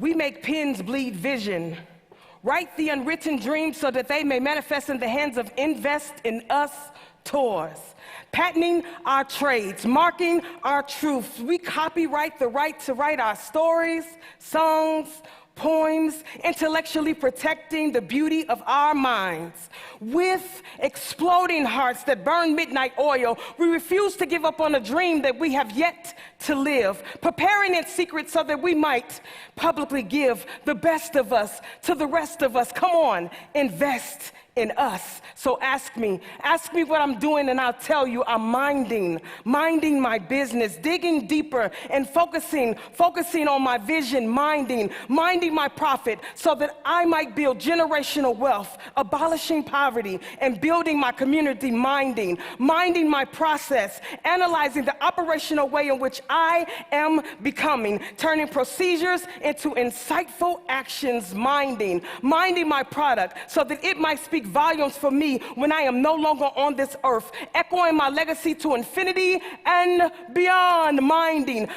N: We make pens bleed vision. Write the unwritten dreams so that they may manifest in the hands of invest in us tours. Patenting our trades, marking our truths. We copyright the right to write our stories, songs, poems, intellectually protecting the beauty of our minds. With exploding hearts that burn midnight oil, we refuse to give up on a dream that we have yet to live, preparing in secret so that we might publicly give the best of us to the rest of us. Come on, invest in us. So ask me what I'm doing and I'll tell you I'm minding my business, digging deeper and focusing on my vision, minding my profit so that I might build generational wealth, abolishing poverty and building my community, minding my process, analyzing the operational way in which I am becoming, turning procedures into insightful actions, minding my product so that it might speak volumes for me when I am no longer on this earth, echoing my legacy to infinity and beyond, minding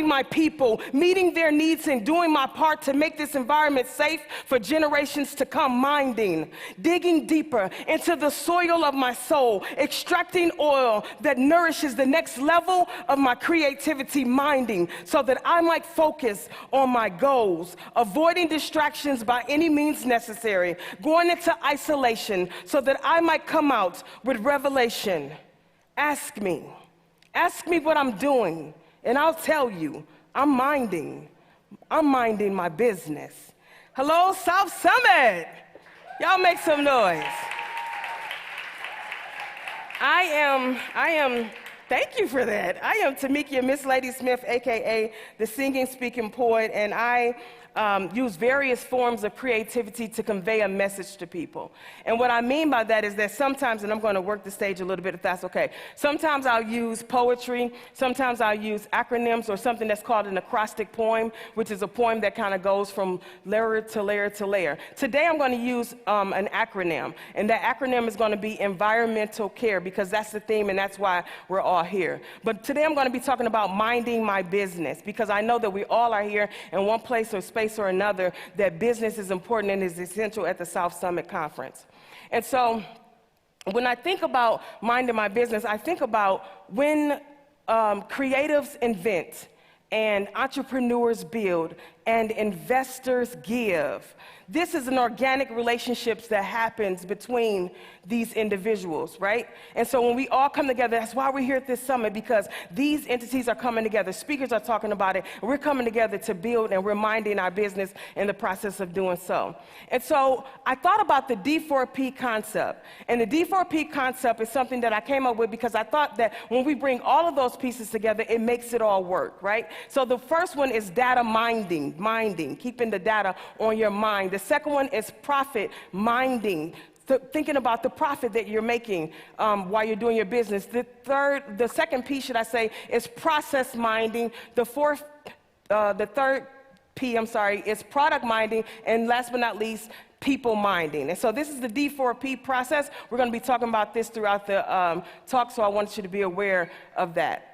N: my people, meeting their needs and doing my part to make this environment safe for generations to come, minding, digging deeper into the soil of my soul, extracting oil that nourishes the next level of my creativity, minding so that I might focus on my goals, avoiding distractions by any means necessary, going into isolation so that I might come out with revelation. Ask me what I'm doing, and I'll tell you, I'm minding my business. Hello, South Summit. Y'all make some noise. I am, thank you for that. I am Tamikia Miss Lady Smith, AKA the singing, speaking poet, and I use various forms of creativity to convey a message to people. And what I mean by that is that sometimes, and I'm going to work the stage a little bit if that's okay, sometimes I'll use poetry, sometimes I'll use acronyms or something that's called an acrostic poem, which is a poem that kind of goes from layer to layer to layer. Today I'm going to use an acronym, and that acronym is going to be environmental care because that's the theme and that's why we're all here. But today I'm going to be talking about minding my business because I know that we all are here in one place or space or another, that business is important and is essential at the South Summit Conference. And so when I think about minding my business, I think about when creatives invent and entrepreneurs build and investors give. This is an organic relationship that happens between these individuals, right? And so when we all come together, that's why we're here at this summit, because these entities are coming together. Speakers are talking about it, and we're coming together to build, and we're minding our business in the process of doing so. And so I thought about the D4P concept, and the D4P concept is something that I came up with because I thought that when we bring all of those pieces together, it makes it all work, right? So the first one is data minding, keeping the data on your mind. The second one is profit minding, thinking about the profit that you're making while you're doing your business. The second P, should I say, is process minding. The third P, is product minding, and last but not least, people minding. And so this is the D4P process. We're going to be talking about this throughout the talk, so I want you to be aware of that.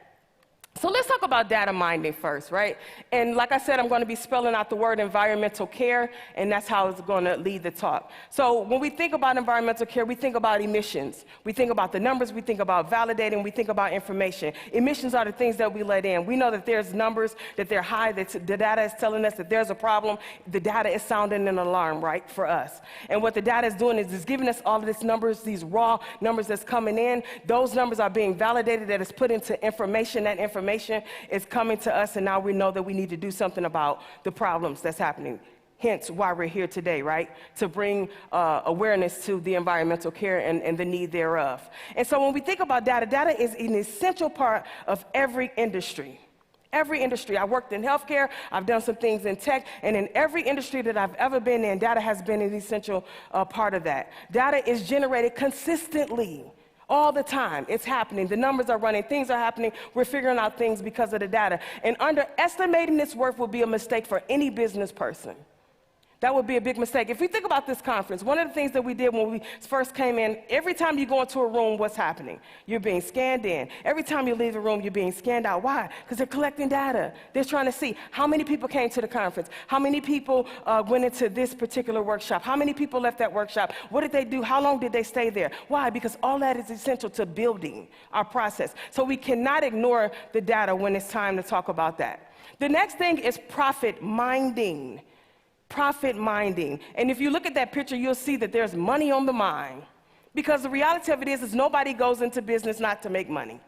N: So let's talk about data minding first, right? And like I said, I'm going to be spelling out the word environmental care, and that's how it's going to lead the talk. So when we think about environmental care, we think about emissions. We think about the numbers, we think about validating, we think about information. Emissions are the things that we let in. We know that there's numbers, that they're high, that the data is telling us that there's a problem. The data is sounding an alarm, right, for us. And what the data is doing is it's giving us all of these numbers, these raw numbers that's coming in. Those numbers are being validated, that is put into information. That information is coming to us, and now we know that we need to do something about the problems that's happening. Hence why we're here today, right? To bring awareness to the environmental care and the need thereof. And so when we think about data, data is an essential part of every industry. Every industry. I worked in healthcare, I've done some things in tech, and in every industry that I've ever been in, data has been an essential part of that. Data is generated consistently. All the time, it's happening. The numbers are running, things are happening. We're figuring out things because of the data. And underestimating this work will be a mistake for any business person. That would be a big mistake. If we think about this conference, one of the things that we did when we first came in, every time you go into a room, what's happening? You're being scanned in. Every time you leave the room, you're being scanned out. Why? Because they're collecting data. They're trying to see how many people came to the conference, how many people went into this particular workshop, how many people left that workshop, what did they do, how long did they stay there? Why? Because all that is essential to building our process. So we cannot ignore the data when it's time to talk about that. The next thing is profit minding. Profit minding. And if you look at that picture, you'll see that there's money on the mind. Because the reality of it is nobody goes into business not to make money.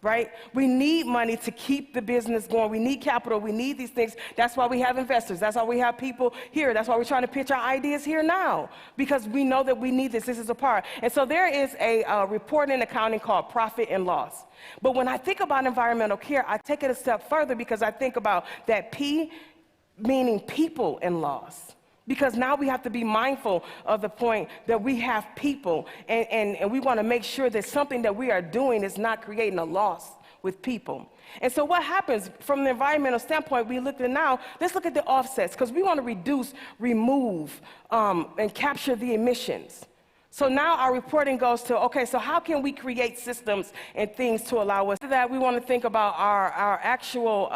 N: Right? We need money to keep the business going. We need capital. We need these things. That's why we have investors. That's why we have people here. That's why we're trying to pitch our ideas here now. Because we know that we need this. This is a part. And so there is a report in accounting called profit and loss. But when I think about environmental care, I take it a step further because I think about that P, meaning people and loss. Because now we have to be mindful of the point that we have people, and we want to make sure that something that we are doing is not creating a loss with people. And so what happens from the environmental standpoint, we look at now, let's look at the offsets, because we want to reduce, remove, and capture the emissions. So now our reporting goes to, okay, so how can we create systems and things to allow us to that? We want to think about our actual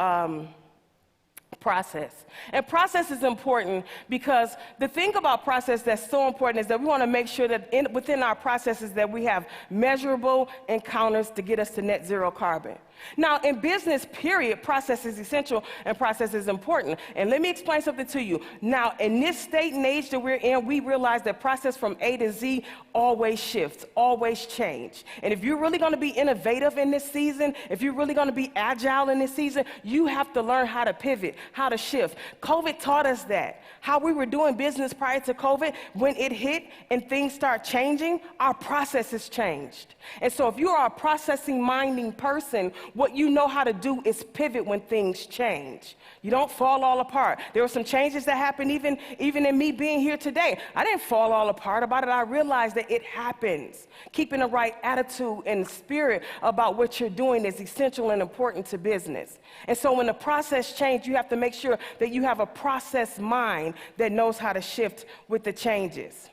N: process. And process is important because the thing about process that's so important is that we want to make sure that within our processes that we have measurable encounters to get us to net zero carbon. Now, in business, period, process is essential and process is important. And let me explain something to you. Now, in this state and age that we're in, we realize that process from A to Z always shifts, always change. And if you're really going to be innovative in this season, if you're really going to be agile in this season, you have to learn how to pivot, how to shift. COVID taught us that. How we were doing business prior to COVID, when it hit and things start changing, our processes changed. And so if you are a processing minding person, what you know how to do is pivot when things change. You don't fall all apart. There were some changes that happened even in me being here today. I didn't fall all apart about it. I realized that it happens. Keeping the right attitude and spirit about what you're doing is essential and important to business. And so when the process changes, you have to make sure that you have a process mind that knows how to shift with the changes.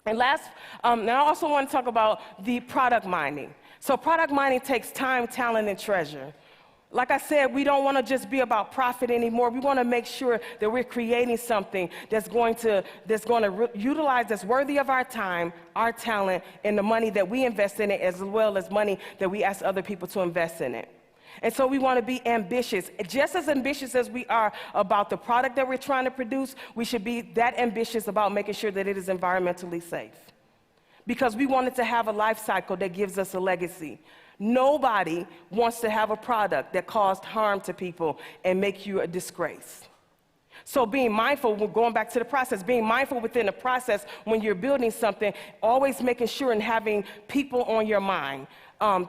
N: And last, now I also want to talk about the product minding. So product minding takes time, talent, and treasure. Like I said, we don't want to just be about profit anymore. We want to make sure that we're creating something that's going to utilize, that's worthy of our time, our talent, and the money that we invest in it, as well as money that we ask other people to invest in it. And so we want to be ambitious. Just as ambitious as we are about the product that we're trying to produce, we should be that ambitious about making sure that it is environmentally safe. Because we want it to have a life cycle that gives us a legacy. Nobody wants to have a product that caused harm to people and make you a disgrace. So being mindful, we're going back to the process, being mindful within the process when you're building something, always making sure and having people on your mind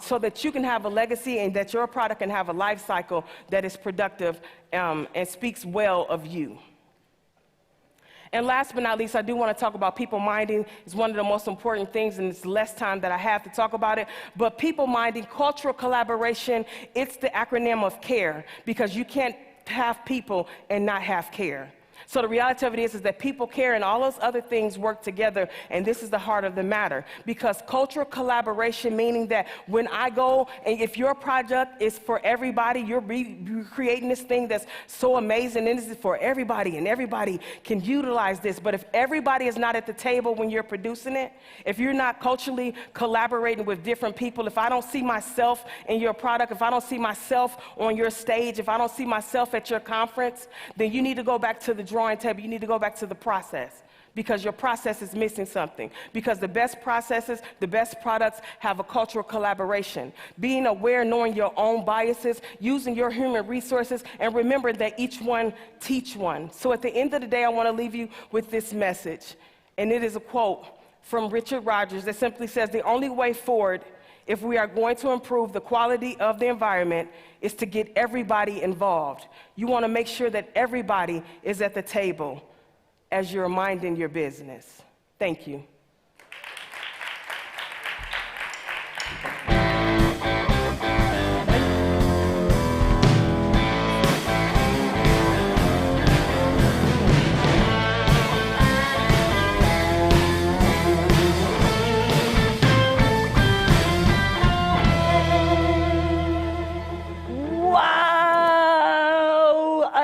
N: so that you can have a legacy and that your product can have a life cycle that is productive and speaks well of you. And last but not least, I do want to talk about people minding. It's one of the most important things, and it's less time that I have to talk about it. But people minding, cultural collaboration, it's the acronym of CARE, because you can't have people and not have care. So the reality of it is that people care and all those other things work together, and this is the heart of the matter. Because cultural collaboration, meaning that when I go, and if your project is for everybody, you're creating this thing that's so amazing, and this is for everybody, and everybody can utilize this. But if everybody is not at the table when you're producing it, if you're not culturally collaborating with different people, if I don't see myself in your product, if I don't see myself on your stage, if I don't see myself at your conference, then you need to go back to the drawing table. You need to go back to the process, because your process is missing something. Because the best processes, the best products have a cultural collaboration. Being aware, knowing your own biases, using your human resources, and remember that each one teach one. So at the end of the day, I want to leave you with this message. And it is a quote from Richard Rogers that simply says, the only way forward if we are going to improve the quality of the environment is to get everybody involved. You want to make sure that everybody is at the table as you're minding your business. Thank you.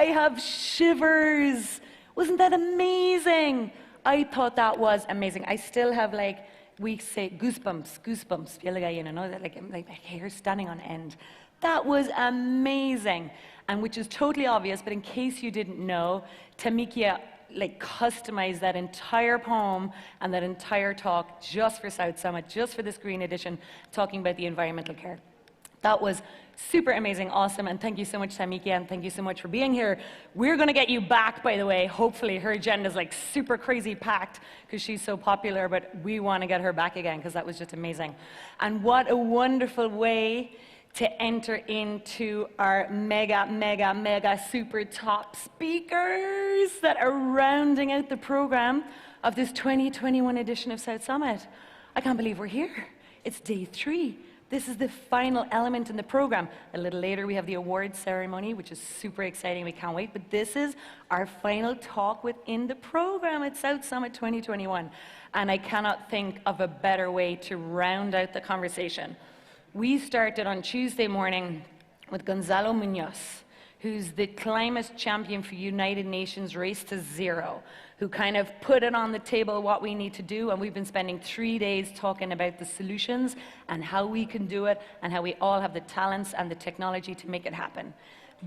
B: I have shivers. Wasn't that amazing? I thought that was amazing. I still have, like, we say goosebumps. You know, like my hair standing on end. That was amazing. And which is totally obvious, but in case you didn't know, Tamikia like customized that entire poem and that entire talk just for South Summit, just for this Green Edition, talking about the environmental care. That was super amazing, awesome, and thank you so much, Tamikia, and thank you so much for being here. We're going to get you back, by the way. Hopefully, her agenda is like super crazy packed because she's so popular, but we want to get her back again because that was just amazing. And what a wonderful way to enter into our mega super top speakers that are rounding out the program of this 2021 edition of South Summit. I can't believe we're here. It's day 3. This is the final element in the program. A little later, we have the awards ceremony, which is super exciting. We can't wait. But this is our final talk within the program at South Summit 2021. And I cannot think of a better way to round out the conversation. We started on Tuesday morning with Gonzalo Munoz, who's the climate champion for United Nations Race to Zero, who kind of put it on the table what we need to do, and we've been spending 3 days talking about the solutions and how we can do it and how we all have the talents and the technology to make it happen.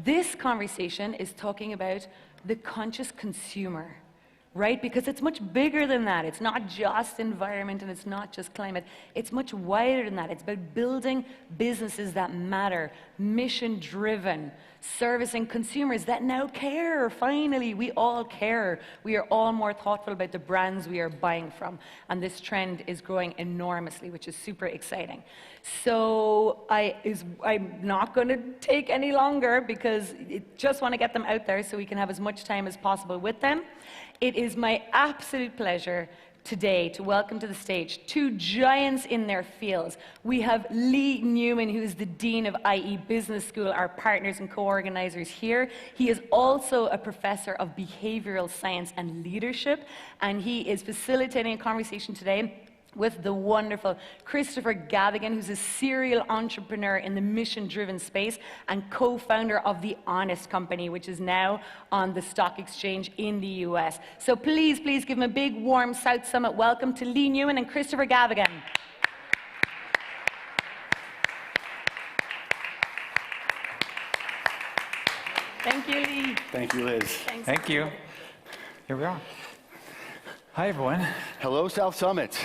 B: This conversation is talking about the conscious consumer, right? Because it's much bigger than that. It's not just environment and it's not just climate. It's much wider than that. It's about building businesses that matter, mission-driven, servicing consumers that now care. Finally, we all care. We are all more thoughtful about the brands we are buying from. And this trend is growing enormously, which is super exciting. So I'm not going to take any longer because I just want to get them out there so we can have as much time as possible with them. It is my absolute pleasure today to welcome to the stage 2 giants in their fields. We have Lee Newman, who is the Dean of IE Business School, our partners and co-organizers here. He is also a professor of behavioral science and leadership, and he is facilitating a conversation today with the wonderful Christopher Gavigan, who's a serial entrepreneur in the mission-driven space and co-founder of The Honest Company, which is now on the stock exchange in the US. So please give him a big, warm South Summit welcome to Lee Newman and Christopher Gavigan. Thank you, Lee.
O: Thank you, Liz.
B: Thanks.
O: Thank you. Here we are. Hi, everyone. Hello, South Summit.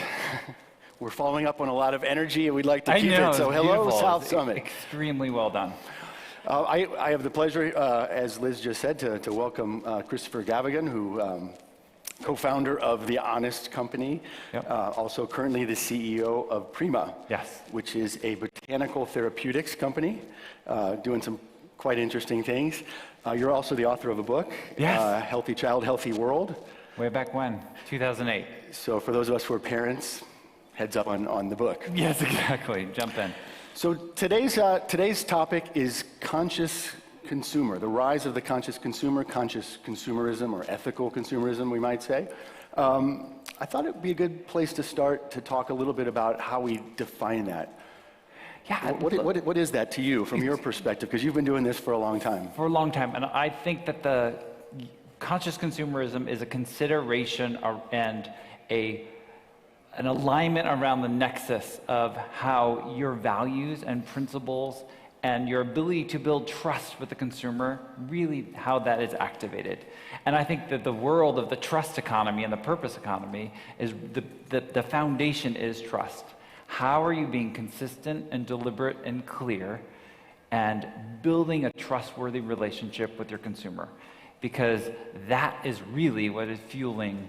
O: We're following up on a lot of energy, and we'd like to keep it. So hello, South Summit.
P: Extremely well done.
O: I have the pleasure, as Liz just said, to welcome Christopher Gavigan, who co-founder of The Honest Company, also currently the CEO of Prima, which is a botanical therapeutics company, doing some quite interesting things. You're also the author of a book, Healthy Child, Healthy World.
P: Way back when? 2008.
O: So for those of us who are parents, heads up on the book.
P: Yes, exactly. Jump in.
O: So today's topic is conscious consumer, the rise of the conscious consumer, conscious consumerism, or ethical consumerism, we might say. I thought it would be a good place to start to talk a little bit about how we define that.
P: Yeah.
O: What is that to you, from your perspective? Because you've been doing this for a long time.
P: For a long time. And I think that the conscious consumerism is a consideration and an alignment around the nexus of how your values and principles and your ability to build trust with the consumer, really how that is activated. And I think that the world of the trust economy and the purpose economy is the foundation is trust. How are you being consistent and deliberate and clear and building a trustworthy relationship with your consumer? Because that is really what is fueling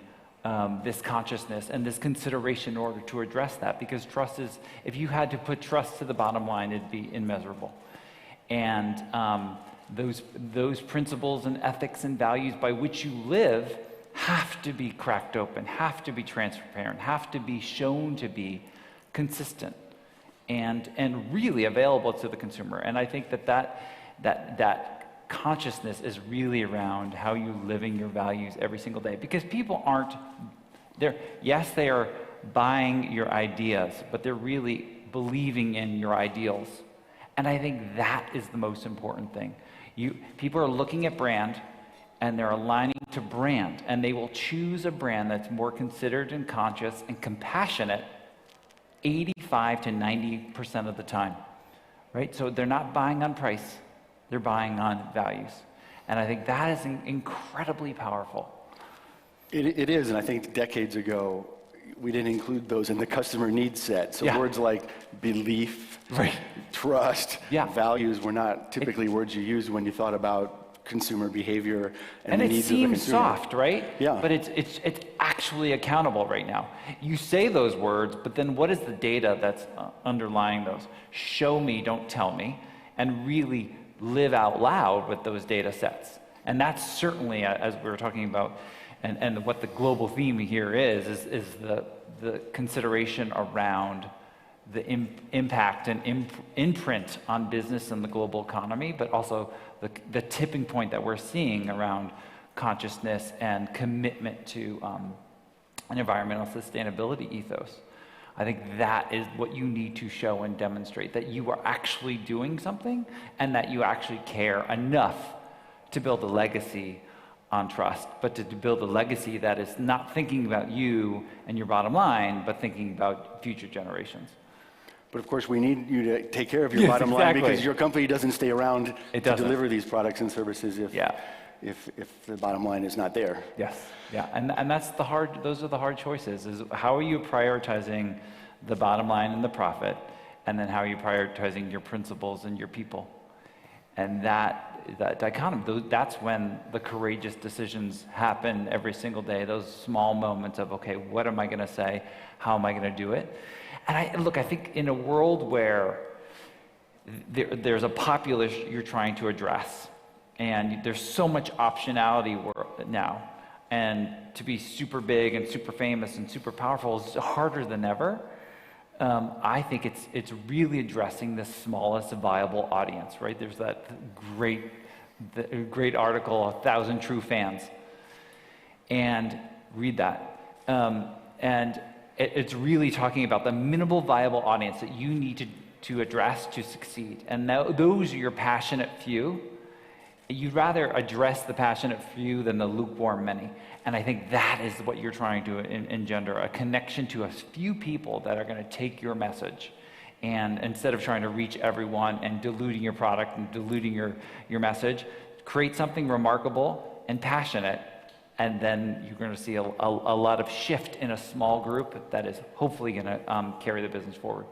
P: this consciousness and this consideration in order to address that. Because trust is, if you had to put trust to the bottom line, it'd be immeasurable. And those principles and ethics and values by which you live have to be cracked open, have to be transparent, have to be shown to be consistent and really available to the consumer. And I think that consciousness is really around how you're living your values every single day. Because people aren't, yes, they are buying your ideas, but they're really believing in your ideals. And I think that is the most important thing. People are looking at brand, and they're aligning to brand, and they will choose a brand that's more considered and conscious and compassionate 85 to 90% of the time, right? So they're not buying on price, they're buying on values. And I think that is incredibly powerful.
O: It is, and I think decades ago, we didn't include those in the customer needs set. So words like belief, trust, values were not typically words you used when you thought about consumer behavior and the needs of the consumer.
P: And it seems soft, right?
O: Yeah.
P: But it's actually accountable right now. You say those words, but then what is the data that's underlying those? Show me, don't tell me, and really live out loud with those data sets. And that's certainly, as we were talking about, and what the global theme here is the consideration around the impact and imprint on business and the global economy, but also the tipping point that we're seeing around consciousness and commitment to an environmental sustainability ethos. I think that is what you need to show and demonstrate, that you are actually doing something and that you actually care enough to build a legacy on trust, but to build a legacy that is not thinking about you and your bottom line, but thinking about future generations.
O: But of course, we need you to take care of your bottom line, because your company doesn't stay around to deliver these products and services if the bottom line is not there.
P: Yes, yeah, and that's those are the hard choices, is how are you prioritizing the bottom line and the profit, and then how are you prioritizing your principles and your people? And that dichotomy, that's when the courageous decisions happen every single day, those small moments of, okay, what am I gonna say? How am I gonna do it? And I think in a world where there's a populace you're trying to address, and there's so much optionality now, and to be super big and super famous and super powerful is harder than ever. I think it's really addressing the smallest viable audience, right? There's that great article, 1,000 True Fans, and read that. And it's really talking about the minimal viable audience that you need to address to succeed. And those are your passionate few. You'd rather address the passionate few than the lukewarm many. And I think that is what you're trying to engender, a connection to a few people that are going to take your message. And instead of trying to reach everyone and diluting your product and diluting your message, create something remarkable and passionate, and then you're going to see a lot of shift in a small group that is hopefully going to carry the business forward.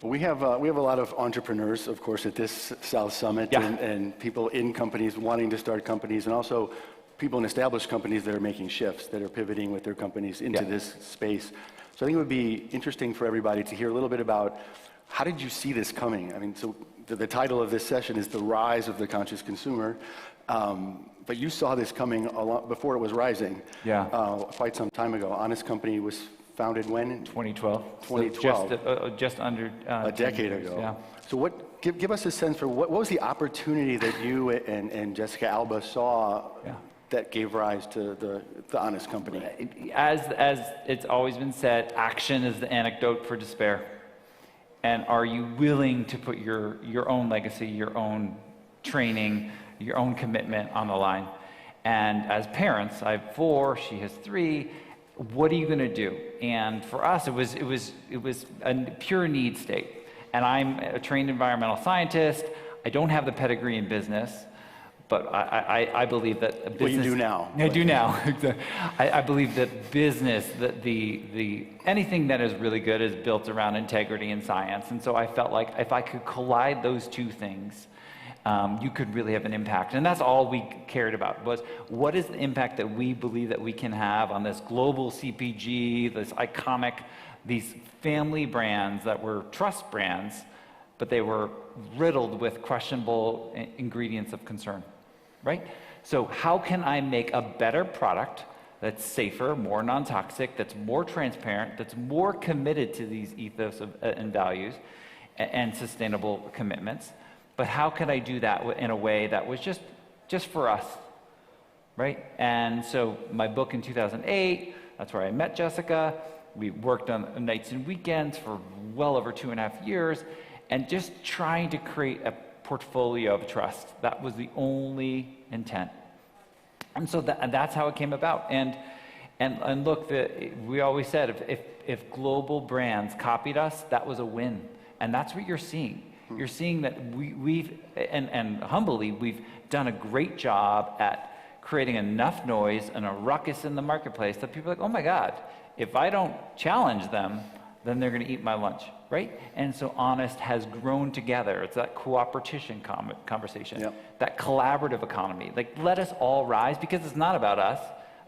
O: Well, we have a lot of entrepreneurs, of course, at this South Summit, and people in companies wanting to start companies, and also people in established companies that are making shifts, that are pivoting with their companies into this space. So I think it would be interesting for everybody to hear a little bit about, how did you see this coming? I mean, so the title of this session is The Rise of the Conscious Consumer, but you saw this coming a lot before it was rising, quite some time ago. Honest Company was founded when?
P: 2012.
O: 2012.
P: So just under
O: a decade ago.
P: Yeah.
O: So give us a sense for what was the opportunity that you and Jessica Alba saw that gave rise to the Honest Company?
P: As it's always been said, action is the antidote for despair. And are you willing to put your own legacy, your own training, your own commitment on the line? And as parents, I have 4, she has 3. What are you going to do? And for us, it was a pure need state. And I'm a trained environmental scientist. I don't have the pedigree in business, but I believe that business.
O: Well, you do now.
P: I do now. I believe that business, that anything that is really good is built around integrity and science. And so I felt like if I could collide those two things, you could really have an impact. And that's all we cared about, was what is the impact that we believe that we can have on this global CPG, this iconic, these family brands that were trust brands, but they were riddled with questionable ingredients of concern, right? So how can I make a better product that's safer, more non-toxic, that's more transparent, that's more committed to these ethos and values and sustainable commitments? But how can I do that in a way that was just for us, right? And so my book in 2008, that's where I met Jessica. We worked on nights and weekends for well over 2.5 years. and just trying to create a portfolio of trust. That was the only intent. And so that's how it came about. And look, we always said if global brands copied us, that was a win. And that's what you're seeing. You're seeing that we've humbly, we've done a great job at creating enough noise and a ruckus in the marketplace that people are like, oh my God, if I don't challenge them, then they're going to eat my lunch, right? And so Honest has grown together. It's that cooperation conversation, that collaborative economy. Like, let us all rise, because it's not about us.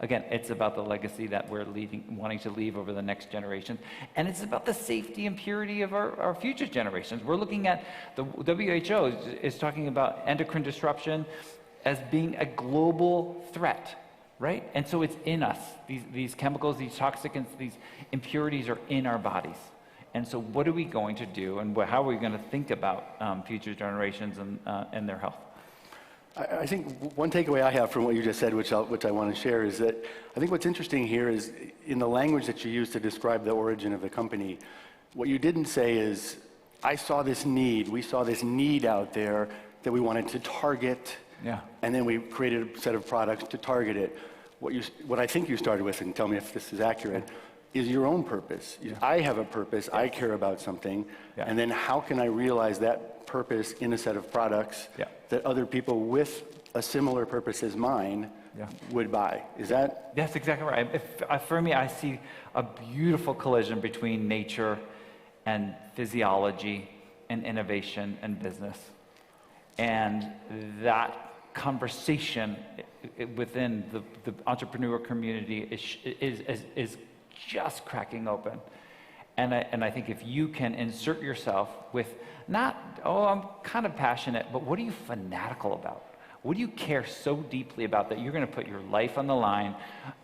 P: Again, it's about the legacy that we're wanting to leave over the next generation. And it's about the safety and purity of our future generations. We're looking at, the WHO is talking about endocrine disruption as being a global threat, right? And so it's in us. These chemicals, these toxicants, these impurities are in our bodies. And so what are we going to do, and how are we going to think about future generations and their health?
O: I think one takeaway I have from what you just said, which I want to share, is that I think what's interesting here is in the language that you used to describe the origin of the company, what you didn't say is, I saw this need, we saw this need out there that we wanted to target, and then we created a set of products to target it. What I think you started with, and tell me if this is accurate, is your own purpose. I have a purpose, I care about something, and then how can I realize that purpose in a set of products that other people with a similar purpose as mine would buy? Is that?
P: That's exactly right. For me, I see a beautiful collision between nature and physiology and innovation and business. And that conversation within the entrepreneur community is just cracking open. And I think if you can insert yourself with not, oh, I'm kind of passionate, but what are you fanatical about? What do you care so deeply about that you're going to put your life on the line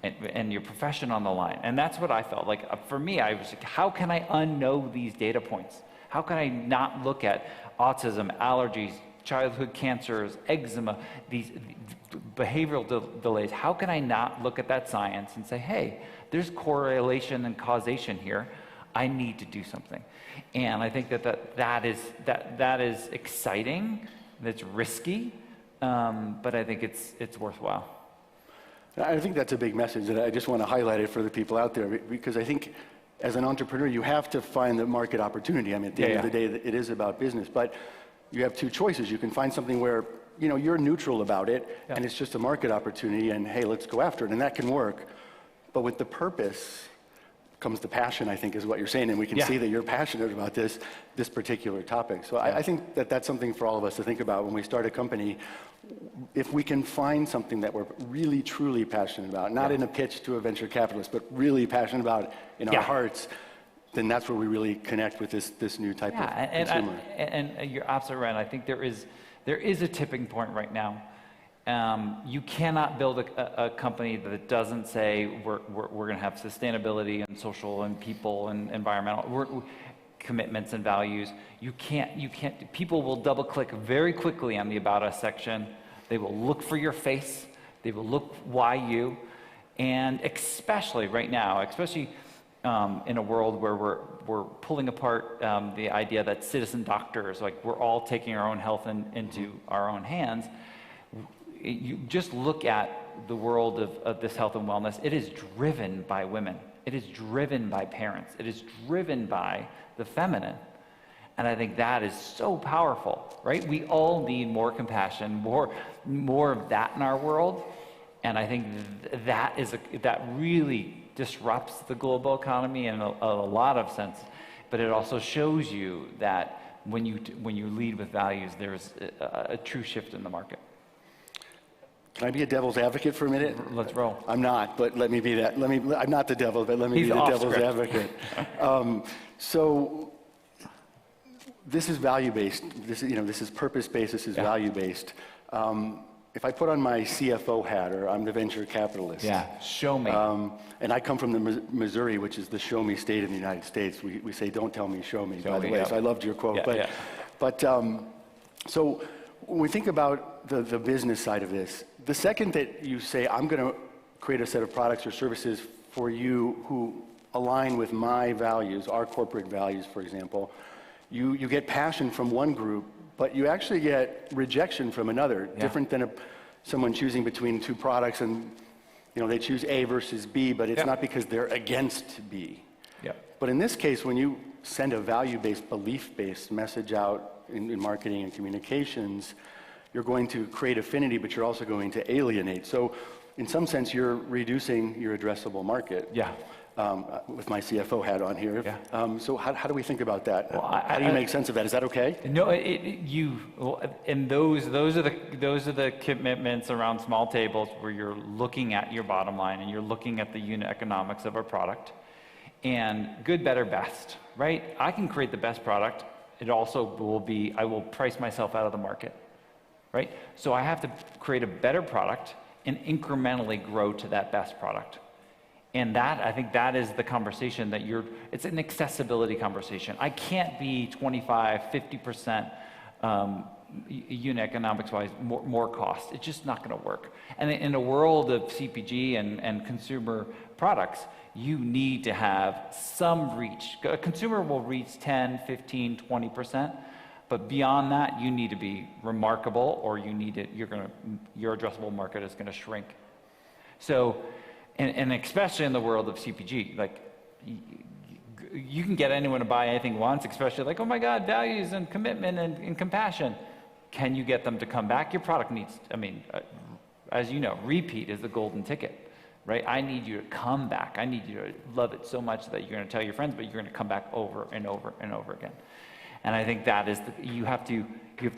P: and your profession on the line? And that's what I felt like. For me, I was like, how can I unknow these data points? How can I not look at autism, allergies, childhood cancers, eczema, these behavioral delays? How can I not look at that science and say, hey, there's correlation and causation here. I need to do something. And I think that is exciting, that's risky, but I think it's worthwhile.
O: I think that's a big message, and I just want to highlight it for the people out there, because I think as an entrepreneur, you have to find the market opportunity. I mean, at the end of the day, it is about business, but you have two choices. You can find something where you're neutral about it, and it's just a market opportunity, and hey, let's go after it, and that can work. But with the purpose comes the passion, I think, is what you're saying, and we can see that you're passionate about this particular topic. So I think that that's something for all of us to think about when we start a company. If we can find something that we're really, truly passionate about, not in a pitch to a venture capitalist, but really passionate about in our hearts, then that's where we really connect with this new type of consumer.
P: And you're absolutely right. I think there is a tipping point right now. You cannot build a company that doesn't say we're going to have sustainability and social and people and environmental commitments and values. You can't. People will double click very quickly on the About Us section. They will look for your face. They will look why you, and especially right now, especially in a world where we're pulling apart the idea that citizen doctors, like we're all taking our own health into our own hands. You just look at the world of this health and wellness. It is driven by women. It is driven by parents. It is driven by the feminine. And I think that is so powerful, right? We all need more compassion, more of that in our world. And I think that really disrupts the global economy in a lot of sense. But it also shows you that when you lead with values, there's a true shift in the market.
O: Can I be a devil's advocate for a minute?
P: Let's roll.
O: I'm not, but let me be that. I'm not the devil, but let me be the devil's advocate. So this is value-based. This is purpose-based. This is value-based. If I put on my CFO hat, or I'm the venture capitalist.
P: Show me.
O: And I come from the Missouri, which is the show me state in the United States. We say, don't tell me, show me, by the way. So I loved your quote. So when we think about the business side of this, the second that you say, I'm going to create a set of products or services for you who align with my values, our corporate values, for example, you get passion from one group, but you actually get rejection from another, different than someone choosing between two products and they choose A versus B, but it's not because they're against B. But in this case, when you send a value-based, belief-based message out in marketing and communications, you're going to create affinity, but you're also going to alienate. So in some sense, you're reducing your addressable market. With my CFO hat on here. So how do we think about that? Well, how do you make sense of that? Is that okay?
P: No, and those are the commitments around small tables where you're looking at your bottom line and you're looking at the unit economics of a product. And good, better, best, right? I can create the best product. It also will be, I will price myself out of the market, right? So I have to create a better product and incrementally grow to that best product. And that, I think that is the conversation that it's an accessibility conversation. I can't be 25, 50% unit economics-wise more cost. It's just not gonna work. And in a world of CPG and consumer products, you need to have some reach. A consumer will reach 10, 15, 20%, but beyond that, you need to be remarkable or your addressable market is gonna shrink. So, and especially in the world of CPG, like you can get anyone to buy anything once, especially like, oh my God, values and commitment and compassion. Can you get them to come back? Your product needs, as you know, repeat is the golden ticket, right? I need you to come back. I need you to love it so much that you're gonna tell your friends, but you're gonna come back over and over and over again. And I think that is, you have to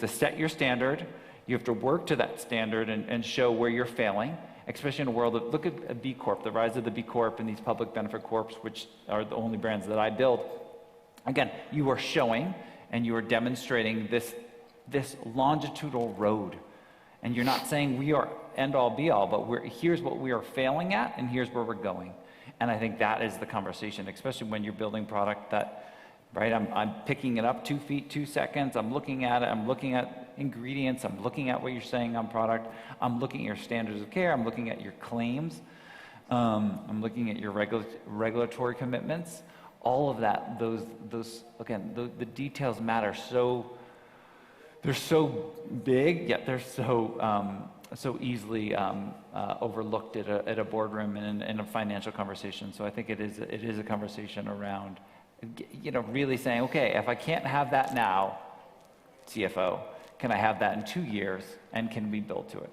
P: set your standard, you have to work to that standard and show where you're failing. Especially in a world of, look at a B Corp, the rise of the B Corp and these public benefit corps, which are the only brands that I build. Again, you are showing and you are demonstrating this longitudinal road. And you're not saying we are end all be all, but here's what we are failing at and here's where we're going. And I think that is the conversation, especially when you're building product that, right, I'm picking it up 2 feet, 2 seconds, I'm looking at it, I'm looking at ingredients, I'm looking at what you're saying on product, I'm looking at your standards of care, I'm looking at your claims, I'm looking at your regulatory commitments. All of that, the details matter they're so big, yet they're so easily overlooked at a boardroom and in a financial conversation. So I think it is a conversation around, really saying, okay, if I can't have that now, CFO, can I have that in 2 years, and can we build to it,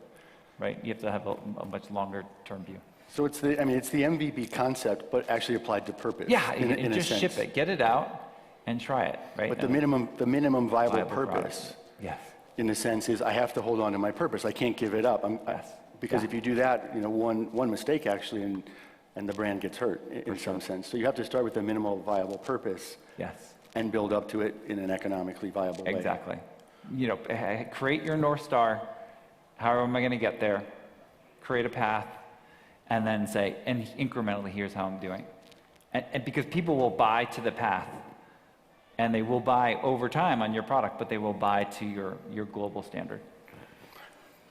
P: right? You have to have a much longer term view.
O: So it's the MVP concept, but actually applied to purpose.
P: Yeah,
O: in
P: just
O: a sense.
P: ship it, get it out, and try it, right?
O: But the minimum viable purpose,
P: product. Yes.
O: in a sense, is I have to hold on to my purpose. I can't give it up. Because if you do that, one mistake actually, and the brand gets hurt in some sense. So you have to start with a minimal viable purpose.
P: Yes.
O: And build up to it in an economically viable way.
P: Exactly. Create your North Star. How am I going to get there? Create a path, and then say, and incrementally, here's how I'm doing. And because people will buy to the path, and they will buy over time on your product, but they will buy to your global standard.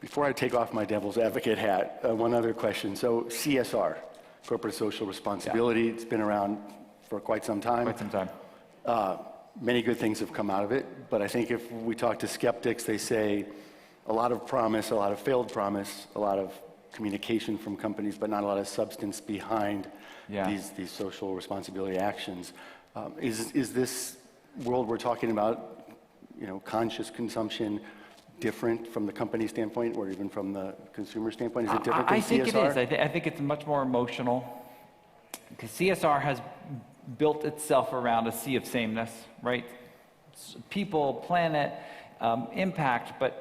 O: Before I take off my devil's advocate hat, one other question. So CSR, corporate social responsibility, it's been around for quite some time.
P: Quite some time.
O: Many good things have come out of it, but I think if we talk to skeptics, they say a lot of promise, a lot of failed promise, a lot of communication from companies, but not a lot of substance behind these social responsibility actions. Is this world we're talking about, conscious consumption, different from the company standpoint or even from the consumer standpoint? Is it different than CSR?
P: I think it is. I think it's much more emotional, because CSR has built itself around a sea of sameness, right? People, planet, impact, but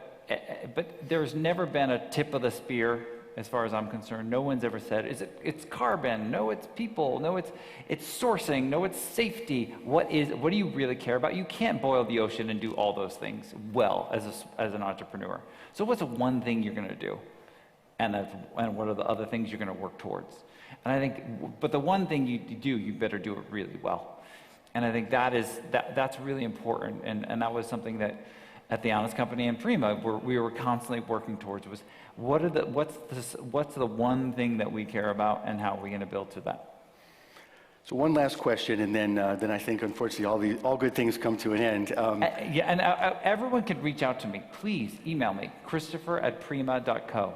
P: there's never been a tip of the spear as far as I'm concerned. No one's ever said, it's carbon, no, it's people, no, it's sourcing, no, it's safety. What do you really care about? You can't boil the ocean and do all those things well as an entrepreneur. So what's the one thing you're gonna do? And what are the other things you're gonna work towards? And I think, but the one thing you do, you better do it really well. And I think that's really important. And that was something that at The Honest Company and Prima, we were constantly working towards, was what's the one thing that we care about, and how are we going to build to that?
O: So one last question, and then I think, unfortunately, all good things come to an end.
P: Yeah, and everyone could reach out to me. Please email me, christopher@prima.co.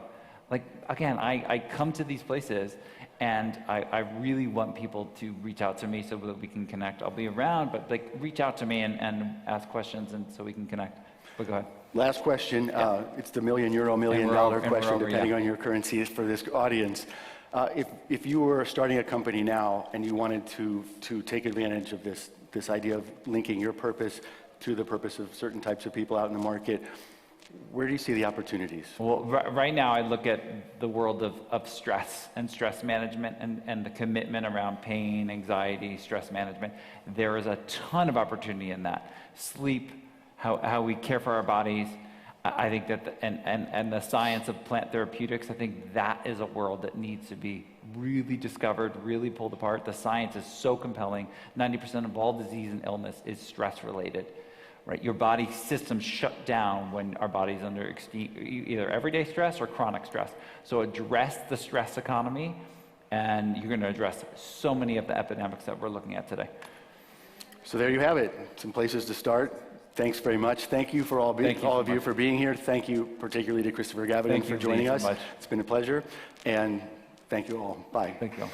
P: Like, again, I come to these places, and I really want people to reach out to me so that we can connect. I'll be around, but like, reach out to me and ask questions, and so we can connect. But go ahead.
O: Last question.
P: Yeah.
O: It's the $1 million question,
P: over,
O: depending
P: yeah.
O: on your currency for this audience. If you were starting a company now and you wanted to take advantage of this idea of linking your purpose to the purpose of certain types of people out in the market, where do you see the opportunities?
P: Well, right now I look at the world of stress and stress management and the commitment around pain, anxiety, stress management. There is a ton of opportunity in that. Sleep, how we care for our bodies. I think that, and the science of plant therapeutics, I think that is a world that needs to be really discovered, really pulled apart. The science is so compelling. 90% of all disease and illness is stress related, right? Your body systems shut down when our body's under either everyday stress or chronic stress. So address the stress economy, and you're going to address so many of the epidemics that we're looking at today.
O: So there you have it. Some places to start. Thanks very much. Thank you for all of you for being here. Thank you particularly to Christopher Gavigan for joining us. It's been a pleasure. And thank you all. Bye.
P: Thank you all.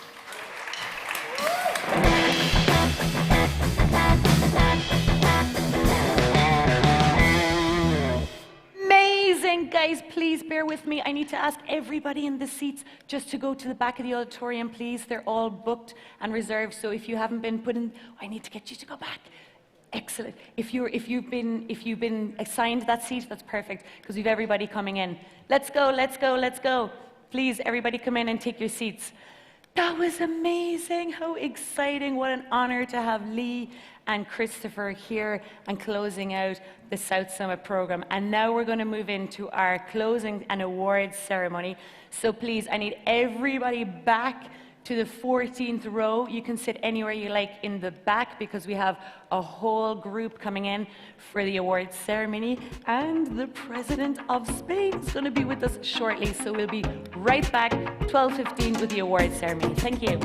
B: Amazing, guys. Please bear with me. I need to ask everybody in the seats just to go to the back of the auditorium, please. They're all booked and reserved. So if you haven't been put in, I need to get you to go back. Excellent. If you've been assigned that seat, that's perfect, because we've everybody coming in. Let's go, let's go, let's go. Please, everybody come in and take your seats. That was amazing. How exciting. What an honor to have Lee and Christopher here and closing out the South Summit program. And now we're going to move into our closing and awards ceremony. So please, I need everybody back to the 14th row. You can sit anywhere you like in the back, because we have a whole group coming in for the awards ceremony. And the President of Spain is going to be with us shortly. So we'll be right back 12:15 with the awards ceremony. Thank you.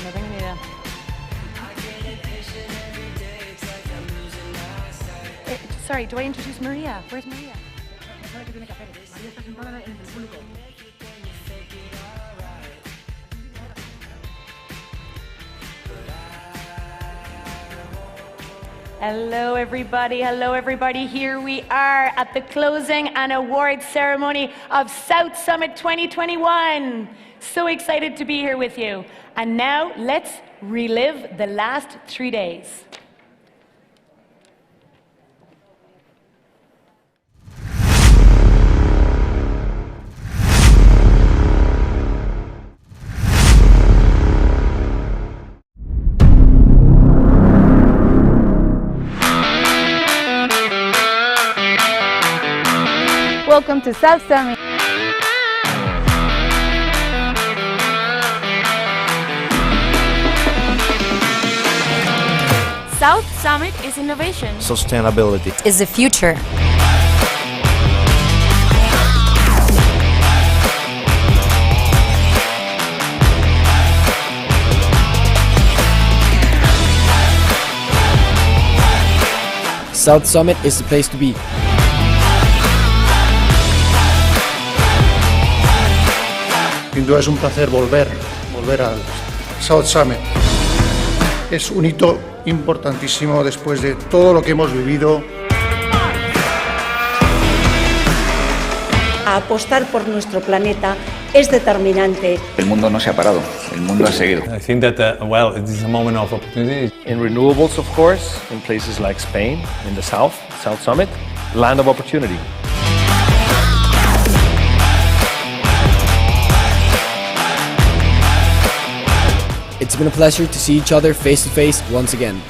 B: No tengo ni idea. Sorry, do I introduce Maria? Where's Maria? Hello, everybody. Hello, everybody. Here we are at the closing and award ceremony of South Summit 2021. So excited to be here with you. And now let's relive the last 3 days.
Q: Welcome to South Summit.
A: South Summit is innovation.
R: Sustainability
S: is the future.
T: South Summit is the place to be.
U: Sin duda es un placer volver al South Summit. Es un hito importantísimo después de todo lo que hemos vivido.
V: Apostar por nuestro planeta es determinante.
W: El mundo no se ha parado, el mundo ha seguido.
X: I think that, well, it is a moment of opportunity.
Y: In renewables, of course, in places like Spain, in the South Summit, land of opportunity.
T: It's been a pleasure to see each other face to face once again.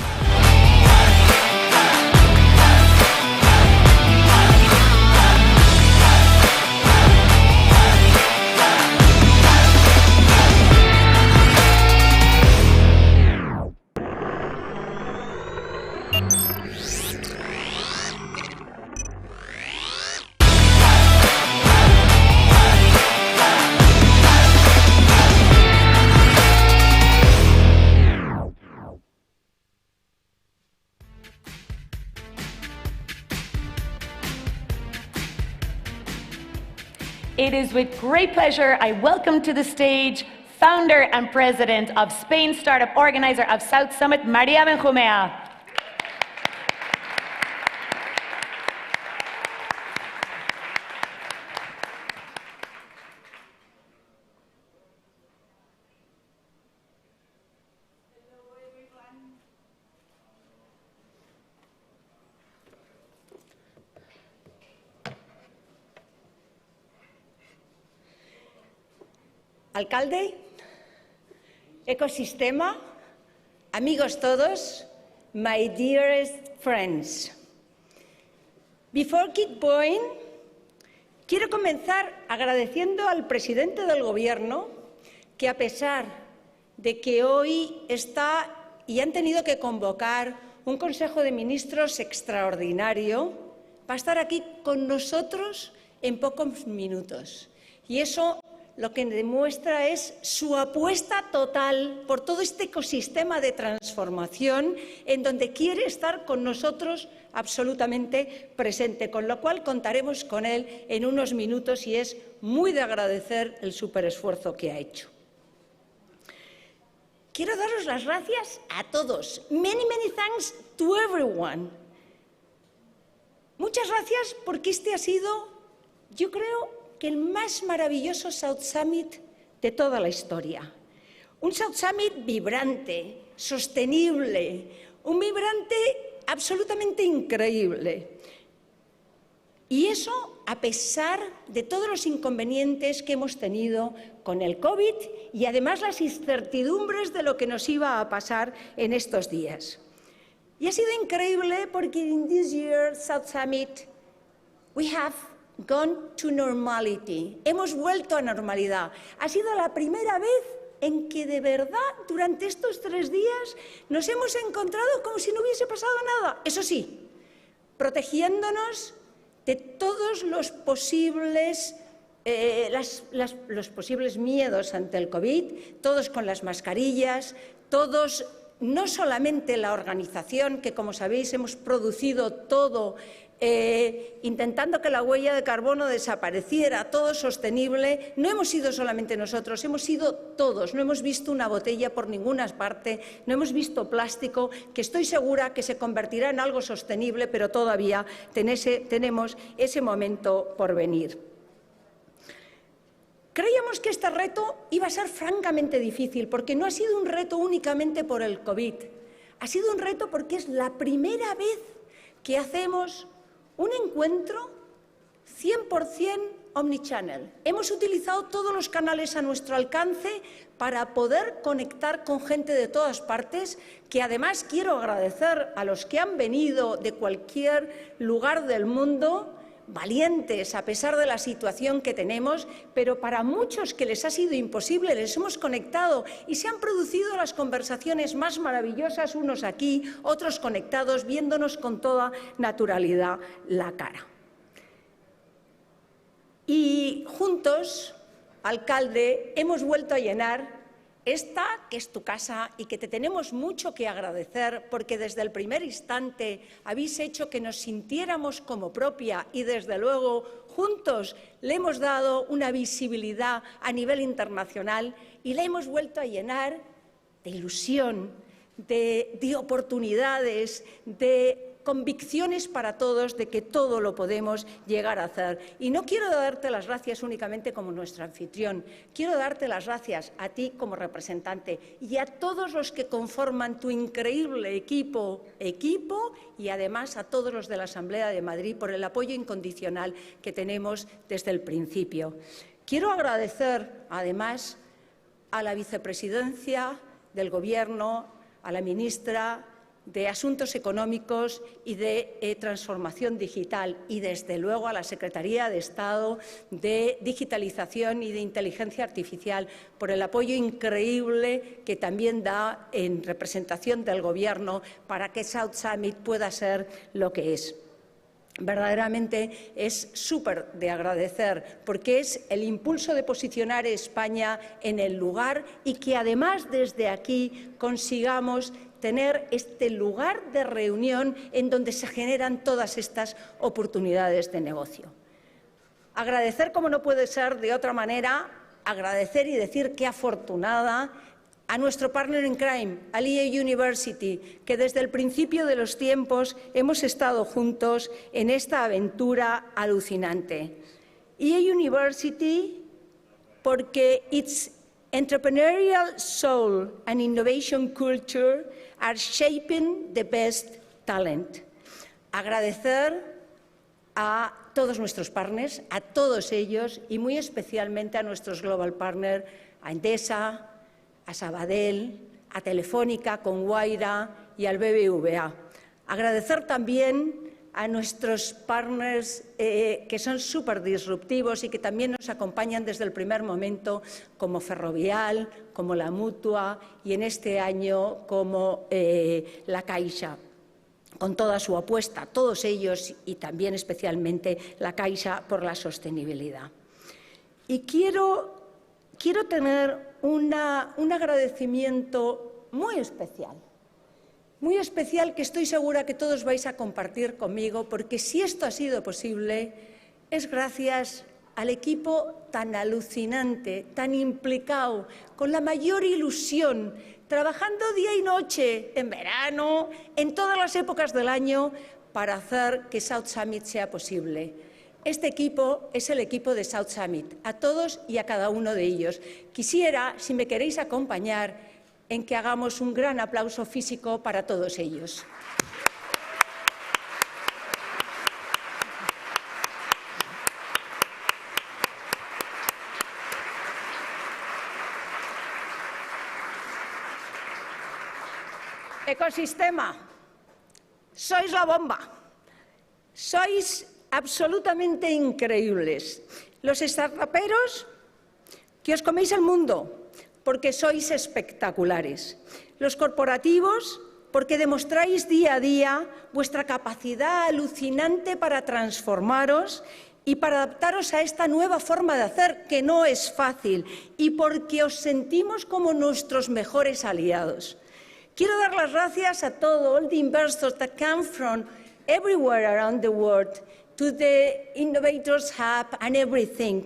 B: It is with great pleasure I welcome to the stage founder and president of Spain Startup Organizer of South Summit, Maria Benjumea.
V: alcalde, ecosistema, amigos todos, my dearest friends. Before keep going, quiero comenzar agradeciendo al presidente del Gobierno que, a pesar de que hoy está y han tenido que convocar un Consejo de Ministros extraordinario, va a estar aquí con nosotros en pocos minutos. Y eso lo que demuestra es su apuesta total por todo este ecosistema de transformación en donde quiere estar con nosotros absolutamente presente, con lo cual contaremos con él en unos minutos y es muy de agradecer el superesfuerzo que ha hecho. Quiero daros las gracias a todos. Many thanks to everyone. Muchas gracias porque este ha sido, yo creo, que el más maravilloso South Summit de toda la historia. Un South Summit vibrante, sostenible, un vibrante absolutamente increíble. Y eso a pesar de todos los inconvenientes que hemos tenido con el COVID y además las incertidumbres de lo que nos iba a pasar en estos días. Y ha sido increíble porque en this year South Summit we have gone to normality. Hemos vuelto a normalidad. Ha sido la primera vez en que de verdad durante estos 3 días nos hemos encontrado como si no hubiese pasado nada. Eso sí, protegiéndonos de todos los posibles, los posibles miedos ante el COVID, todos con las mascarillas, todos, no solamente la organización, que como sabéis hemos producido todo intentando que la huella de carbono desapareciera, todo sostenible. No hemos sido solamente nosotros, hemos sido todos. No hemos visto una botella por ninguna parte, no hemos visto plástico, que estoy segura que se convertirá en algo sostenible, pero todavía tenemos ese momento por venir. Creíamos que este reto iba a ser francamente difícil, porque no ha sido un reto únicamente por el COVID. Ha sido un reto porque es la primera vez que hacemos un encuentro 100% omnichannel. Hemos utilizado todos los canales a nuestro alcance para poder conectar con gente de todas partes, que además quiero agradecer a los que han venido de cualquier lugar del mundo, valientes a pesar de la situación que tenemos, pero para muchos que les ha sido imposible, les hemos conectado y se han producido las conversaciones más maravillosas, unos aquí, otros conectados, viéndonos con toda naturalidad la cara. Y juntos, alcalde, hemos vuelto a llenar esta que es tu casa y que te tenemos mucho que agradecer porque desde el primer instante habéis hecho que nos sintiéramos como propia y desde luego juntos le hemos dado una visibilidad a nivel internacional y la hemos vuelto a llenar de ilusión, de oportunidades, de convicciones para todos de que todo lo podemos llegar a hacer. Y no quiero darte las gracias únicamente como nuestro anfitrión, quiero darte las gracias a ti como representante y a todos los que conforman tu increíble equipo y además a todos los de la Asamblea de Madrid por el apoyo incondicional que tenemos desde el principio. Quiero agradecer además a la vicepresidencia del Gobierno, a la ministra de Asuntos Económicos y de Transformación Digital y, desde luego, a la Secretaría de Estado de Digitalización y de Inteligencia Artificial por el apoyo increíble que también da en representación del Gobierno para que South Summit pueda ser lo que es. Verdaderamente es súper de agradecer porque es el impulso de posicionar a España en el lugar y que además desde aquí consigamos tener este lugar de reunión en donde se generan todas estas oportunidades de negocio. Agradecer, como no puede ser de otra manera, agradecer y decir qué afortunada a nuestro partner in crime, al EA University, que desde el principio de los tiempos hemos estado juntos en esta aventura alucinante. EA University porque its entrepreneurial soul and innovation culture are shaping the best talent. Agradecer a todos nuestros partners, a todos ellos y muy especialmente a nuestros global partners a Endesa, a Sabadell, a Telefónica con Guaira y al BBVA. Agradecer también a nuestros partners que son súper disruptivos y que también nos acompañan desde el primer momento, como Ferrovial, como la Mutua y en este año como la Caixa, con toda su apuesta, todos ellos y también especialmente la Caixa por la sostenibilidad. Y quiero tener un agradecimiento muy especial que estoy segura que todos vais a compartir conmigo, porque si esto ha sido posible es gracias al equipo tan alucinante, tan implicado, con la mayor ilusión, trabajando día y noche, en verano, en todas las épocas del año, para hacer que South Summit sea posible. Este equipo es el equipo de South Summit, a todos y a cada uno de ellos. Quisiera, si me queréis acompañar, en que hagamos un gran aplauso físico para todos ellos. Ecosistema, sois la bomba, sois absolutamente increíbles. Los startuperos, que os coméis el mundo, porque sois espectaculares. Los corporativos, porque demostráis día a día vuestra capacidad alucinante para transformaros y para adaptaros a esta nueva forma de hacer, que no es fácil, y porque os sentimos como nuestros mejores aliados. Quiero dar las gracias a all the investors that come from everywhere around the world to the Innovators Hub and everything,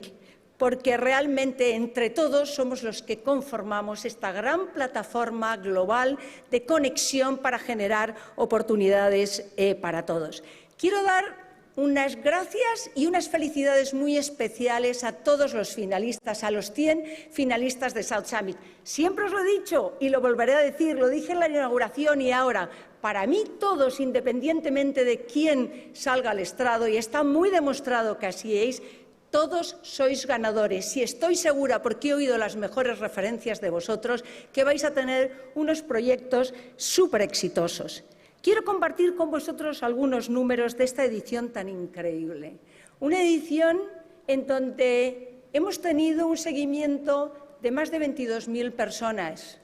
V: porque realmente entre todos somos los que conformamos esta gran plataforma global de conexión para generar oportunidades para todos. Quiero dar unas gracias y unas felicidades muy especiales a todos los finalistas, a los 100 finalistas de South Summit. Siempre os lo he dicho y lo volveré a decir, lo dije en la inauguración y ahora, para mí todos, independientemente de quién salga al estrado, y está muy demostrado que así es, todos sois ganadores y estoy segura, porque he oído las mejores referencias de vosotros, que vais a tener unos proyectos súper exitosos. Quiero compartir con vosotros algunos números de esta edición tan increíble. Una edición en donde hemos tenido un seguimiento de más de 22.000 personas.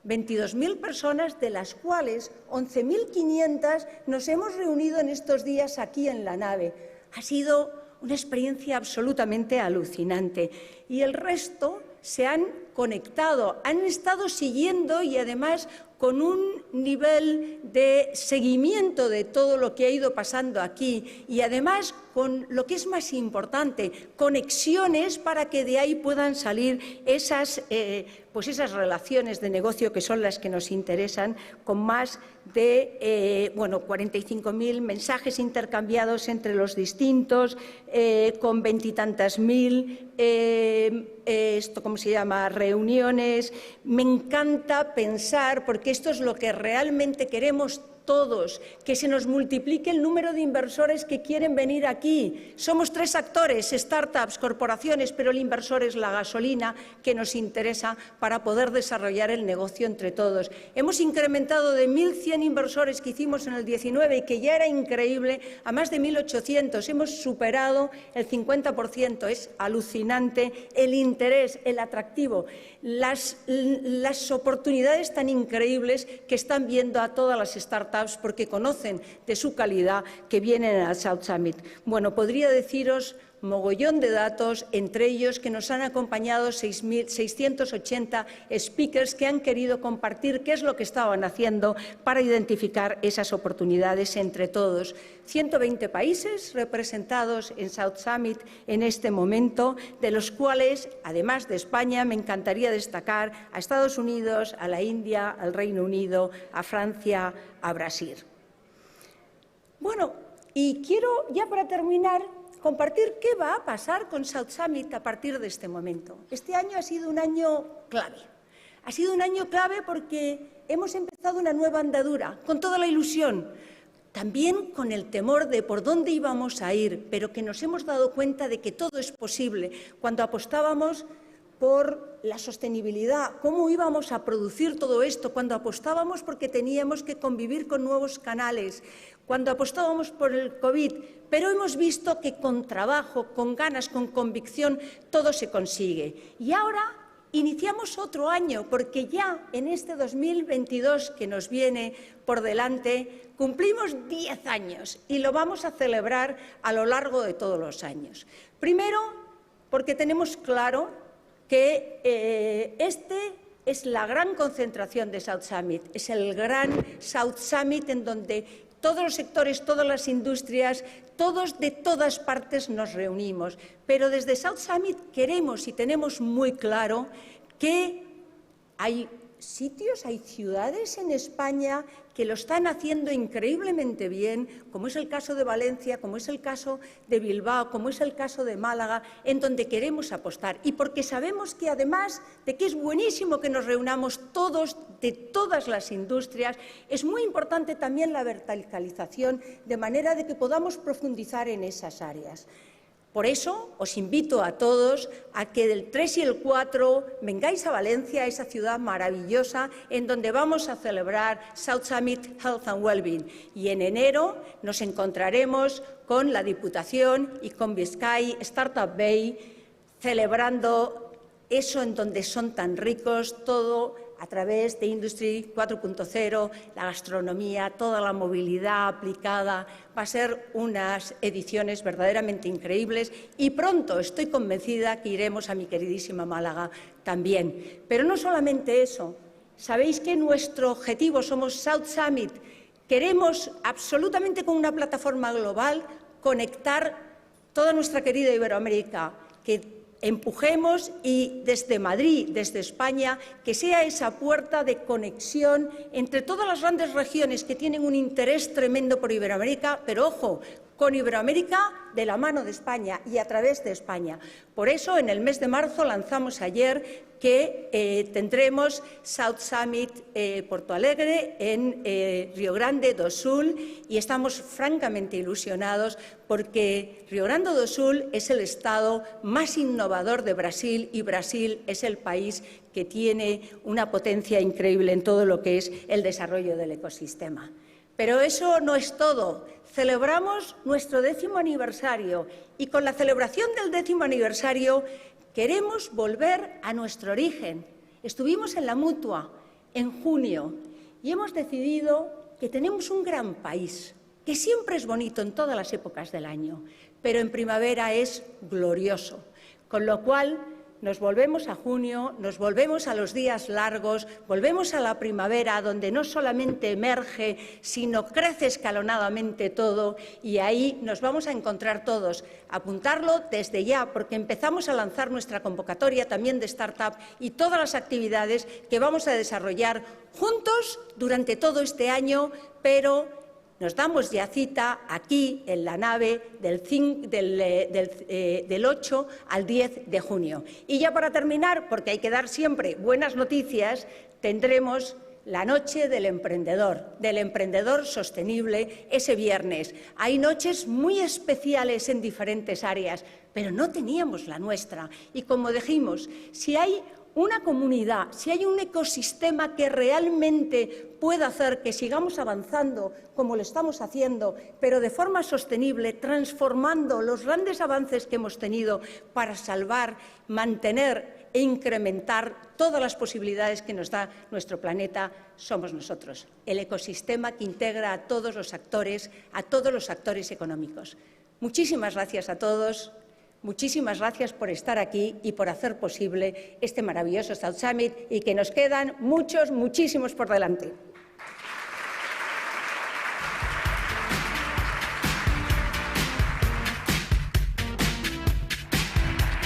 V: 22.000 personas, de las cuales 11.500 nos hemos reunido en estos días aquí en la nave. Ha sido una experiencia absolutamente alucinante. Y el resto se han conectado, han estado siguiendo y además con un nivel de seguimiento de todo lo que ha ido pasando aquí y además con lo que es más importante, conexiones para que de ahí puedan salir esas relaciones de negocio que son las que nos interesan, con más de 45.000 mensajes intercambiados entre los distintos, con 20 y tantas mil reuniones. Me encanta pensar, porque esto es lo que realmente queremos todos, que se nos multiplique el número de inversores que quieren venir aquí. Somos tres actores, startups, corporaciones, pero el inversor es la gasolina que nos interesa para poder desarrollar el negocio entre todos. Hemos incrementado de 1.100 inversores que hicimos en el 19 y que ya era increíble a más de 1.800. Hemos superado el 50%. Es alucinante el interés, el atractivo, las oportunidades tan increíbles que están viendo a todas las startups porque conocen de su calidad que vienen al South Summit. Bueno, podría deciros mogollón de datos, entre ellos que nos han acompañado 680 speakers que han querido compartir qué es lo que estaban haciendo para identificar esas oportunidades entre todos. 120 países representados en South Summit en este momento, de los cuales, además de España, me encantaría destacar a Estados Unidos, a la India, al Reino Unido, a Francia, a Brasil. Bueno, y quiero ya para terminar compartir qué va a pasar con South Summit a partir de este momento. Este año ha sido un año clave. Ha sido un año clave porque hemos empezado una nueva andadura, con toda la ilusión, también con el temor de por dónde íbamos a ir, pero que nos hemos dado cuenta de que todo es posible cuando apostábamos por la sostenibilidad, cómo íbamos a producir todo esto, cuando apostábamos porque teníamos que convivir con nuevos canales, cuando apostábamos por el COVID, pero hemos visto que con trabajo, con ganas, con convicción, todo se consigue. Y ahora iniciamos otro año, porque ya en este 2022 que nos viene por delante, cumplimos 10 años y lo vamos a celebrar a lo largo de todos los años. Primero, porque tenemos claro que este es la gran concentración de South Summit, es el gran South Summit en donde todos los sectores, todas las industrias, todos de todas partes nos reunimos. Pero desde South Summit queremos y tenemos muy claro que hay sitios, hay ciudades en España que lo están haciendo increíblemente bien, como es el caso de Valencia, como es el caso de Bilbao, como es el caso de Málaga, en donde queremos apostar. Y porque sabemos que además de que es buenísimo que nos reunamos todos de todas las industrias, es muy importante también la verticalización, de manera de que podamos profundizar en esas áreas. Por eso os invito a todos a que del 3 y el 4 vengáis a Valencia, esa ciudad maravillosa, en donde vamos a celebrar South Summit Health and Wellbeing. Y en enero nos encontraremos con la Diputación y con Biscay Startup Bay, celebrando eso en donde son tan ricos, todo a través de Industry 4.0, la gastronomía, toda la movilidad aplicada. Va a ser unas ediciones verdaderamente increíbles y pronto estoy convencida que iremos a mi queridísima Málaga también. Pero no solamente eso. Sabéis que nuestro objetivo, somos South Summit, queremos absolutamente con una plataforma global conectar toda nuestra querida Iberoamérica, que empujemos y desde Madrid, desde España, que sea esa puerta de conexión entre todas las grandes regiones que tienen un interés tremendo por Iberoamérica, pero ojo, con Iberoamérica de la mano de España y a través de España. Por eso, en el mes de marzo lanzamos ayer que tendremos South Summit Porto Alegre en Río Grande do Sul y estamos francamente ilusionados porque Río Grande do Sul es el estado más innovador de Brasil y Brasil es el país que tiene una potencia increíble en todo lo que es el desarrollo del ecosistema. Pero eso no es todo. Celebramos nuestro 10º aniversario y con la celebración del 10º aniversario queremos volver a nuestro origen. Estuvimos en la Mutua en junio y hemos decidido que tenemos un gran país, que siempre es bonito en todas las épocas del año, pero en primavera es glorioso, con lo cual nos volvemos a junio, nos volvemos a los días largos, volvemos a la primavera donde no solamente emerge, sino crece escalonadamente todo y ahí nos vamos a encontrar todos. Apuntarlo desde ya porque empezamos a lanzar nuestra convocatoria también de startup y todas las actividades que vamos a desarrollar juntos durante todo este año, pero nos damos ya cita aquí en la nave del 8 al 10 de junio. Y ya para terminar, porque hay que dar siempre buenas noticias, tendremos la noche del emprendedor sostenible ese viernes. Hay noches muy especiales en diferentes áreas, pero no teníamos la nuestra. Y como dijimos, si hay una comunidad, si hay un ecosistema que realmente pueda hacer que sigamos avanzando como lo estamos haciendo, pero de forma sostenible, transformando los grandes avances que hemos tenido para salvar, mantener e incrementar todas las posibilidades que nos da nuestro planeta, somos nosotros, el ecosistema que integra a todos los actores económicos. Muchísimas gracias a todos. Muchísimas gracias por estar aquí y por hacer posible este maravilloso South Summit y que nos quedan muchísimos por delante.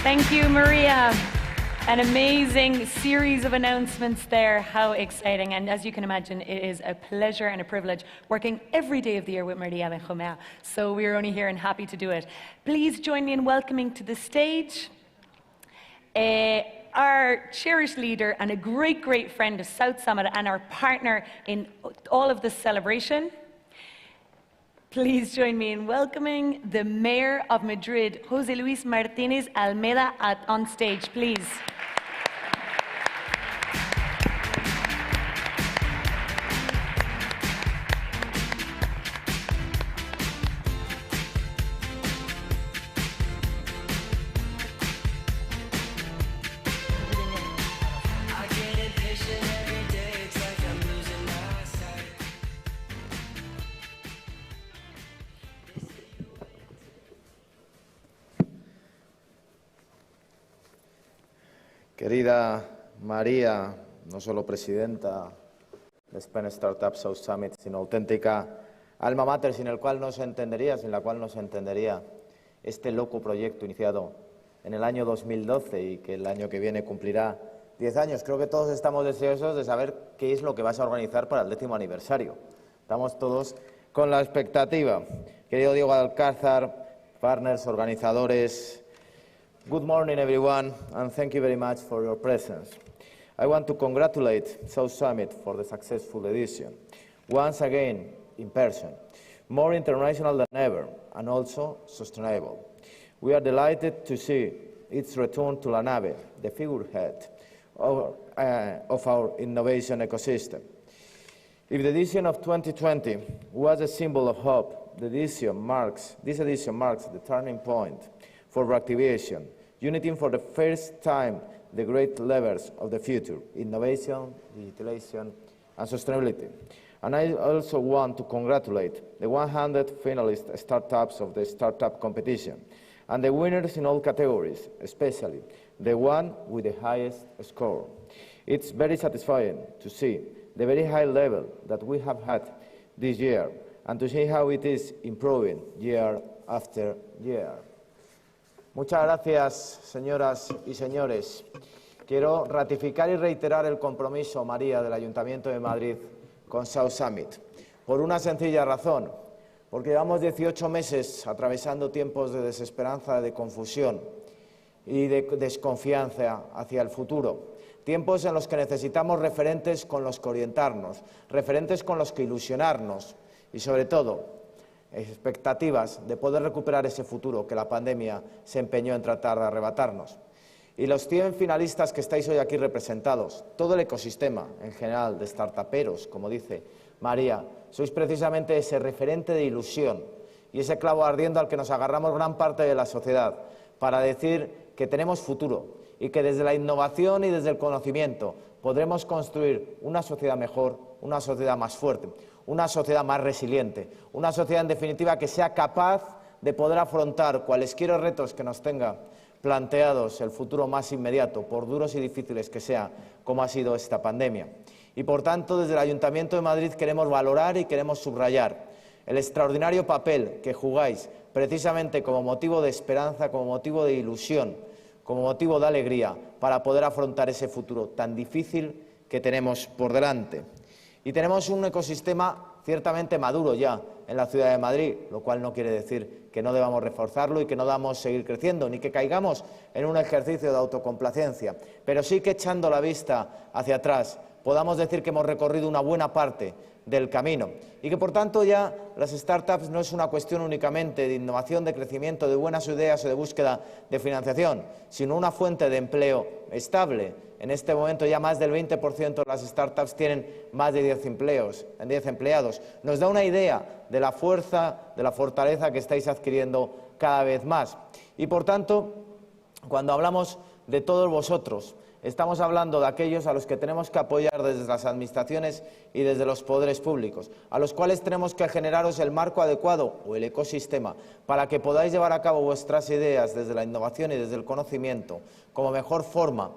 C: Thank you, Maria. An amazing series of announcements there. How exciting. And as you can imagine, it is a pleasure and a privilege working every day of the year with Maria Benjumea. So we're only here and happy to do it. Please join me in welcoming to the stage our cherished leader and a great friend of South Summit and our partner in all of this celebration. Please join me in welcoming the Mayor of Madrid, José Luis Martínez Almeida, on stage, please.
D: Querida María, no solo presidenta de Spain Startup South Summit, sino auténtica alma mater sin la cual no se entendería este loco proyecto iniciado en el año 2012 y que el año que viene cumplirá 10 años. Creo que todos estamos deseosos de saber qué es lo que vas a organizar para el 10º aniversario. Estamos todos con la expectativa. Querido Diego Alcázar, partners, organizadores, good morning everyone and thank you very much for your presence. I want to congratulate South Summit for the successful edition. Once again, in person, more international than ever and also sustainable. We are delighted to see its return to La Nave, the figurehead of our innovation ecosystem. If the edition of 2020 was a symbol of hope, this edition marks the turning point for reactivation, uniting for the first time the great levers of the future: innovation, digitalization, and sustainability. And I also want to congratulate the 100 finalist startups of the startup competition and the winners in all categories, especially the one with the highest score. It's very satisfying to see the very high level that we have had this year and to see how it is improving year after year. Muchas gracias, señoras y señores. Quiero ratificar y reiterar el compromiso, María, del Ayuntamiento de Madrid con South Summit, por una sencilla razón, porque llevamos 18 meses atravesando tiempos de desesperanza, de confusión y de desconfianza hacia el futuro. Tiempos en los que necesitamos referentes con los que orientarnos, referentes con los que ilusionarnos y, sobre todo, expectativas de poder recuperar ese futuro que la pandemia se empeñó en tratar de arrebatarnos. Y los 100 finalistas que estáis hoy aquí representados, todo el ecosistema en general de startuperos, como dice María, sois precisamente ese referente de ilusión y ese clavo ardiendo al que nos agarramos gran parte de la sociedad para decir que tenemos futuro y que desde la innovación y desde el conocimiento podremos construir una sociedad mejor, una sociedad más fuerte, una sociedad más resiliente, una sociedad en definitiva que sea capaz de poder afrontar cualesquiera retos que nos tenga planteados el futuro más inmediato, por duros y difíciles que sea, como ha sido esta pandemia. Y por tanto, desde el Ayuntamiento de Madrid queremos valorar y queremos subrayar el extraordinario papel que jugáis precisamente como motivo de esperanza, como motivo de ilusión, como motivo de alegría para poder afrontar ese futuro tan difícil que tenemos por delante. Y tenemos un ecosistema ciertamente maduro ya en la ciudad de Madrid, lo cual no quiere decir que no debamos reforzarlo y que no debamos seguir creciendo, ni que caigamos en un ejercicio de autocomplacencia, pero sí que echando la vista hacia atrás podamos decir que hemos recorrido una buena parte del camino y que, por tanto, ya las startups no es una cuestión únicamente de innovación, de crecimiento, de buenas ideas o de búsqueda de financiación, sino una fuente de empleo estable. En este momento ya más del 20% de las startups tienen más de 10 empleados. Nos da una idea de la fuerza, de la fortaleza que estáis adquiriendo cada vez más. Y, por tanto, cuando hablamos de todos vosotros, estamos hablando de aquellos a los que tenemos que apoyar desde las administraciones y desde los poderes públicos, a los cuales tenemos que generaros el marco adecuado o el ecosistema para que podáis llevar a cabo vuestras ideas desde la innovación y desde el conocimiento como mejor forma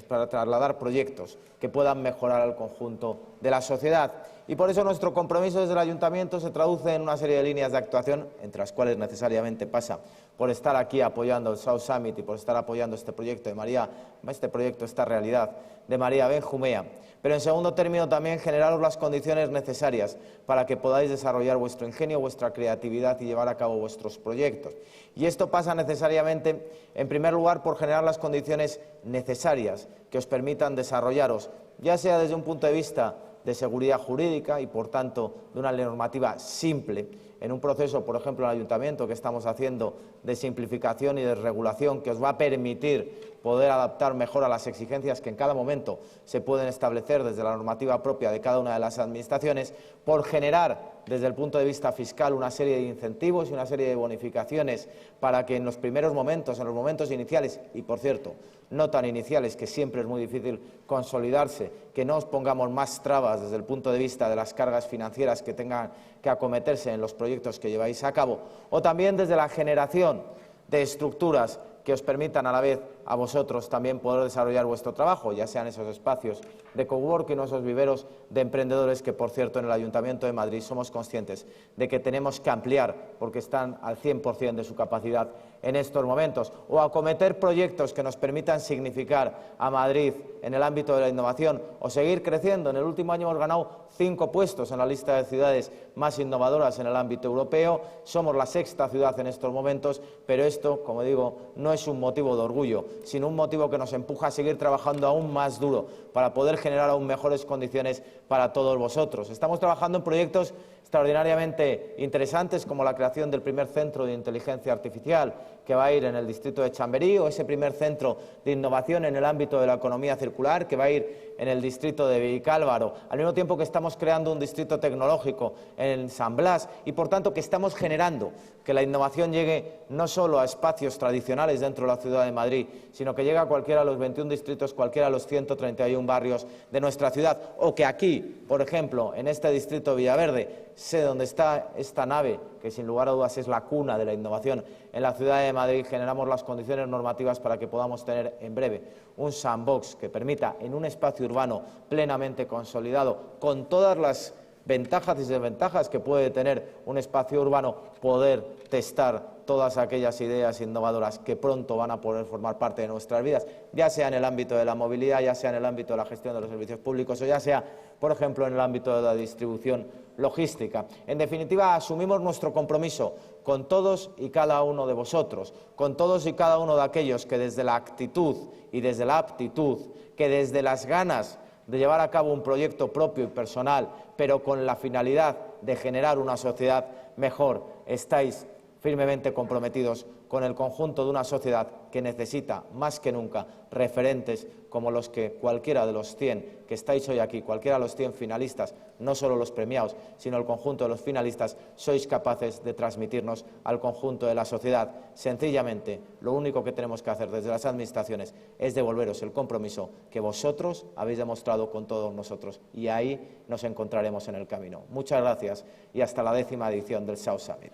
D: para trasladar proyectos que puedan mejorar al conjunto de la sociedad. Y por eso nuestro compromiso desde el Ayuntamiento se traduce en una serie de líneas de actuación, entre las cuales necesariamente pasa por estar aquí apoyando el South Summit y por estar apoyando este proyecto de María, esta realidad de María Benjumea. Pero en segundo término también generaros las condiciones necesarias para que podáis desarrollar vuestro ingenio, vuestra creatividad y llevar a cabo vuestros proyectos. Y esto pasa necesariamente, en primer lugar, por generar las condiciones necesarias que os permitan desarrollaros, ya sea desde un punto de vista de seguridad jurídica y, por tanto, de una normativa simple, en un proceso, por ejemplo, en el Ayuntamiento que estamos haciendo de simplificación y de regulación que os va a permitir poder adaptar mejor a las exigencias que en cada momento se pueden establecer desde la normativa propia de cada una de las administraciones, por generar desde el punto de vista fiscal una serie de incentivos y una serie de bonificaciones para que en los primeros momentos, en los momentos iniciales, y por cierto, no tan iniciales, que siempre es muy difícil consolidarse, que no os pongamos más trabas desde el punto de vista de las cargas financieras que tengan que acometerse en los proyectos que lleváis a cabo, o también desde la generación de estructuras que os permitan a la vez a vosotros también poder desarrollar vuestro trabajo, ya sean esos espacios de coworking o esos viveros de emprendedores que, por cierto, en el Ayuntamiento de Madrid somos conscientes de que tenemos que ampliar porque están al 100% de su capacidad en estos momentos, o acometer proyectos que nos permitan significar a Madrid en el ámbito de la innovación o seguir creciendo. En el último año hemos ganado 5 puestos en la lista de ciudades más innovadoras en el ámbito europeo, somos la 6ª ciudad en estos momentos, pero esto, como digo, no es un motivo de orgullo, sino un motivo que nos empuja a seguir trabajando aún más duro para poder generar aún mejores condiciones para todos vosotros. Estamos trabajando en proyectos extraordinariamente interesantes como la creación del primer centro de inteligencia artificial que va a ir en el distrito de Chamberí, o ese primer centro de innovación en el ámbito de la economía circular que va a ir en el distrito de Vicálvaro, al mismo tiempo que estamos creando un distrito tecnológico en San Blas y, por tanto, que estamos generando que la innovación llegue no solo a espacios tradicionales dentro de la ciudad de Madrid, sino que llegue a cualquiera de los 21 distritos, cualquiera de los 131 barrios de nuestra ciudad, o que aquí, por ejemplo, en este distrito de Villaverde, sé dónde está esta nave, que sin lugar a dudas es la cuna de la innovación en la ciudad de Madrid, generamos las condiciones normativas para que podamos tener en breve un sandbox que permita en un espacio urbano plenamente consolidado, con todas las ventajas y desventajas que puede tener un espacio urbano, poder testar todas aquellas ideas innovadoras que pronto van a poder formar parte de nuestras vidas, ya sea en el ámbito de la movilidad, ya sea en el ámbito de la gestión de los servicios públicos o ya sea, por ejemplo, en el ámbito de la distribución logística. En definitiva, asumimos nuestro compromiso con todos y cada uno de vosotros, con todos y cada uno de aquellos que desde la actitud y desde la aptitud, que desde las ganas de llevar a cabo un proyecto propio y personal, pero con la finalidad de generar una sociedad mejor, estáis firmemente comprometidos con el conjunto de una sociedad que necesita más que nunca referentes como los que cualquiera de los 100 que estáis hoy aquí, cualquiera de los 100 finalistas, no solo los premiados, sino el conjunto de los finalistas, sois capaces de transmitirnos al conjunto de la sociedad. Sencillamente, lo único que tenemos que hacer desde las administraciones es devolveros el compromiso que vosotros habéis demostrado con todos nosotros, y ahí nos encontraremos en el camino. Muchas gracias y hasta la 10ª edición del South Summit.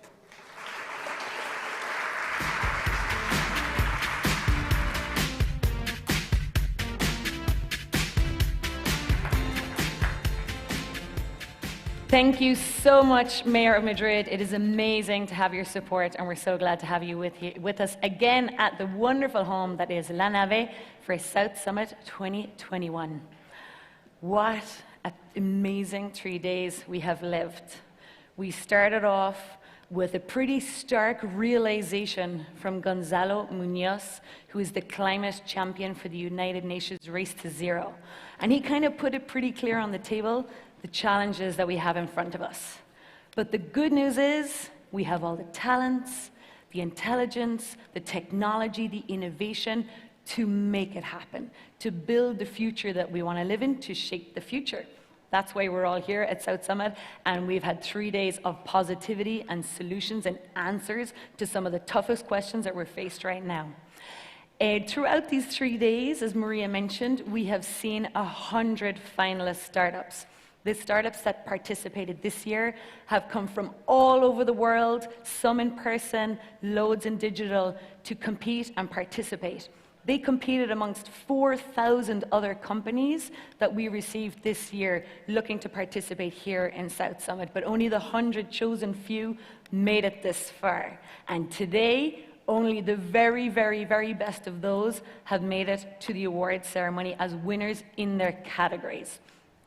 C: Thank you so much, Mayor of Madrid. It is amazing to have your support, and we're so glad to have you with us again at the wonderful home that is La Nave for South Summit 2021. What an amazing 3 days we have lived. We started off with a pretty stark realization from Gonzalo Munoz, who is the climate champion for the United Nations Race to Zero. And he kind of put it pretty clear on the table, the challenges that we have in front of us. But the good news is we have all the talents, the intelligence, the technology, the innovation to make it happen, to build the future that we want to live in, to shape the future. That's why we're all here at South Summit, and we've had 3 days of positivity and solutions and answers to some of the toughest questions that we're faced right now. Throughout these 3 days, as Maria mentioned, we have seen 100 finalist startups. The startups that participated this year have come from all over the world, some in person, loads in digital, to compete and participate. They competed amongst 4,000 other companies that we received this year looking to participate here in South Summit, but only the 100 chosen few made it this far. And today, only the very, very, very best of those have made it to the award ceremony as winners in their categories.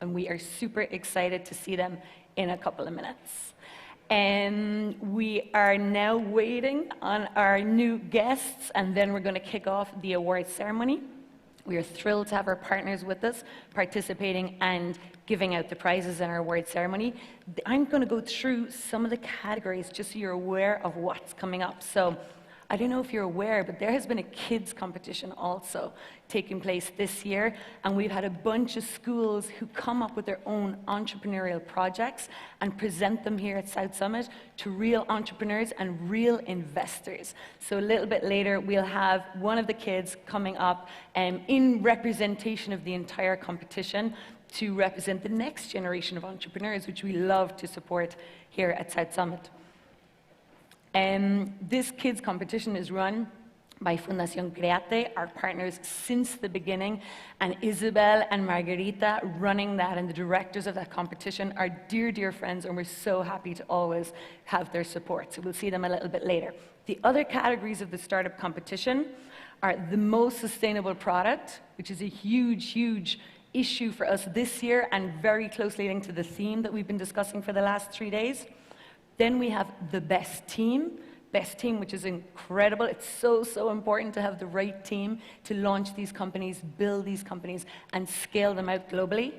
C: And we are super excited to see them in a couple of minutes. And we are now waiting on our new guests, and then we're going to kick off the award ceremony. We are thrilled to have our partners with us, participating and giving out the prizes in our award ceremony. I'm going to go through some of the categories just so you're aware of what's coming up. So I don't know if you're aware, but there has been a kids competition also taking place this year, and we've had a bunch of schools who come up with their own entrepreneurial projects and present them here at South Summit to real entrepreneurs and real investors. So a little bit later, we'll have one of the kids coming up in representation of the entire competition to represent the next generation of entrepreneurs, which we love to support here at South Summit. This kids competition is run by Fundación Create, our partners since the beginning, and Isabel and Margarita running that, and the directors of that competition are dear, dear friends, and we're so happy to always have their support. So we'll see them a little bit later. The other categories of the startup competition are the most sustainable product, which is a huge, huge issue for us this year and very closely linked to the theme that we've been discussing for the last 3 days. Then we have the best team, which is incredible. It's so, so important to have the right team to launch these companies, build these companies, and scale them out globally.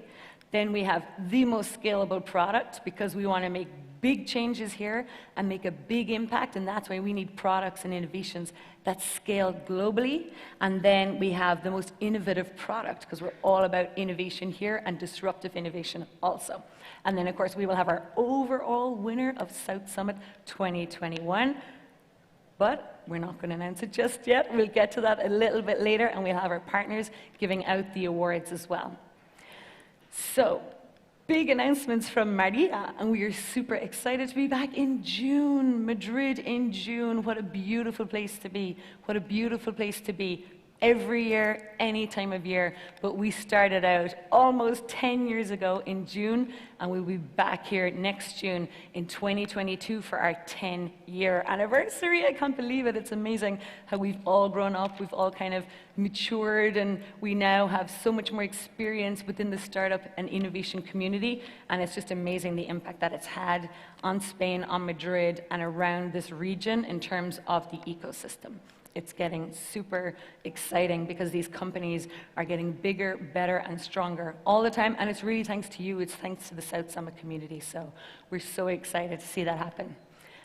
C: Then we have the most scalable product, because we want to make big changes here and make a big impact, and that's why we need products and innovations that scale globally. And then we have the most innovative product, because we're all about innovation here and disruptive innovation also. And then, of course, we will have our overall winner of South Summit 2021. But we're not going to announce it just yet. We'll get to that a little bit later, and we'll have our partners giving out the awards as well. So, big announcements from Maria, and we are super excited to be back in June, Madrid in June. What a beautiful place to be. What a beautiful place to be every year, any time of year. But we started out almost 10 years ago in June, and we'll be back here next June in 2022 for our 10-year anniversary. I can't believe it. It's amazing how we've all grown up, we've all kind of matured, and we now have so much more experience within the startup and innovation community, and it's just amazing the impact that it's had on Spain, on Madrid, and around this region in terms of the ecosystem. It's getting super exciting because these companies are getting bigger, better, and stronger all the time. And it's really thanks to you. It's thanks to the South Summit community. So we're so excited to see that happen.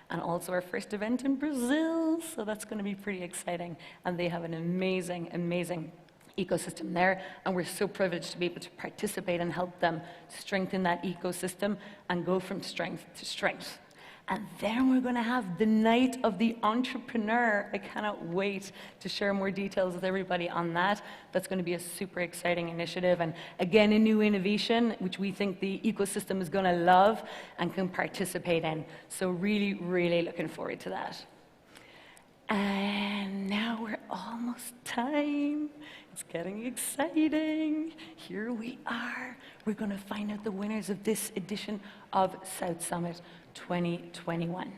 C: And also our first event in Brazil. So that's going to be pretty exciting. And they have an amazing, amazing ecosystem there. And we're so privileged to be able to participate and help them strengthen that ecosystem and go from strength to strength. And then we're going to have the Night of the Entrepreneur. I cannot wait to share more details with everybody on that. That's going to be a super exciting initiative. And again, a new innovation, which we think the ecosystem is going to love and can participate in. So really, really looking forward to that. And now we're almost time. It's getting exciting. Here we are. We're going to find out the winners of this edition of South Summit 2021.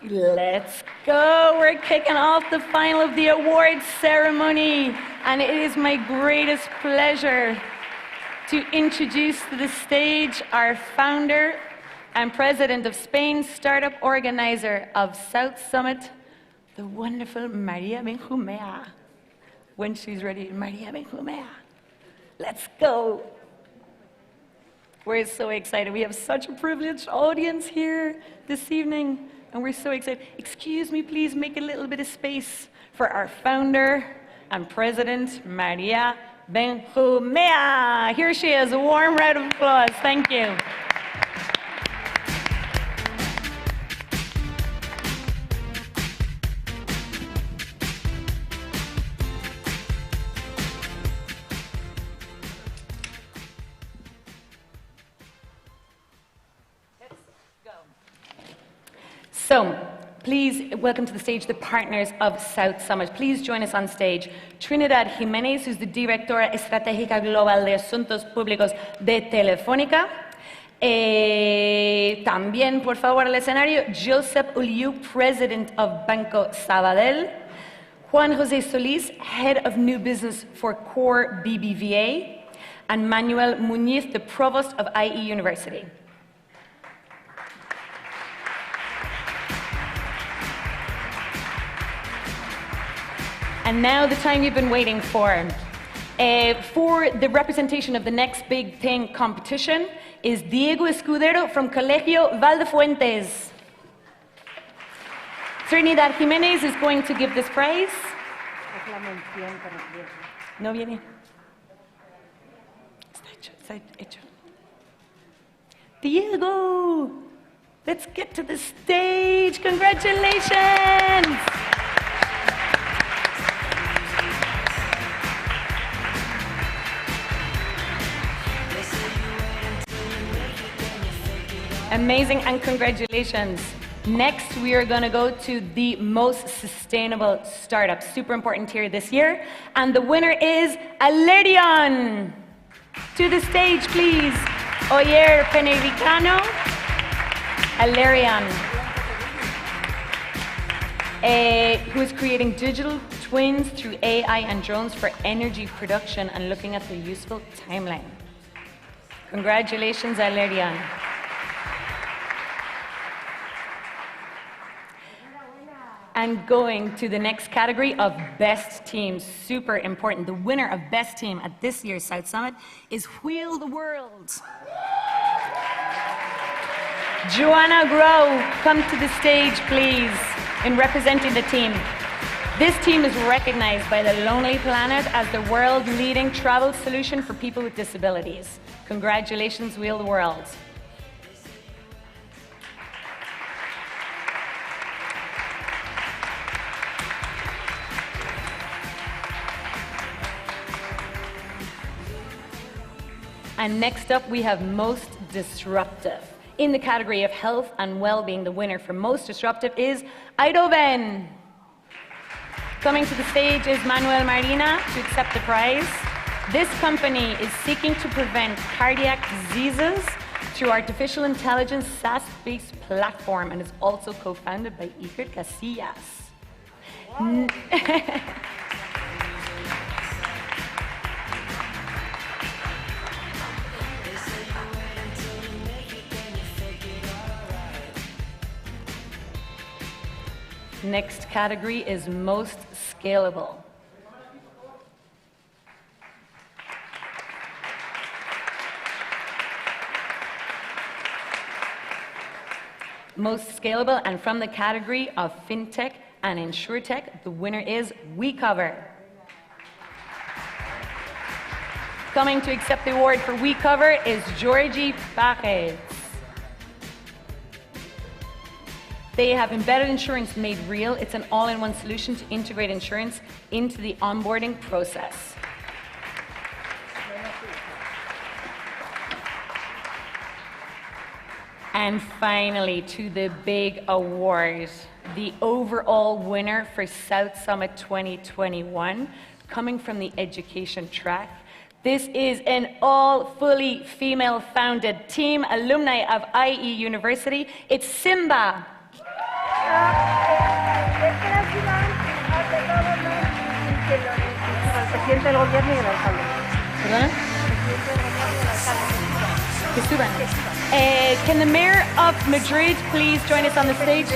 C: Let's go. We're kicking off the final of the awards ceremony, and it is my greatest pleasure to introduce to the stage our founder and president of Spain's startup organizer of South Summit, the wonderful Maria Benjumea. When she's ready, Maria Benjumea. Let's go. We're so excited. We have such a privileged audience here this evening, and we're so excited. Excuse me, please make a little bit of space for our founder and president, Maria Benjumea. Here she is. A warm round of applause. Thank you. So, please welcome to the stage the partners of South Summit. Please join us on stage. Trinidad Jimenez, who's the Directora Estratégica Global de Asuntos Públicos de Telefónica. También, por favor, al escenario, Josep Uliu, President of Banco Sabadell. Juan José Solís, Head of New Business for Core BBVA. And Manuel Muñiz, the Provost of IE University. And now the time you've been waiting for. For the representation of the next big thing competition is Diego Escudero from Colegio Valdefuentes. Trinidad Jimenez is going to give this prize. No viene. Está hecho. Diego, let's get to the stage. Congratulations. Amazing, and congratulations. Next, we are going to go to the most sustainable startup, super important here this year. And the winner is Alerion. To the stage, please. Oyer Penericano. Alerion, who is creating digital twins through AI and drones for energy production and looking at the useful timeline. Congratulations, Alerion. And going to the next category of best teams, super important. The winner of best team at this year's South Summit is Wheel the World. Joanna Grow, come to the stage, please, in representing the team. This team is recognized by the Lonely Planet as the world's leading travel solution for people with disabilities. Congratulations, Wheel the World. And next up, we have Most Disruptive. In the category of health and well-being, the winner for Most Disruptive is Eindhoven. Coming to the stage is Manuel Marina to accept the prize. This company is seeking to prevent cardiac diseases through artificial intelligence SaaS-based platform and is also co-founded by Iker Casillas. Next category is most scalable. Most scalable, and from the category of fintech and insurtech, the winner is WeCover. Coming to accept the award for WeCover is Georgie Paredes. They have embedded insurance made real. It's an all-in-one solution to integrate insurance into the onboarding process. And finally, to the big award, the overall winner for South Summit 2021, coming from the education track. This is an all fully female-founded team, alumni of IE University. It's Simba. Can the Mayor of Madrid please join us on the stage?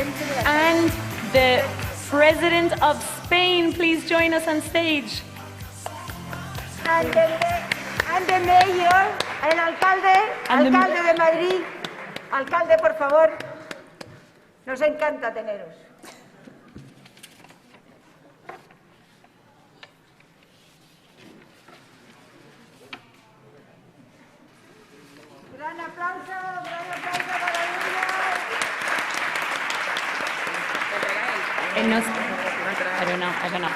C: And the President of Spain, please join us on stage.
E: And the Mayor, el alcalde de Madrid. Alcalde, por favor. Nos encanta teneros. Gran aplauso para ellos.
C: I don't know.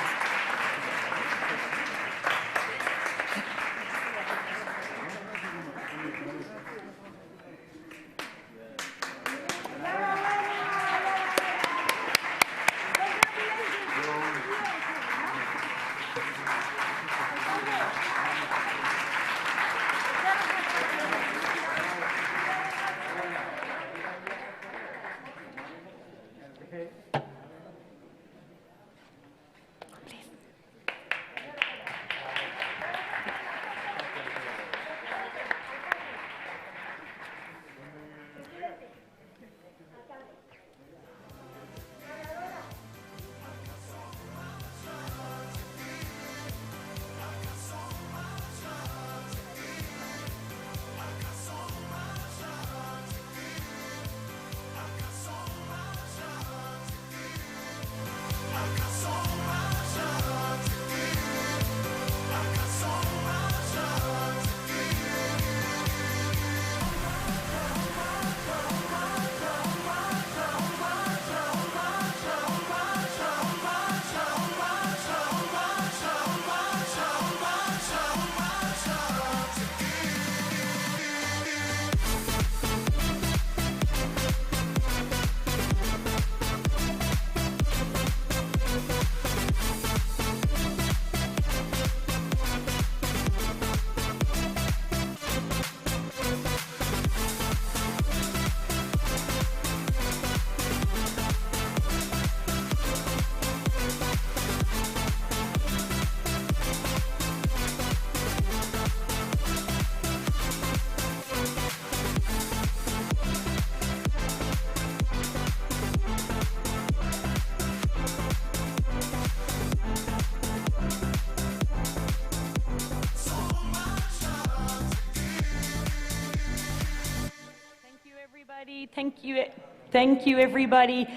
C: Thank you, everybody.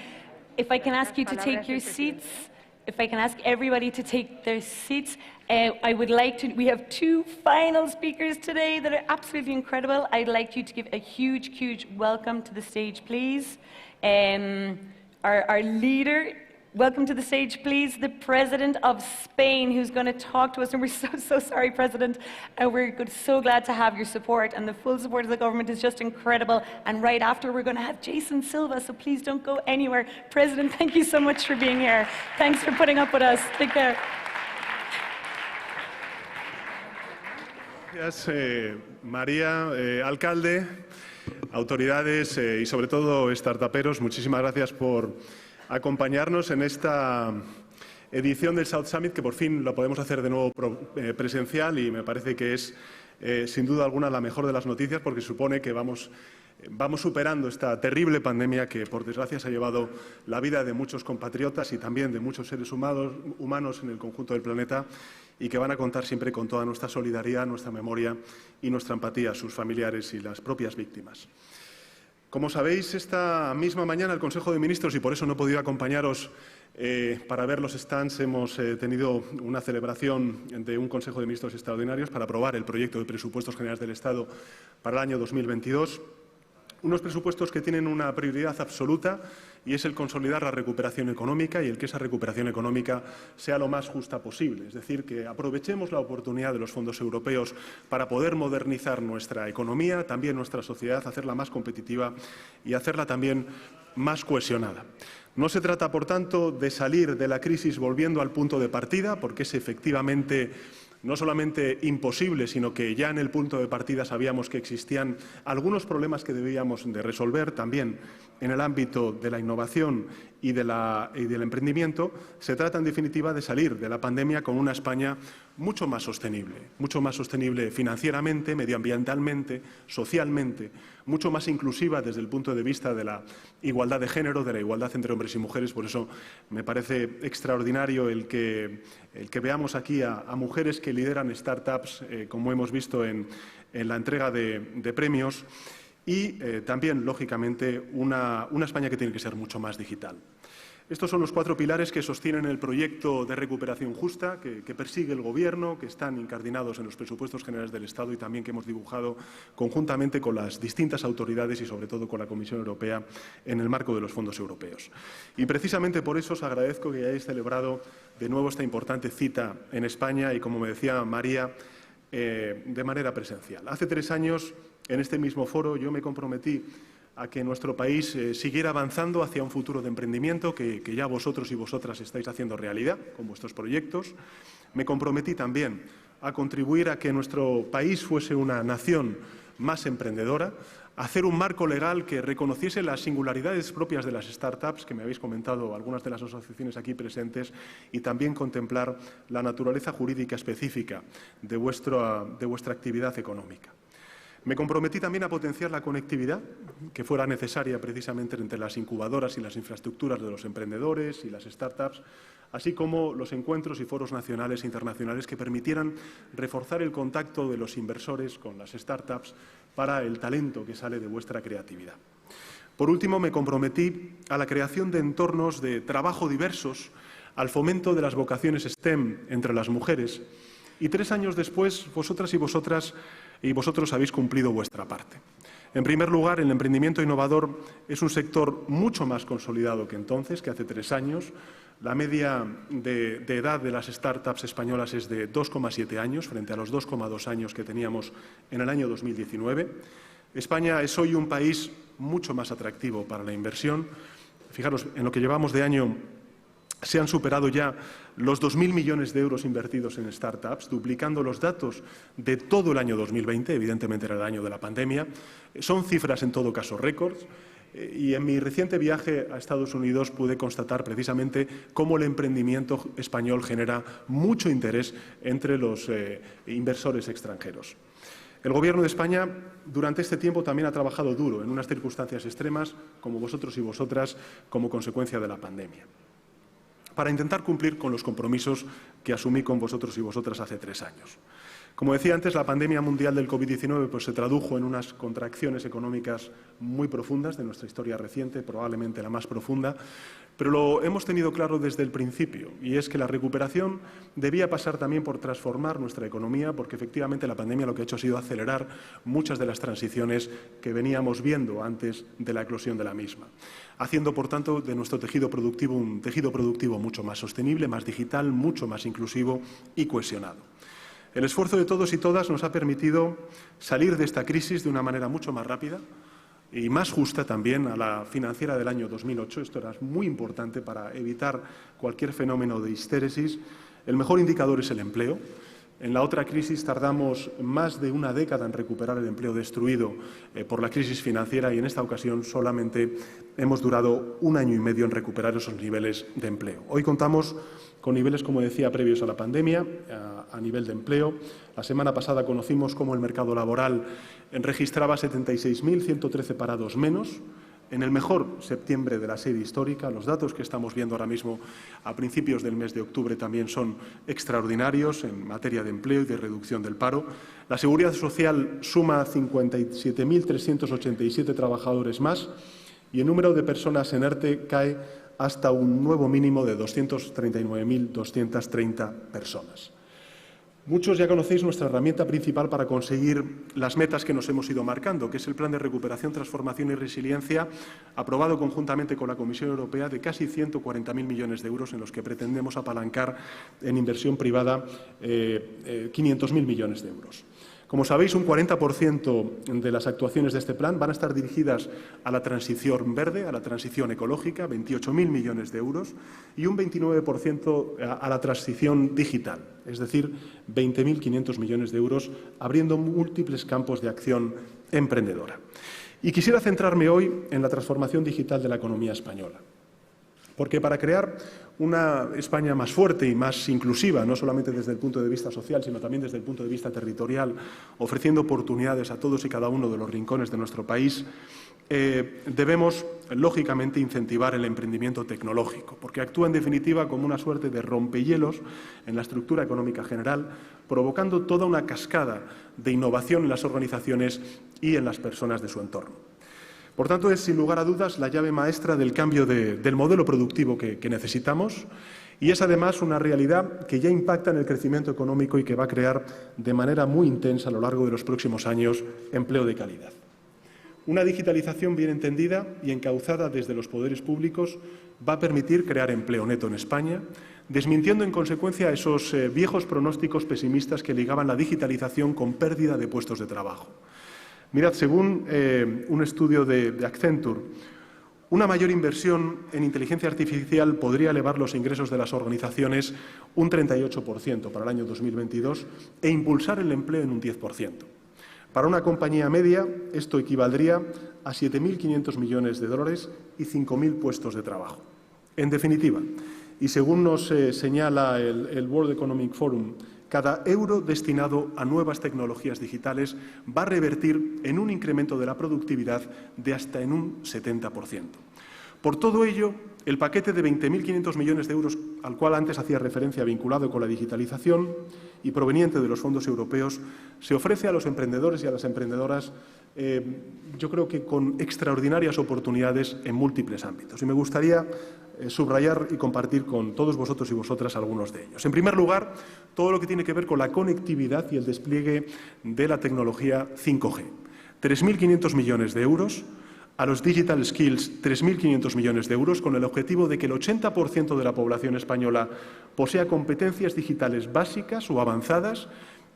C: If I can ask you to take your seats, if I can ask everybody to take their seats, I would like to, we have two final speakers today that are absolutely incredible. I'd like you to give a huge, huge welcome to the stage, please. Our leader, welcome to the stage, please, the President of Spain, who's going to talk to us. And we're so sorry, President. We're so glad to have your support, and the full support of the government is just incredible. And right after, we're going to have Jason Silva, so please don't go anywhere. President, thank you so much for being here. Thanks for putting up with us. Take care.
F: Gracias, María, alcalde, autoridades y sobre todo startuperos. Muchísimas gracias por acompañarnos en esta edición del South Summit, que por fin lo podemos hacer de nuevo presencial, y me parece que es sin duda alguna la mejor de las noticias, porque supone que vamos superando esta terrible pandemia que por desgracia se ha llevado la vida de muchos compatriotas y también de muchos seres humanos en el conjunto del planeta, y que van a contar siempre con toda nuestra solidaridad, nuestra memoria y nuestra empatía a sus familiares y las propias víctimas. Como sabéis, esta misma mañana el Consejo de Ministros, y por eso no he podido acompañaros para ver los stands, hemos tenido una celebración de un Consejo de Ministros extraordinarios para aprobar el proyecto de presupuestos generales del Estado para el año 2022. Unos presupuestos que tienen una prioridad absoluta, y es el consolidar la recuperación económica y el que esa recuperación económica sea lo más justa posible. Es decir, que aprovechemos la oportunidad de los fondos europeos para poder modernizar nuestra economía, también nuestra sociedad, hacerla más competitiva y hacerla también más cohesionada. No se trata, por tanto, de salir de la crisis volviendo al punto de partida, porque es efectivamente no solamente imposible, sino que ya en el punto de partida sabíamos que existían algunos problemas que debíamos de resolver también en el ámbito de la innovación y del emprendimiento. Se trata, en definitiva, de salir de la pandemia con una España mucho más sostenible financieramente, medioambientalmente, socialmente, mucho más inclusiva desde el punto de vista de la igualdad de género, de la igualdad entre hombres y mujeres. Por eso me parece extraordinario el que veamos aquí a mujeres que lideran startups, como hemos visto en la entrega de premios, y también, lógicamente, una España que tiene que ser mucho más digital. Estos son los 4 pilares que sostienen el proyecto de recuperación justa que persigue el Gobierno, que están incardinados en los presupuestos generales del Estado y también que hemos dibujado conjuntamente con las distintas autoridades y, sobre todo, con la Comisión Europea en el marco de los fondos europeos. Y precisamente por eso os agradezco que hayáis celebrado de nuevo esta importante cita en España y, como me decía María, de manera presencial. Hace 3 años, en este mismo foro, yo me comprometí a que nuestro país siguiera avanzando hacia un futuro de emprendimiento que ya vosotros y vosotras estáis haciendo realidad con vuestros proyectos. Me comprometí también a contribuir a que nuestro país fuese una nación más emprendedora, a hacer un marco legal que reconociese las singularidades propias de las startups, que me habéis comentado algunas de las asociaciones aquí presentes, y también contemplar la naturaleza jurídica específica de vuestra actividad económica. Me comprometí también a potenciar la conectividad que fuera necesaria precisamente entre las incubadoras y las infraestructuras de los emprendedores y las startups, así como los encuentros y foros nacionales e internacionales que permitieran reforzar el contacto de los inversores con las startups para el talento que sale de vuestra creatividad. Por último, me comprometí a la creación de entornos de trabajo diversos, al fomento de las vocaciones STEM entre las mujeres, y 3 años después, vosotras y vosotros habéis cumplido vuestra parte. En primer lugar, el emprendimiento innovador es un sector mucho más consolidado que entonces, que hace 3 años. La media de edad de las startups españolas es de 2,7 años, frente a los 2,2 años que teníamos en el año 2019. España es hoy un país mucho más atractivo para la inversión. Fijaros, en lo que llevamos de año se han superado ya los 2.000 millones de euros invertidos en startups, duplicando los datos de todo el año 2020, evidentemente era el año de la pandemia. Son cifras, en todo caso, récords. Y en mi reciente viaje a Estados Unidos pude constatar precisamente cómo el emprendimiento español genera mucho interés entre los inversores extranjeros. El Gobierno de España durante este tiempo también ha trabajado duro en unas circunstancias extremas, como vosotros y vosotras, como consecuencia de la pandemia. para intentar cumplir con los compromisos que asumí con vosotros y vosotras hace 3 años. Como decía antes, la pandemia mundial del COVID-19 se tradujo en unas contracciones económicas muy profundas de nuestra historia reciente, probablemente la más profunda, pero lo hemos tenido claro desde el principio, y es que la recuperación debía pasar también por transformar nuestra economía, porque efectivamente la pandemia lo que ha hecho ha sido acelerar muchas de las transiciones que veníamos viendo antes de la eclosión de la misma, haciendo, por tanto, de nuestro tejido productivo un tejido productivo mucho más sostenible, más digital, mucho más inclusivo y cohesionado. El esfuerzo de todos y todas nos ha permitido salir de esta crisis de una manera mucho más rápida y más justa también a la financiera del año 2008. Esto era muy importante para evitar cualquier fenómeno de histéresis. El mejor indicador es el empleo. En la otra crisis tardamos más de una década en recuperar el empleo destruido por la crisis financiera y en esta ocasión solamente hemos durado 1 año y medio en recuperar esos niveles de empleo. Hoy contamos con niveles, como decía, previos a la pandemia, a nivel de empleo. La semana pasada conocimos cómo el mercado laboral registraba 76.113 parados menos, en el mejor septiembre de la serie histórica. Los datos que estamos viendo ahora mismo a principios del mes de octubre también son extraordinarios en materia de empleo y de reducción del paro. La Seguridad Social suma 57.387 trabajadores más y el número de personas en ERTE cae hasta un nuevo mínimo de 239.230 personas. Muchos ya conocéis nuestra herramienta principal para conseguir las metas que nos hemos ido marcando, que es el Plan de Recuperación, Transformación y Resiliencia, aprobado conjuntamente con la Comisión Europea, de casi 140.000 millones de euros, en los que pretendemos apalancar en inversión privada 500.000 millones de euros. Como sabéis, un 40% de las actuaciones de este plan van a estar dirigidas a la transición verde, a la transición ecológica, 28.000 millones de euros, y un 29% a la transición digital, es decir, 20.500 millones de euros, abriendo múltiples campos de acción emprendedora. Y quisiera centrarme hoy en la transformación digital de la economía española. Porque para crear una España más fuerte y más inclusiva, no solamente desde el punto de vista social, sino también desde el punto de vista territorial, ofreciendo oportunidades a todos y cada uno de los rincones de nuestro país, debemos, lógicamente, incentivar el emprendimiento tecnológico, porque actúa, en definitiva, como una suerte de rompehielos en la estructura económica general, provocando toda una cascada de innovación en las organizaciones y en las personas de su entorno. Por tanto, es sin lugar a dudas la llave maestra del cambio del modelo productivo que necesitamos y es además una realidad que ya impacta en el crecimiento económico y que va a crear de manera muy intensa a lo largo de los próximos años empleo de calidad. Una digitalización bien entendida y encauzada desde los poderes públicos va a permitir crear empleo neto en España, desmintiendo en consecuencia esos viejos pronósticos pesimistas que ligaban la digitalización con pérdida de puestos de trabajo. Mirad, según un estudio de Accenture, una mayor inversión en inteligencia artificial podría elevar los ingresos de las organizaciones un 38% para el año 2022 e impulsar el empleo en un 10%. Para una compañía media, esto equivaldría a 7.500 millones de dólares y 5.000 puestos de trabajo. En definitiva, y según nos señala el World Economic Forum, cada euro destinado a nuevas tecnologías digitales va a revertir en un incremento de la productividad de hasta en un 70%. Por todo ello, el paquete de 20.500 millones de euros al cual antes hacía referencia, vinculado con la digitalización y proveniente de los fondos europeos, se ofrece a los emprendedores y a las emprendedoras, yo creo que con extraordinarias oportunidades en múltiples ámbitos. Y me gustaría subrayar y compartir con todos vosotros y vosotras algunos de ellos. En primer lugar, todo lo que tiene que ver con la conectividad y el despliegue de la tecnología 5G. 3.500 millones de euros, a los Digital Skills 3.500 millones de euros, con el objetivo de que el 80% de la población española posea competencias digitales básicas o avanzadas.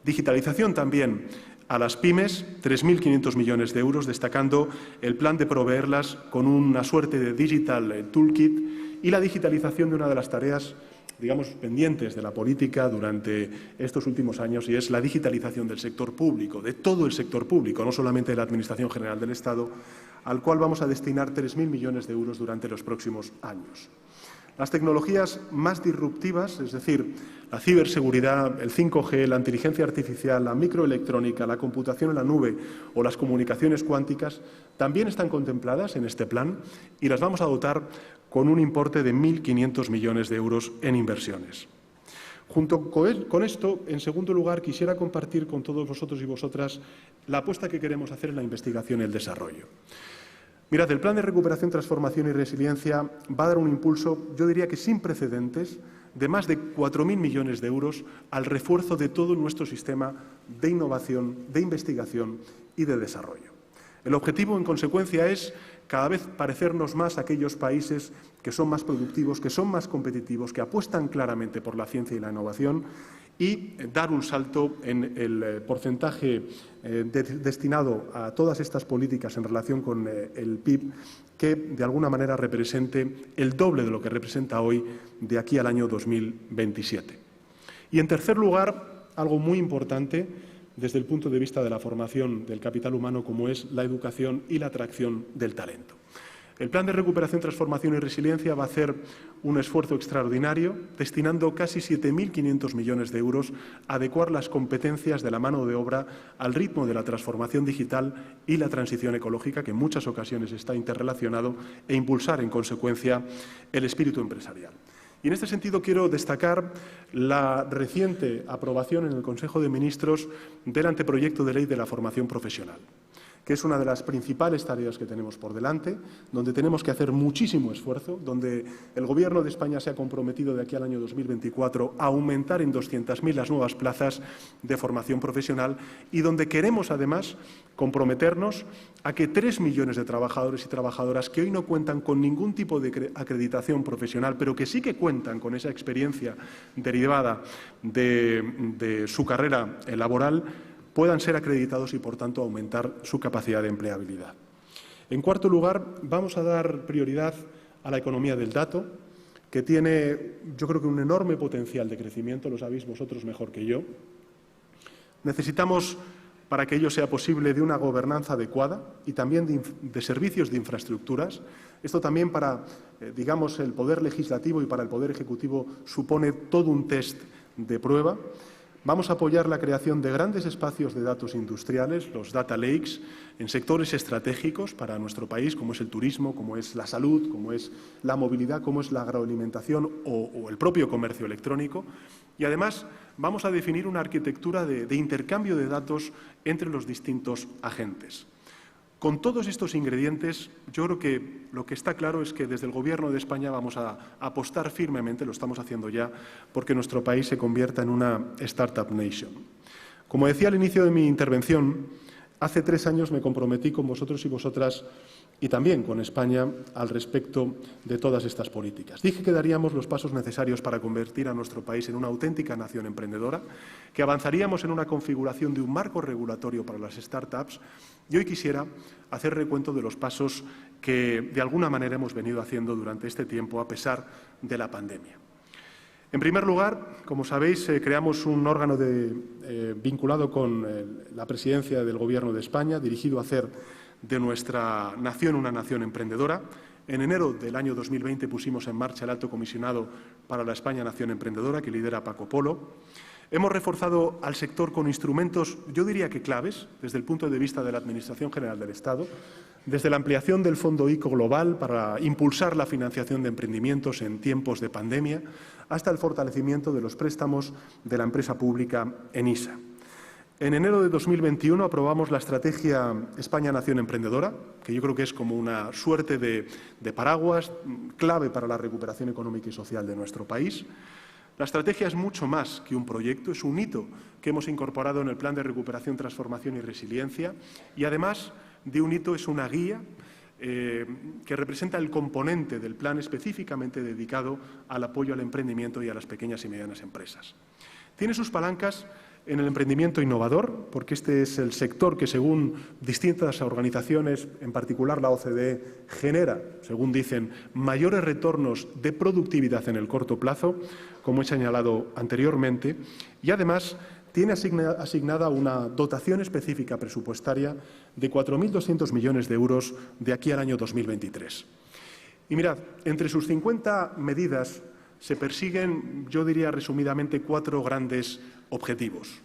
F: Digitalización también a las pymes, 3.500 millones de euros, destacando el plan de proveerlas con una suerte de Digital Toolkit y la digitalización de una de las tareas, digamos, pendientes de la política durante estos últimos años, y es la digitalización del sector público, de todo el sector público, no solamente de la Administración General del Estado, al cual vamos a destinar 3.000 millones de euros durante los próximos años. Las tecnologías más disruptivas, es decir, la ciberseguridad, el 5G, la inteligencia artificial, la microelectrónica, la computación en la nube o las comunicaciones cuánticas, también están contempladas en este plan y las vamos a dotar con un importe de 1.500 millones de euros en inversiones. Junto con esto, en segundo lugar, quisiera compartir con todos vosotros y vosotras la apuesta que queremos hacer en la investigación y el desarrollo. Mirad, el Plan de Recuperación, Transformación y Resiliencia va a dar un impulso, yo diría que sin precedentes, de más de 4.000 millones de euros al refuerzo de todo nuestro sistema de innovación, de investigación y de desarrollo. El objetivo, en consecuencia, es cada vez parecernos más a aquellos países que son más productivos, que son más competitivos, que apuestan claramente por la ciencia y la innovación y dar un salto en el porcentaje destinado a todas estas políticas en relación con el PIB que, de alguna manera, represente el doble de lo que representa hoy de aquí al año 2027. Y, en tercer lugar, algo muy importante desde el punto de vista de la formación del capital humano, como es la educación y la atracción del talento. El Plan de Recuperación, Transformación y Resiliencia va a hacer un esfuerzo extraordinario, destinando casi 7.500 millones de euros a adecuar las competencias de la mano de obra al ritmo de la transformación digital y la transición ecológica, que en muchas ocasiones está interrelacionado, e impulsar, en consecuencia, el espíritu empresarial. Y en este sentido quiero destacar la reciente aprobación en el Consejo de Ministros del anteproyecto de ley de la formación profesional, que es una de las principales tareas que tenemos por delante, donde tenemos que hacer muchísimo esfuerzo, donde el Gobierno de España se ha comprometido de aquí al año 2024 a aumentar en 200.000 las nuevas plazas de formación profesional y donde queremos, además, comprometernos a que 3 millones de trabajadores y trabajadoras que hoy no cuentan con ningún tipo de acreditación profesional, pero que sí que cuentan con esa experiencia derivada de su carrera laboral, puedan ser acreditados y, por tanto, aumentar su capacidad de empleabilidad. En cuarto lugar, vamos a dar prioridad a la economía del dato, que tiene, yo creo que un enorme potencial de crecimiento, lo sabéis vosotros mejor que yo. Necesitamos, para que ello sea posible, de una gobernanza adecuada y también de servicios de infraestructuras. Esto también para, digamos, el Poder Legislativo y para el Poder Ejecutivo supone todo un test de prueba. Vamos a apoyar la creación de grandes espacios de datos industriales, los data lakes, en sectores estratégicos para nuestro país, como es el turismo, como es la salud, como es la movilidad, como es la agroalimentación o el propio comercio electrónico. Y, además, vamos a definir una arquitectura de intercambio de datos entre los distintos agentes. Con todos estos ingredientes, yo creo que lo que está claro es que desde el Gobierno de España vamos a apostar firmemente, lo estamos haciendo ya, porque nuestro país se convierta en una Startup Nation. Como decía al inicio de mi intervención, hace 3 años me comprometí con vosotros y vosotras y también con España al respecto de todas estas políticas. Dije que daríamos los pasos necesarios para convertir a nuestro país en una auténtica nación emprendedora, que avanzaríamos en una configuración de un marco regulatorio para las startups, y hoy quisiera hacer recuento de los pasos que de alguna manera hemos venido haciendo durante este tiempo a pesar de la pandemia. En primer lugar, como sabéis, creamos un órgano vinculado con la presidencia del Gobierno de España, dirigido a hacer de nuestra nación una nación emprendedora. En enero del año 2020 pusimos en marcha el Alto Comisionado para la España Nación Emprendedora, que lidera Paco Polo. Hemos reforzado al sector con instrumentos, yo diría que claves, desde el punto de vista de la Administración General del Estado, desde la ampliación del Fondo ICO Global para impulsar la financiación de emprendimientos en tiempos de pandemia, hasta el fortalecimiento de los préstamos de la empresa pública ENISA. En enero de 2021 aprobamos la Estrategia España Nación Emprendedora, que yo creo que es como una suerte de paraguas clave para la recuperación económica y social de nuestro país. La estrategia es mucho más que un proyecto, es un hito que hemos incorporado en el Plan de Recuperación, Transformación y Resiliencia, y además de un hito es una guía que representa el componente del plan específicamente dedicado al apoyo al emprendimiento y a las pequeñas y medianas empresas. Tiene sus palancas en el emprendimiento innovador, porque este es el sector que, según distintas organizaciones, en particular la OCDE, genera, según dicen, mayores retornos de productividad en el corto plazo, como he señalado anteriormente, y además tiene asignada una dotación específica presupuestaria de 4.200 millones de euros de aquí al año 2023. Y mirad, entre sus 50 medidas se persiguen, yo diría resumidamente, 4 grandes objetivos.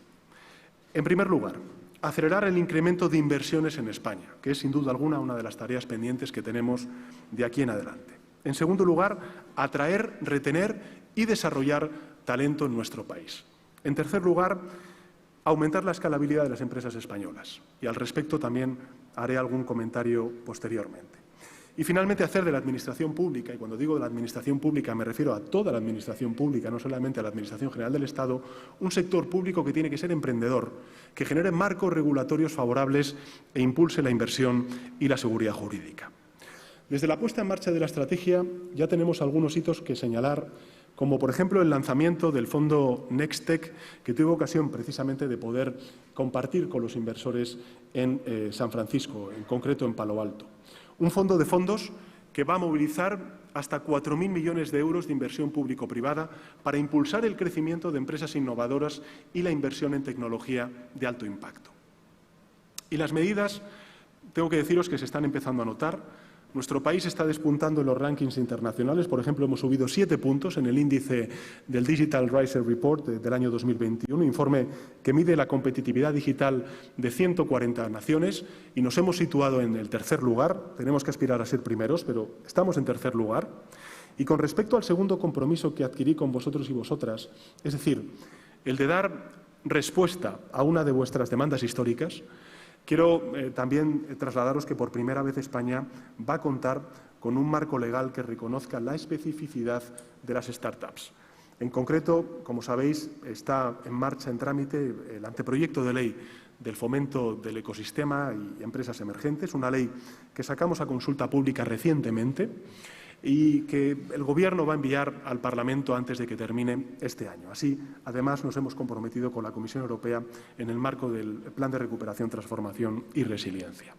F: En primer lugar, acelerar el incremento de inversiones en España, que es sin duda alguna una de las tareas pendientes que tenemos de aquí en adelante. En segundo lugar, atraer, retener y desarrollar talento en nuestro país. En tercer lugar, aumentar la escalabilidad de las empresas españolas. Y al respecto también haré algún comentario posteriormente. Y finalmente, hacer de la Administración Pública, y cuando digo de la Administración Pública me refiero a toda la Administración Pública, no solamente a la Administración General del Estado, un sector público que tiene que ser emprendedor, que genere marcos regulatorios favorables e impulse la inversión y la seguridad jurídica. Desde la puesta en marcha de la estrategia ya tenemos algunos hitos que señalar, como por ejemplo el lanzamiento del fondo NextTech, que tuve ocasión precisamente de poder compartir con los inversores en San Francisco, en concreto en Palo Alto. Un fondo de fondos que va a movilizar hasta 4.000 millones de euros de inversión público-privada para impulsar el crecimiento de empresas innovadoras y la inversión en tecnología de alto impacto. Y las medidas, tengo que deciros que se están empezando a notar. Nuestro país está despuntando en los rankings internacionales. Por ejemplo, hemos subido 7 puntos en el índice del Digital Riser Report del año 2021, un informe que mide la competitividad digital de 140 naciones, y nos hemos situado en el tercer lugar. Tenemos que aspirar a ser primeros, pero estamos en tercer lugar. Y con respecto al segundo compromiso que adquirí con vosotros y vosotras, es decir, el de dar respuesta a una de vuestras demandas históricas, quiero también trasladaros que por primera vez España va a contar con un marco legal que reconozca la especificidad de las startups. En concreto, como sabéis, está en marcha, en trámite, el anteproyecto de ley del fomento del ecosistema y empresas emergentes, una ley que sacamos a consulta pública recientemente y que el Gobierno va a enviar al Parlamento antes de que termine este año. Así, además, nos hemos comprometido con la Comisión Europea en el marco del Plan de Recuperación, Transformación y Resiliencia.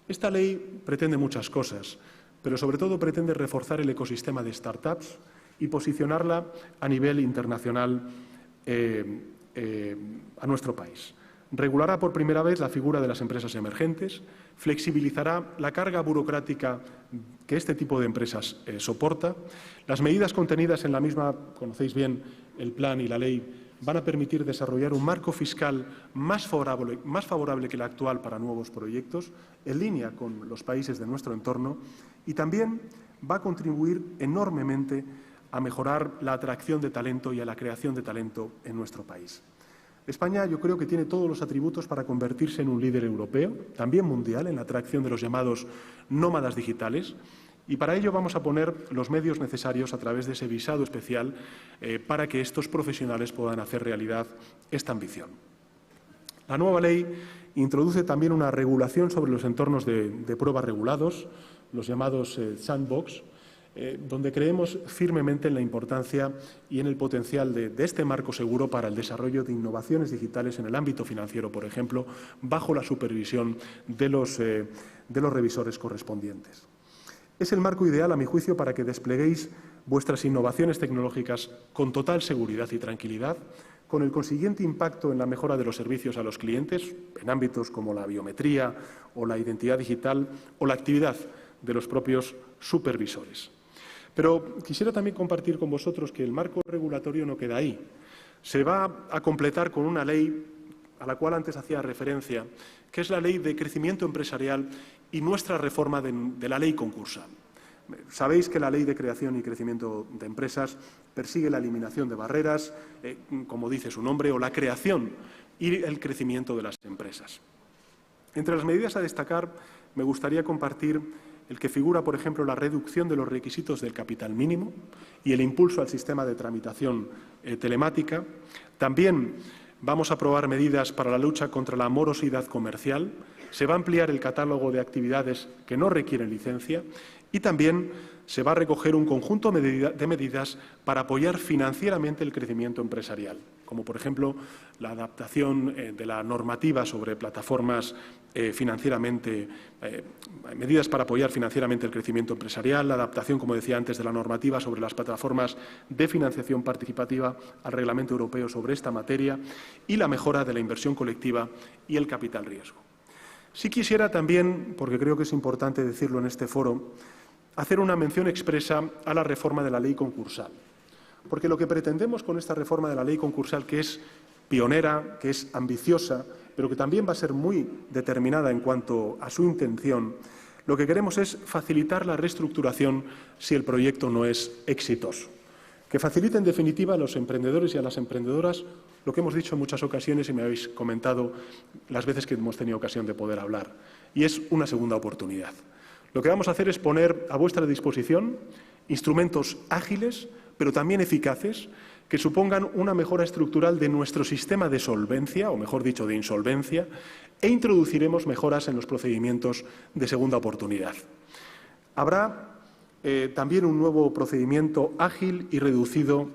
F: Esta ley pretende muchas cosas, pero sobre todo pretende reforzar el ecosistema de startups y posicionarla a nivel internacional a nuestro país. Regulará por primera vez la figura de las empresas emergentes, flexibilizará la carga burocrática que este tipo de empresas soporta. Las medidas contenidas en la misma, conocéis bien el plan y la ley, van a permitir desarrollar un marco fiscal más favorable que el actual para nuevos proyectos, en línea con los países de nuestro entorno, y también va a contribuir enormemente a mejorar la atracción de talento y a la creación de talento en nuestro país. España, yo creo que tiene todos los atributos para convertirse en un líder europeo, también mundial, en la atracción de los llamados nómadas digitales, y para ello vamos a poner los medios necesarios a través de ese visado especial para que estos profesionales puedan hacer realidad esta ambición. La nueva ley introduce también una regulación sobre los entornos de prueba regulados, los llamados sandbox, donde creemos firmemente en la importancia y en el potencial de este marco seguro para el desarrollo de innovaciones digitales en el ámbito financiero, por ejemplo, bajo la supervisión de los revisores correspondientes. Es el marco ideal, a mi juicio, para que despleguéis vuestras innovaciones tecnológicas con total seguridad y tranquilidad, con el consiguiente impacto en la mejora de los servicios a los clientes, en ámbitos como la biometría o la identidad digital o la actividad de los propios supervisores. Pero quisiera también compartir con vosotros que el marco regulatorio no queda ahí. Se va a completar con una ley a la cual antes hacía referencia, que es la Ley de Crecimiento Empresarial y nuestra reforma de la ley concursal. Sabéis que la Ley de Creación y Crecimiento de Empresas persigue la eliminación de barreras, como dice su nombre, o la creación y el crecimiento de las empresas. Entre las medidas a destacar, me gustaría compartir el que figura, por ejemplo, la reducción de los requisitos del capital mínimo y el impulso al sistema de tramitación telemática. También vamos a aprobar medidas para la lucha contra la morosidad comercial. Se va a ampliar el catálogo de actividades que no requieren licencia y también se va a recoger un conjunto de medidas para apoyar financieramente el crecimiento empresarial, como por ejemplo la adaptación de la normativa sobre plataformas medidas para apoyar financieramente el crecimiento empresarial, la adaptación, como decía antes, de la normativa sobre las plataformas de financiación participativa al Reglamento Europeo sobre esta materia y la mejora de la inversión colectiva y el capital riesgo. Sí quisiera también, porque creo que es importante decirlo en este foro, hacer una mención expresa a la reforma de la ley concursal. Porque lo que pretendemos con esta reforma de la ley concursal, que es pionera, que es ambiciosa, pero que también va a ser muy determinada en cuanto a su intención, lo que queremos es facilitar la reestructuración si el proyecto no es exitoso. Que facilite, en definitiva, a los emprendedores y a las emprendedoras lo que hemos dicho en muchas ocasiones y me habéis comentado las veces que hemos tenido ocasión de poder hablar, y es una segunda oportunidad. Lo que vamos a hacer es poner a vuestra disposición instrumentos ágiles, pero también eficaces, que supongan una mejora estructural de nuestro sistema de solvencia, o mejor dicho, de insolvencia, e introduciremos mejoras en los procedimientos de segunda oportunidad. Habrá también un nuevo procedimiento ágil y reducido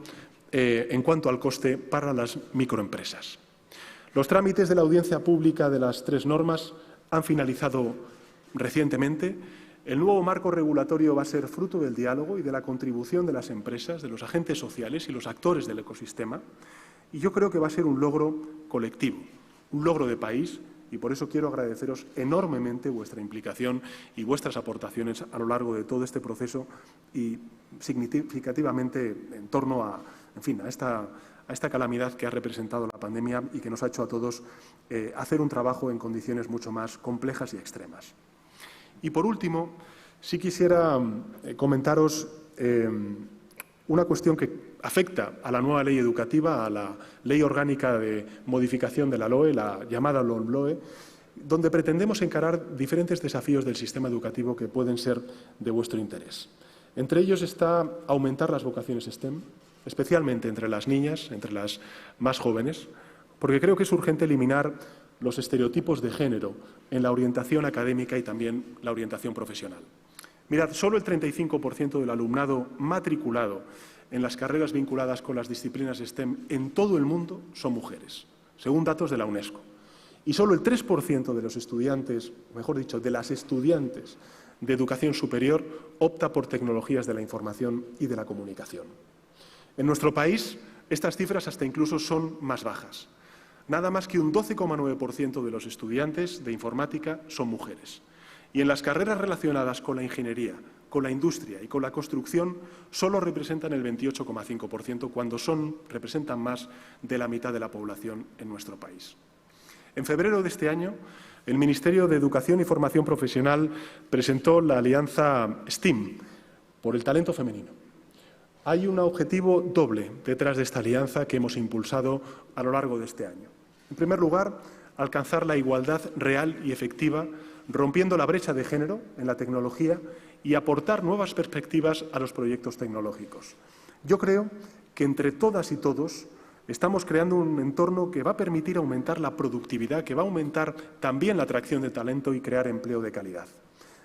F: en cuanto al coste para las microempresas. Los trámites de la audiencia pública de las 3 normas han finalizado recientemente. El nuevo marco regulatorio va a ser fruto del diálogo y de la contribución de las empresas, de los agentes sociales y los actores del ecosistema, y yo creo que va a ser un logro colectivo, un logro de país, y por eso quiero agradeceros enormemente vuestra implicación y vuestras aportaciones a lo largo de todo este proceso y significativamente en torno a esta calamidad que ha representado la pandemia y que nos ha hecho a todos hacer un trabajo en condiciones mucho más complejas y extremas. Y, por último, sí quisiera comentaros una cuestión que afecta a la nueva ley educativa, a la Ley Orgánica de Modificación de la LOE, la llamada LOMLOE, donde pretendemos encarar diferentes desafíos del sistema educativo que pueden ser de vuestro interés. Entre ellos está aumentar las vocaciones STEM, especialmente entre las niñas, entre las más jóvenes, porque creo que es urgente eliminar los estereotipos de género en la orientación académica y también la orientación profesional. Mirad, solo el 35% del alumnado matriculado en las carreras vinculadas con las disciplinas STEM en todo el mundo son mujeres, según datos de la UNESCO. Y solo el 3% de los estudiantes, mejor dicho, de las estudiantes de educación superior opta por tecnologías de la información y de la comunicación. En nuestro país, estas cifras hasta incluso son más bajas. Nada más que un 12,9% de los estudiantes de informática son mujeres. Y en las carreras relacionadas con la ingeniería, con la industria y con la construcción, solo representan el 28,5%, cuando representan más de la mitad de la población en nuestro país. En febrero de este año, el Ministerio de Educación y Formación Profesional presentó la alianza STEAM por el talento femenino. Hay un objetivo doble detrás de esta alianza que hemos impulsado a lo largo de este año. En primer lugar, alcanzar la igualdad real y efectiva, rompiendo la brecha de género en la tecnología y aportar nuevas perspectivas a los proyectos tecnológicos. Yo creo que entre todas y todos estamos creando un entorno que va a permitir aumentar la productividad, que va a aumentar también la atracción de talento y crear empleo de calidad.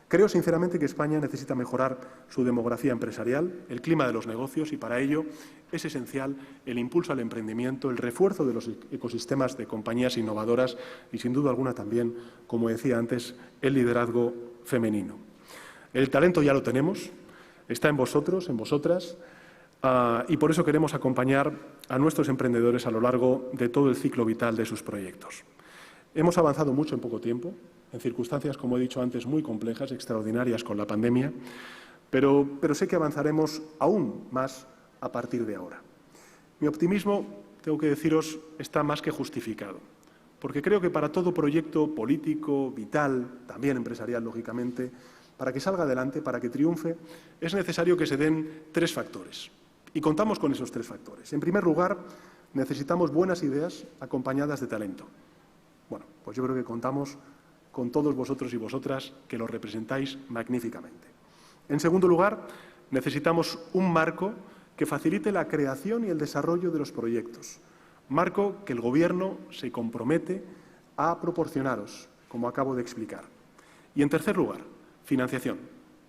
F: Creo sinceramente que España necesita mejorar su demografía empresarial, el clima de los negocios, y para ello es esencial el impulso al emprendimiento, el refuerzo de los ecosistemas de compañías innovadoras y, sin duda alguna, también, como decía antes, el liderazgo femenino. El talento ya lo tenemos, está en vosotros, en vosotras, y por eso queremos acompañar a nuestros emprendedores a lo largo de todo el ciclo vital de sus proyectos. Hemos avanzado mucho en poco tiempo, en circunstancias, como he dicho antes, muy complejas, extraordinarias con la pandemia, pero sé que avanzaremos aún más a partir de ahora. Mi optimismo, tengo que deciros, está más que justificado, porque creo que para todo proyecto político, vital, también empresarial, lógicamente, para que salga adelante, para que triunfe, es necesario que se den 3 factores. Y contamos con esos 3 factores. En primer lugar, necesitamos buenas ideas acompañadas de talento. Bueno, pues yo creo que contamos con todos vosotros y vosotras que lo representáis magníficamente. En segundo lugar, necesitamos un marco que facilite la creación y el desarrollo de los proyectos. Marco que el Gobierno se compromete a proporcionaros, como acabo de explicar. Y en tercer lugar, financiación.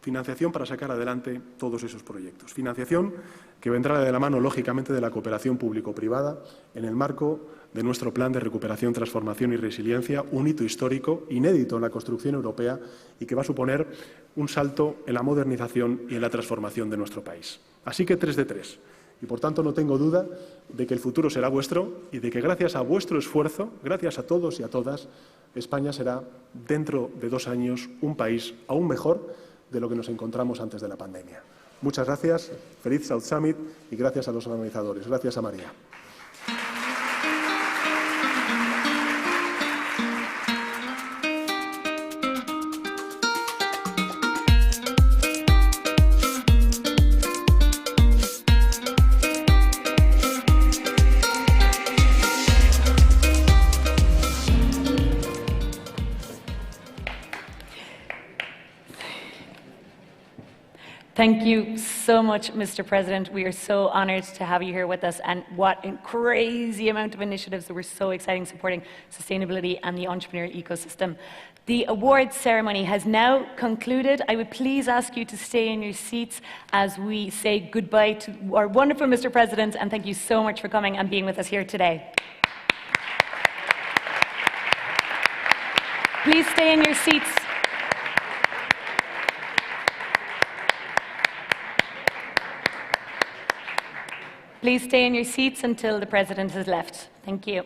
F: Financiación para sacar adelante todos esos proyectos. Financiación que vendrá de la mano, lógicamente, de la cooperación público-privada en el marco de nuestro Plan de Recuperación, Transformación y Resiliencia, un hito histórico, inédito en la construcción europea y que va a suponer un salto en la modernización y en la transformación de nuestro país. Así que 3 de 3. Y, por tanto, no tengo duda de que el futuro será vuestro y de que, gracias a vuestro esfuerzo, gracias a todos y a todas, España será, dentro de 2 años, un país aún mejor, de lo que nos encontramos antes de la pandemia. Muchas gracias, feliz South Summit y gracias a los organizadores. Gracias a María.
C: Thank you so much, Mr. President. We are so honored to have you here with us, and what a crazy amount of initiatives that were so exciting supporting sustainability and the entrepreneur ecosystem. The awards ceremony has now concluded. I would please ask you to stay in your seats as we say goodbye to our wonderful Mr. President, and thank you so much for coming and being with us here today. Please stay in your seats. Please stay in your seats until the President has left. Thank you.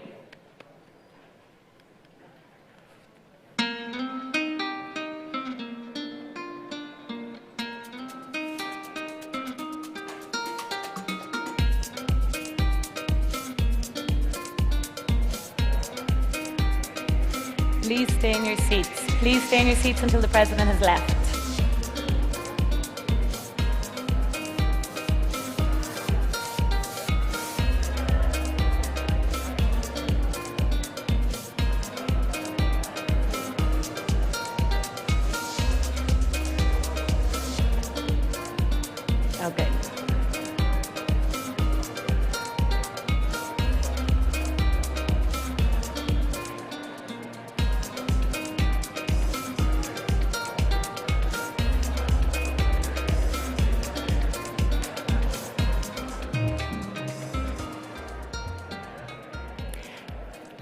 C: Please stay in your seats. Please stay in your seats until the President has left. Okay.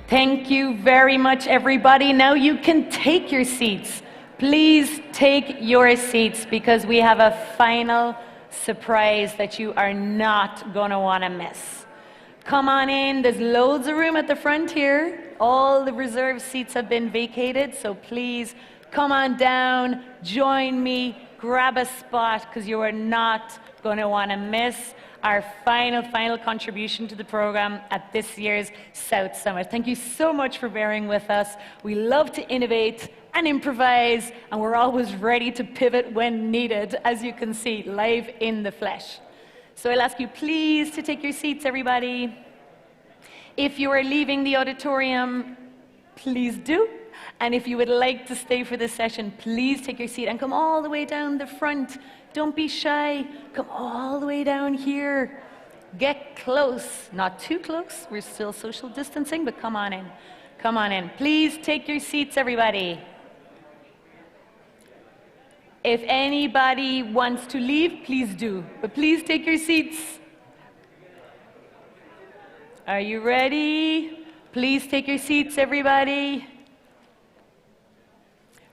C: Thank you very much, everybody. Now you can take your seats. Please take your seats because we have a final surprise that you are not going to want to miss. Come on in. There's loads of room at the front here. All the reserved seats have been vacated, so please come on down, join me, grab a spot because you are not going to want to miss our final contribution to the program at this year's South Summit. Thank you so much for bearing with us. We love to innovate and improvise, and we're always ready to pivot when needed, as you can see, live in the flesh. So I'll ask you please to take your seats, everybody. If you are leaving the auditorium, please do. And if you would like to stay for this session, please take your seat and come all the way down the front. Don't be shy. Come all the way down here. Get close. Not too close. We're still social distancing, but come on in. Come on in. Please take your seats, everybody. If anybody wants to leave, please do. But please take your seats. Are you ready? Please take your seats, everybody.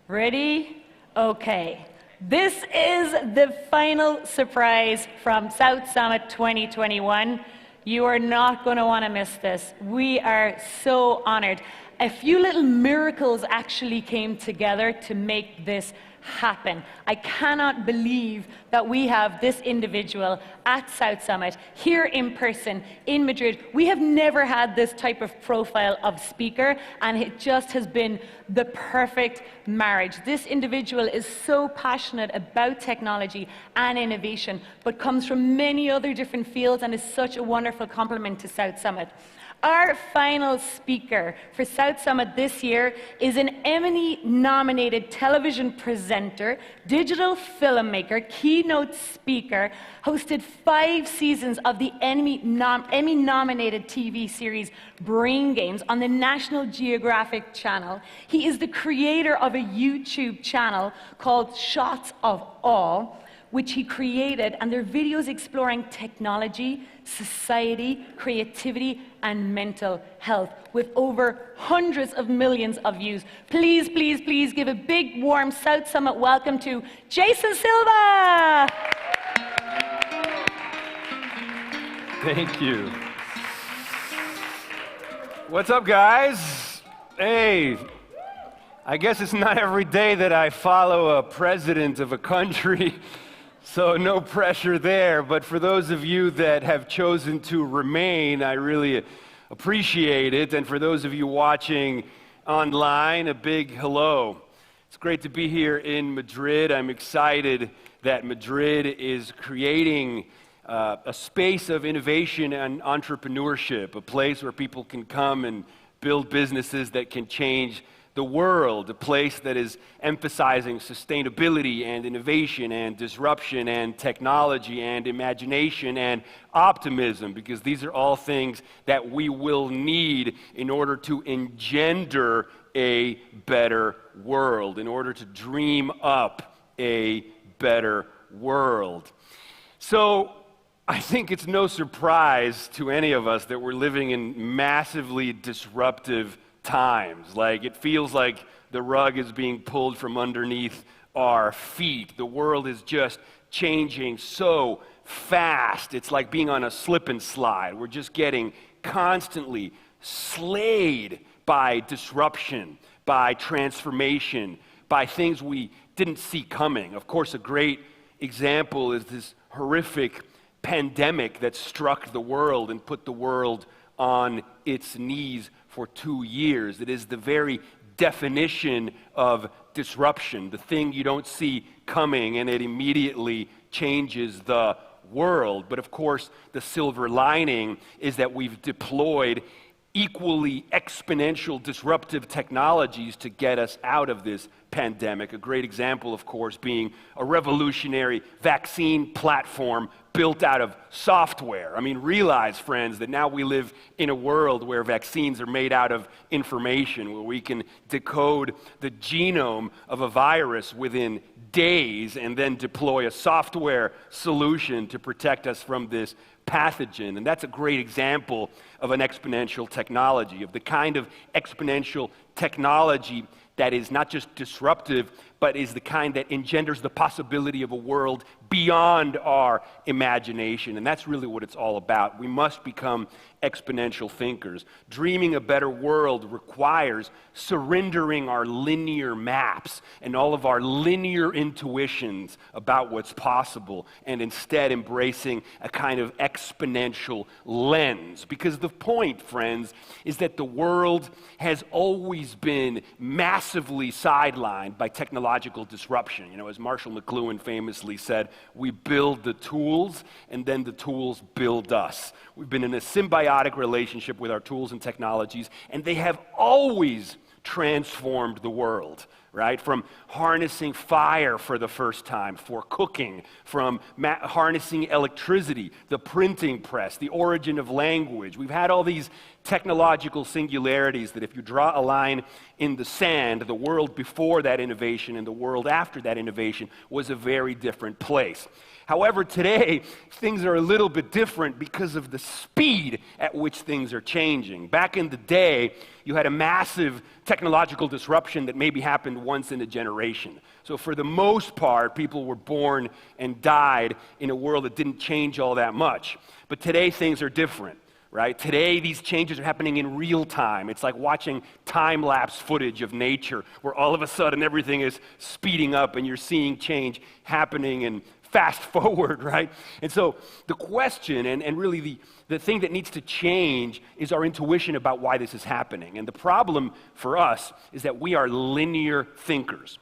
C: Ready? Okay. This is the final surprise from South Summit 2021. You are not going to want to miss this. We are so honored. A few little miracles actually came together to make this happen. I cannot believe that we have this individual at South Summit here in person in Madrid. We have never had this type of profile of speaker, and it just has been the perfect marriage. This individual is so passionate about technology and innovation, but comes from many other different fields and is such a wonderful complement to South Summit. Our final speaker for South Summit this year is an Emmy-nominated television presenter, digital filmmaker, keynote speaker, hosted 5 seasons of the Emmy-nominated TV series Brain Games on the National Geographic Channel. He is the creator of a YouTube channel called Shots of Awe, which he created, and they're videos exploring technology, society, creativity, and mental health, with over hundreds of millions of views. Please, please, please give a big, warm South Summit welcome to Jason Silva!
G: Thank you. What's up, guys? Hey,
H: I guess it's not every day that I follow a president of a country, so no pressure there. But for those of you that have chosen to remain, I really appreciate it. And for those of you watching online, a big hello. It's great to be here in Madrid. I'm excited that Madrid is creating a space of innovation and entrepreneurship, a place where people can come and build businesses that can change the world, a place that is emphasizing sustainability and innovation and disruption and technology and imagination and optimism, because these are all things that we will need in order to engender a better world, in order to dream up a better world. So I think it's no surprise to any of us that we're living in massively disruptive times. Like, it feels like the rug is being pulled from underneath our feet. The world is just changing so fast. It's like being on a slip and slide. We're just getting constantly slayed by disruption, by transformation, by things we didn't see coming. Of course, a great example is this horrific pandemic that struck the world and put the world on its knees for 2 years. It is the very definition of disruption, the thing you don't see coming and it immediately changes the world. But of course, the silver lining is that we've deployed equally exponential disruptive technologies to get us out of this pandemic. A great example, of course, being a revolutionary vaccine platform built out of software. I mean, realize, friends, that now we live in a world where vaccines are made out of information, where we can decode the genome of a virus within days and then deploy a software solution to protect us from this pathogen. And that's a great example of an exponential technology, of the kind of exponential technology that is not just disruptive, but is the kind that engenders the possibility of a world beyond our imagination. And that's really what it's all about. We must become exponential thinkers. Dreaming a better world requires surrendering our linear maps and all of our linear intuitions about what's possible, and instead embracing a kind of exponential lens. Because the point, friends, is that the world has always been massively sidelined by technological disruption. You know, as Marshall McLuhan famously said, we build the tools and then the tools build us. We've been in a symbiotic relationship with our tools and technologies, and they have always transformed the world, right? From harnessing fire for the first time for cooking, from harnessing electricity, the printing press, the origin of language. We've had all these technological singularities that if you draw a line in the sand, the world before that innovation and the world after that innovation was a very different place. However, today, things are a little bit different because of the speed at which things are changing. Back in the day, you had a massive technological disruption that maybe happened once in a generation. So for the most part, people were born and died in a world that didn't change all that much. But today, things are different. Right? Today, these changes are happening in real time. It's like watching time-lapse footage of nature, where all of a sudden everything is speeding up and you're seeing change happening and fast forward, right? And so the question, and really the thing that needs to change, is our intuition about why this is happening. And the problem for us is that we are linear thinkers.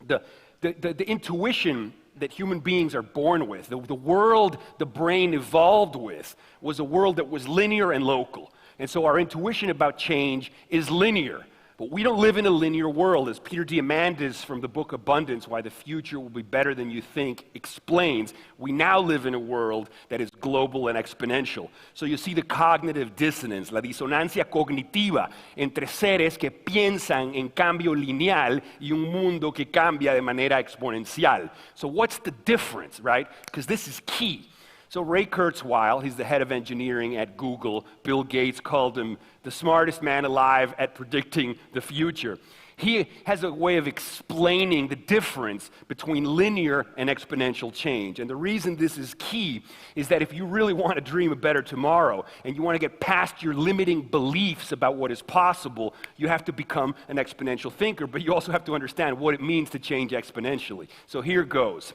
H: The intuition that human beings are born with, the world the brain evolved with, was a world that was linear and local. And so our intuition about change is linear. But we don't live in a linear world. As Peter Diamandis from the book Abundance, Why the Future Will Be Better Than You Think, explains, we now live in a world that is global and exponential. So you see the cognitive dissonance, la disonancia cognitiva entre seres que piensan en cambio lineal y un mundo que cambia de manera exponencial. So what's the difference, right? Because this is key. So Ray Kurzweil, he's the head of engineering at Google. Bill Gates called him the smartest man alive at predicting the future. He has a way of explaining the difference between linear and exponential change. And the reason this is key is that if you really want to dream a better tomorrow and you want to get past your limiting beliefs about what is possible, you have to become an exponential thinker, but you also have to understand what it means to change exponentially. So here goes.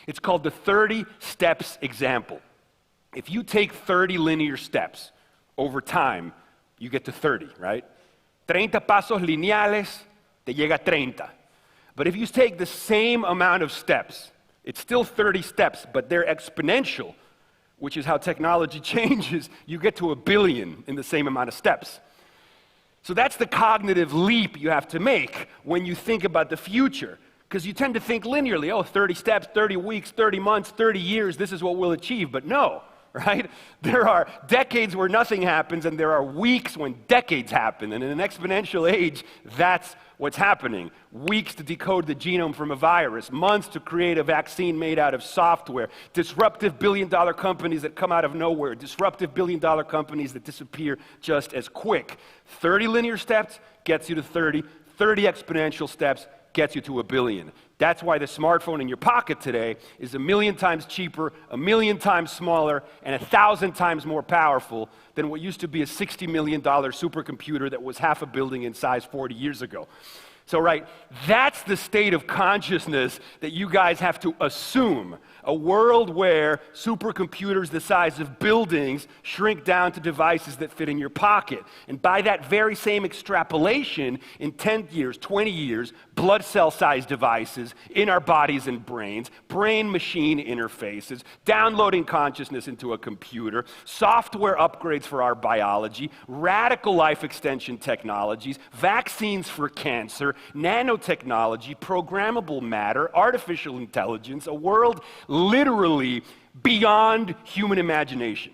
H: It's called the 30 steps example. If you take 30 linear steps over time, you get to 30, right? 30 pasos lineales, te llega 30. But if you take the same amount of steps, it's still 30 steps, but they're exponential, which is how technology changes. You get to 1 billion in the same amount of steps. So that's the cognitive leap you have to make when you think about the future. Because you tend to think linearly, oh, 30 steps, 30 weeks, 30 months, 30 years, this is what we'll achieve. But no, right? There are decades where nothing happens, and there are weeks when decades happen. And in an exponential age, that's what's happening. Weeks to decode the genome from a virus, months to create a vaccine made out of software, disruptive billion-dollar companies that come out of nowhere, disruptive billion-dollar companies that disappear just as quick. 30 linear steps gets you to 30, 30 exponential steps gets you to 1 billion. That's why the smartphone in your pocket today is 1 million times cheaper, 1 million times smaller, and 1,000 times more powerful than what used to be a $60 million supercomputer that was half a building in size 40 years ago. So, right, that's the state of consciousness that you guys have to assume. A world where supercomputers the size of buildings shrink down to devices that fit in your pocket. And by that very same extrapolation, in 10 years, 20 years, blood cell-sized devices in our bodies and brains, brain-machine interfaces, downloading consciousness into a computer, software upgrades for our biology, radical life extension technologies, vaccines for cancer, nanotechnology, programmable matter, artificial intelligence, a world literally beyond human imagination.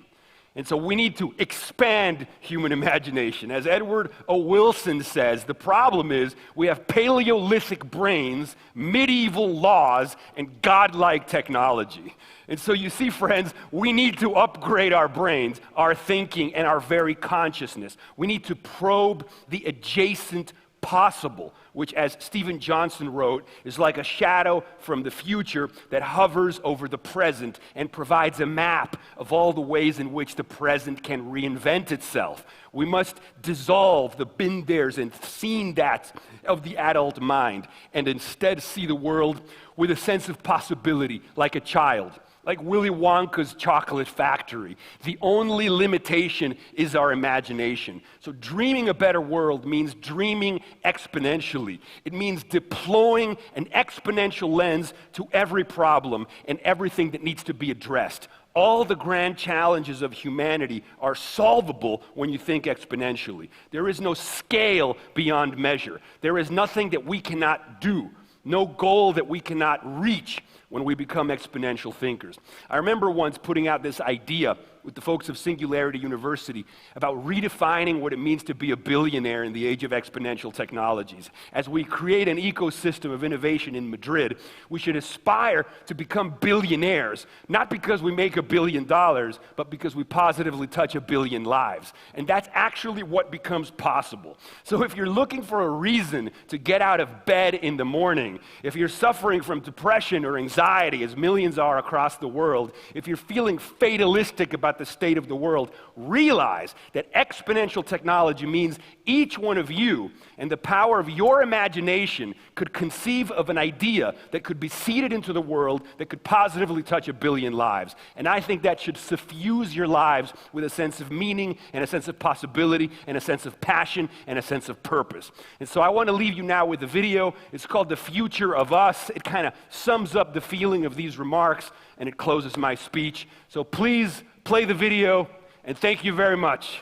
H: And so we need to expand human imagination. As Edward O. Wilson says, the problem is we have Paleolithic brains, medieval laws, and godlike technology. And so you see, friends, we need to upgrade our brains, our thinking, and our very consciousness. We need to probe the adjacent possible, which, as Stephen Johnson wrote, is like a shadow from the future that hovers over the present and provides a map of all the ways in which the present can reinvent itself. We must dissolve the been there's and seen that's of the adult mind and instead see the world with a sense of possibility, like a child. Like Willy Wonka's chocolate factory. The only limitation is our imagination. So dreaming a better world means dreaming exponentially. It means deploying an exponential lens to every problem and everything that needs to be addressed. All the grand challenges of humanity are solvable when you think exponentially. There is no scale beyond measure. There is nothing that we cannot do, no goal that we cannot reach when we become exponential thinkers. I remember once putting out this idea with the folks of Singularity University about redefining what it means to be a billionaire in the age of exponential technologies. As we create an ecosystem of innovation in Madrid, we should aspire to become billionaires, not because we make $1 billion, but because we positively touch 1 billion lives. And that's actually what becomes possible. So if you're looking for a reason to get out of bed in the morning, if you're suffering from depression or anxiety, as millions are across the world, if you're feeling fatalistic about the state of the world, realize that exponential technology means each one of you and the power of your imagination could conceive of an idea that could be seeded into the world that could positively touch 1 billion lives. And I think that should suffuse your lives with a sense of meaning and a sense of possibility and a sense of passion and a sense of purpose. And so I want to leave you now with a video. It's called The Future of Us. It kind of sums up the feeling of these remarks and it closes my speech. So please play the video, and thank you very much.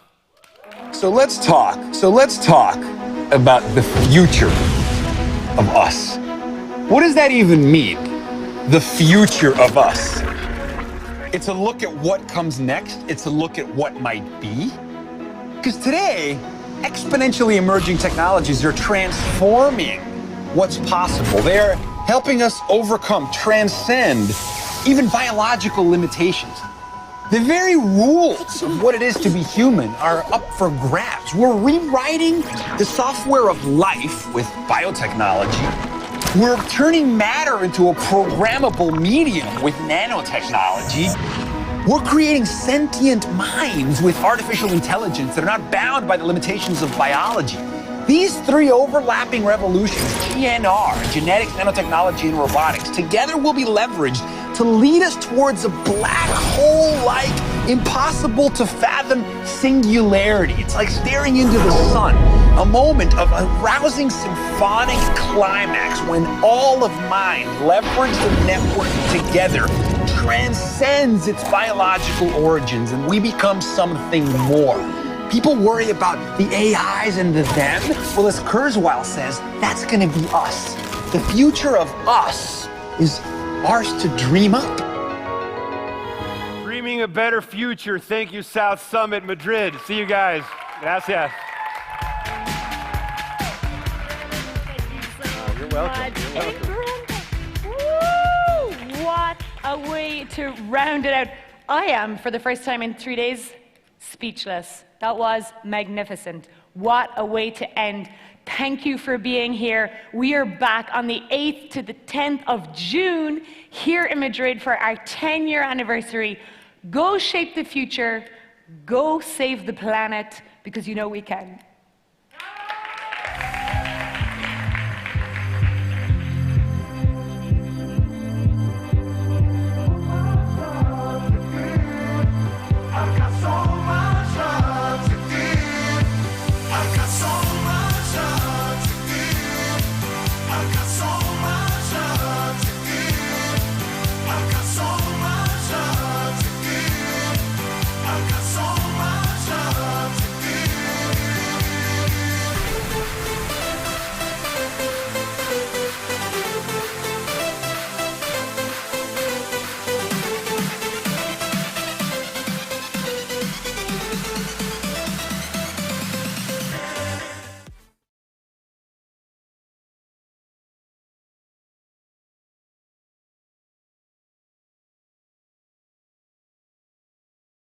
I: So let's talk about the future of us. What does that even mean? The future of us. It's a look at what comes next. It's a look at what might be. Because today, exponentially emerging technologies are transforming what's possible. They're helping us overcome, transcend even biological limitations. The very rules of what it is to be human are up for grabs. We're rewriting the software of life with biotechnology. We're turning matter into a programmable medium with nanotechnology. We're creating sentient minds with artificial intelligence that are not bound by the limitations of biology. These three overlapping revolutions, GNR, genetics, nanotechnology, and robotics, together will be leveraged to lead us towards a black hole-like, impossible to fathom singularity. It's like staring into the sun, a moment of a rousing symphonic climax when all of mind, leveraged and networked together, transcends its biological origins, and we become something more. People worry about the AIs and the them. Well, as Kurzweil says, that's going to be us. The future of us is ours to dream up.
H: Dreaming a better future. Thank you, South Summit, Madrid. See you guys. Gracias.
C: You're welcome. Woo! What a way to round it out. I am, for the first time in 3 days, speechless. That was magnificent. What a way to end. Thank you for being here. We are back on the 8th to the 10th of June here in Madrid for our 10-year anniversary. Go shape the future. Go save the planet, because you know we can.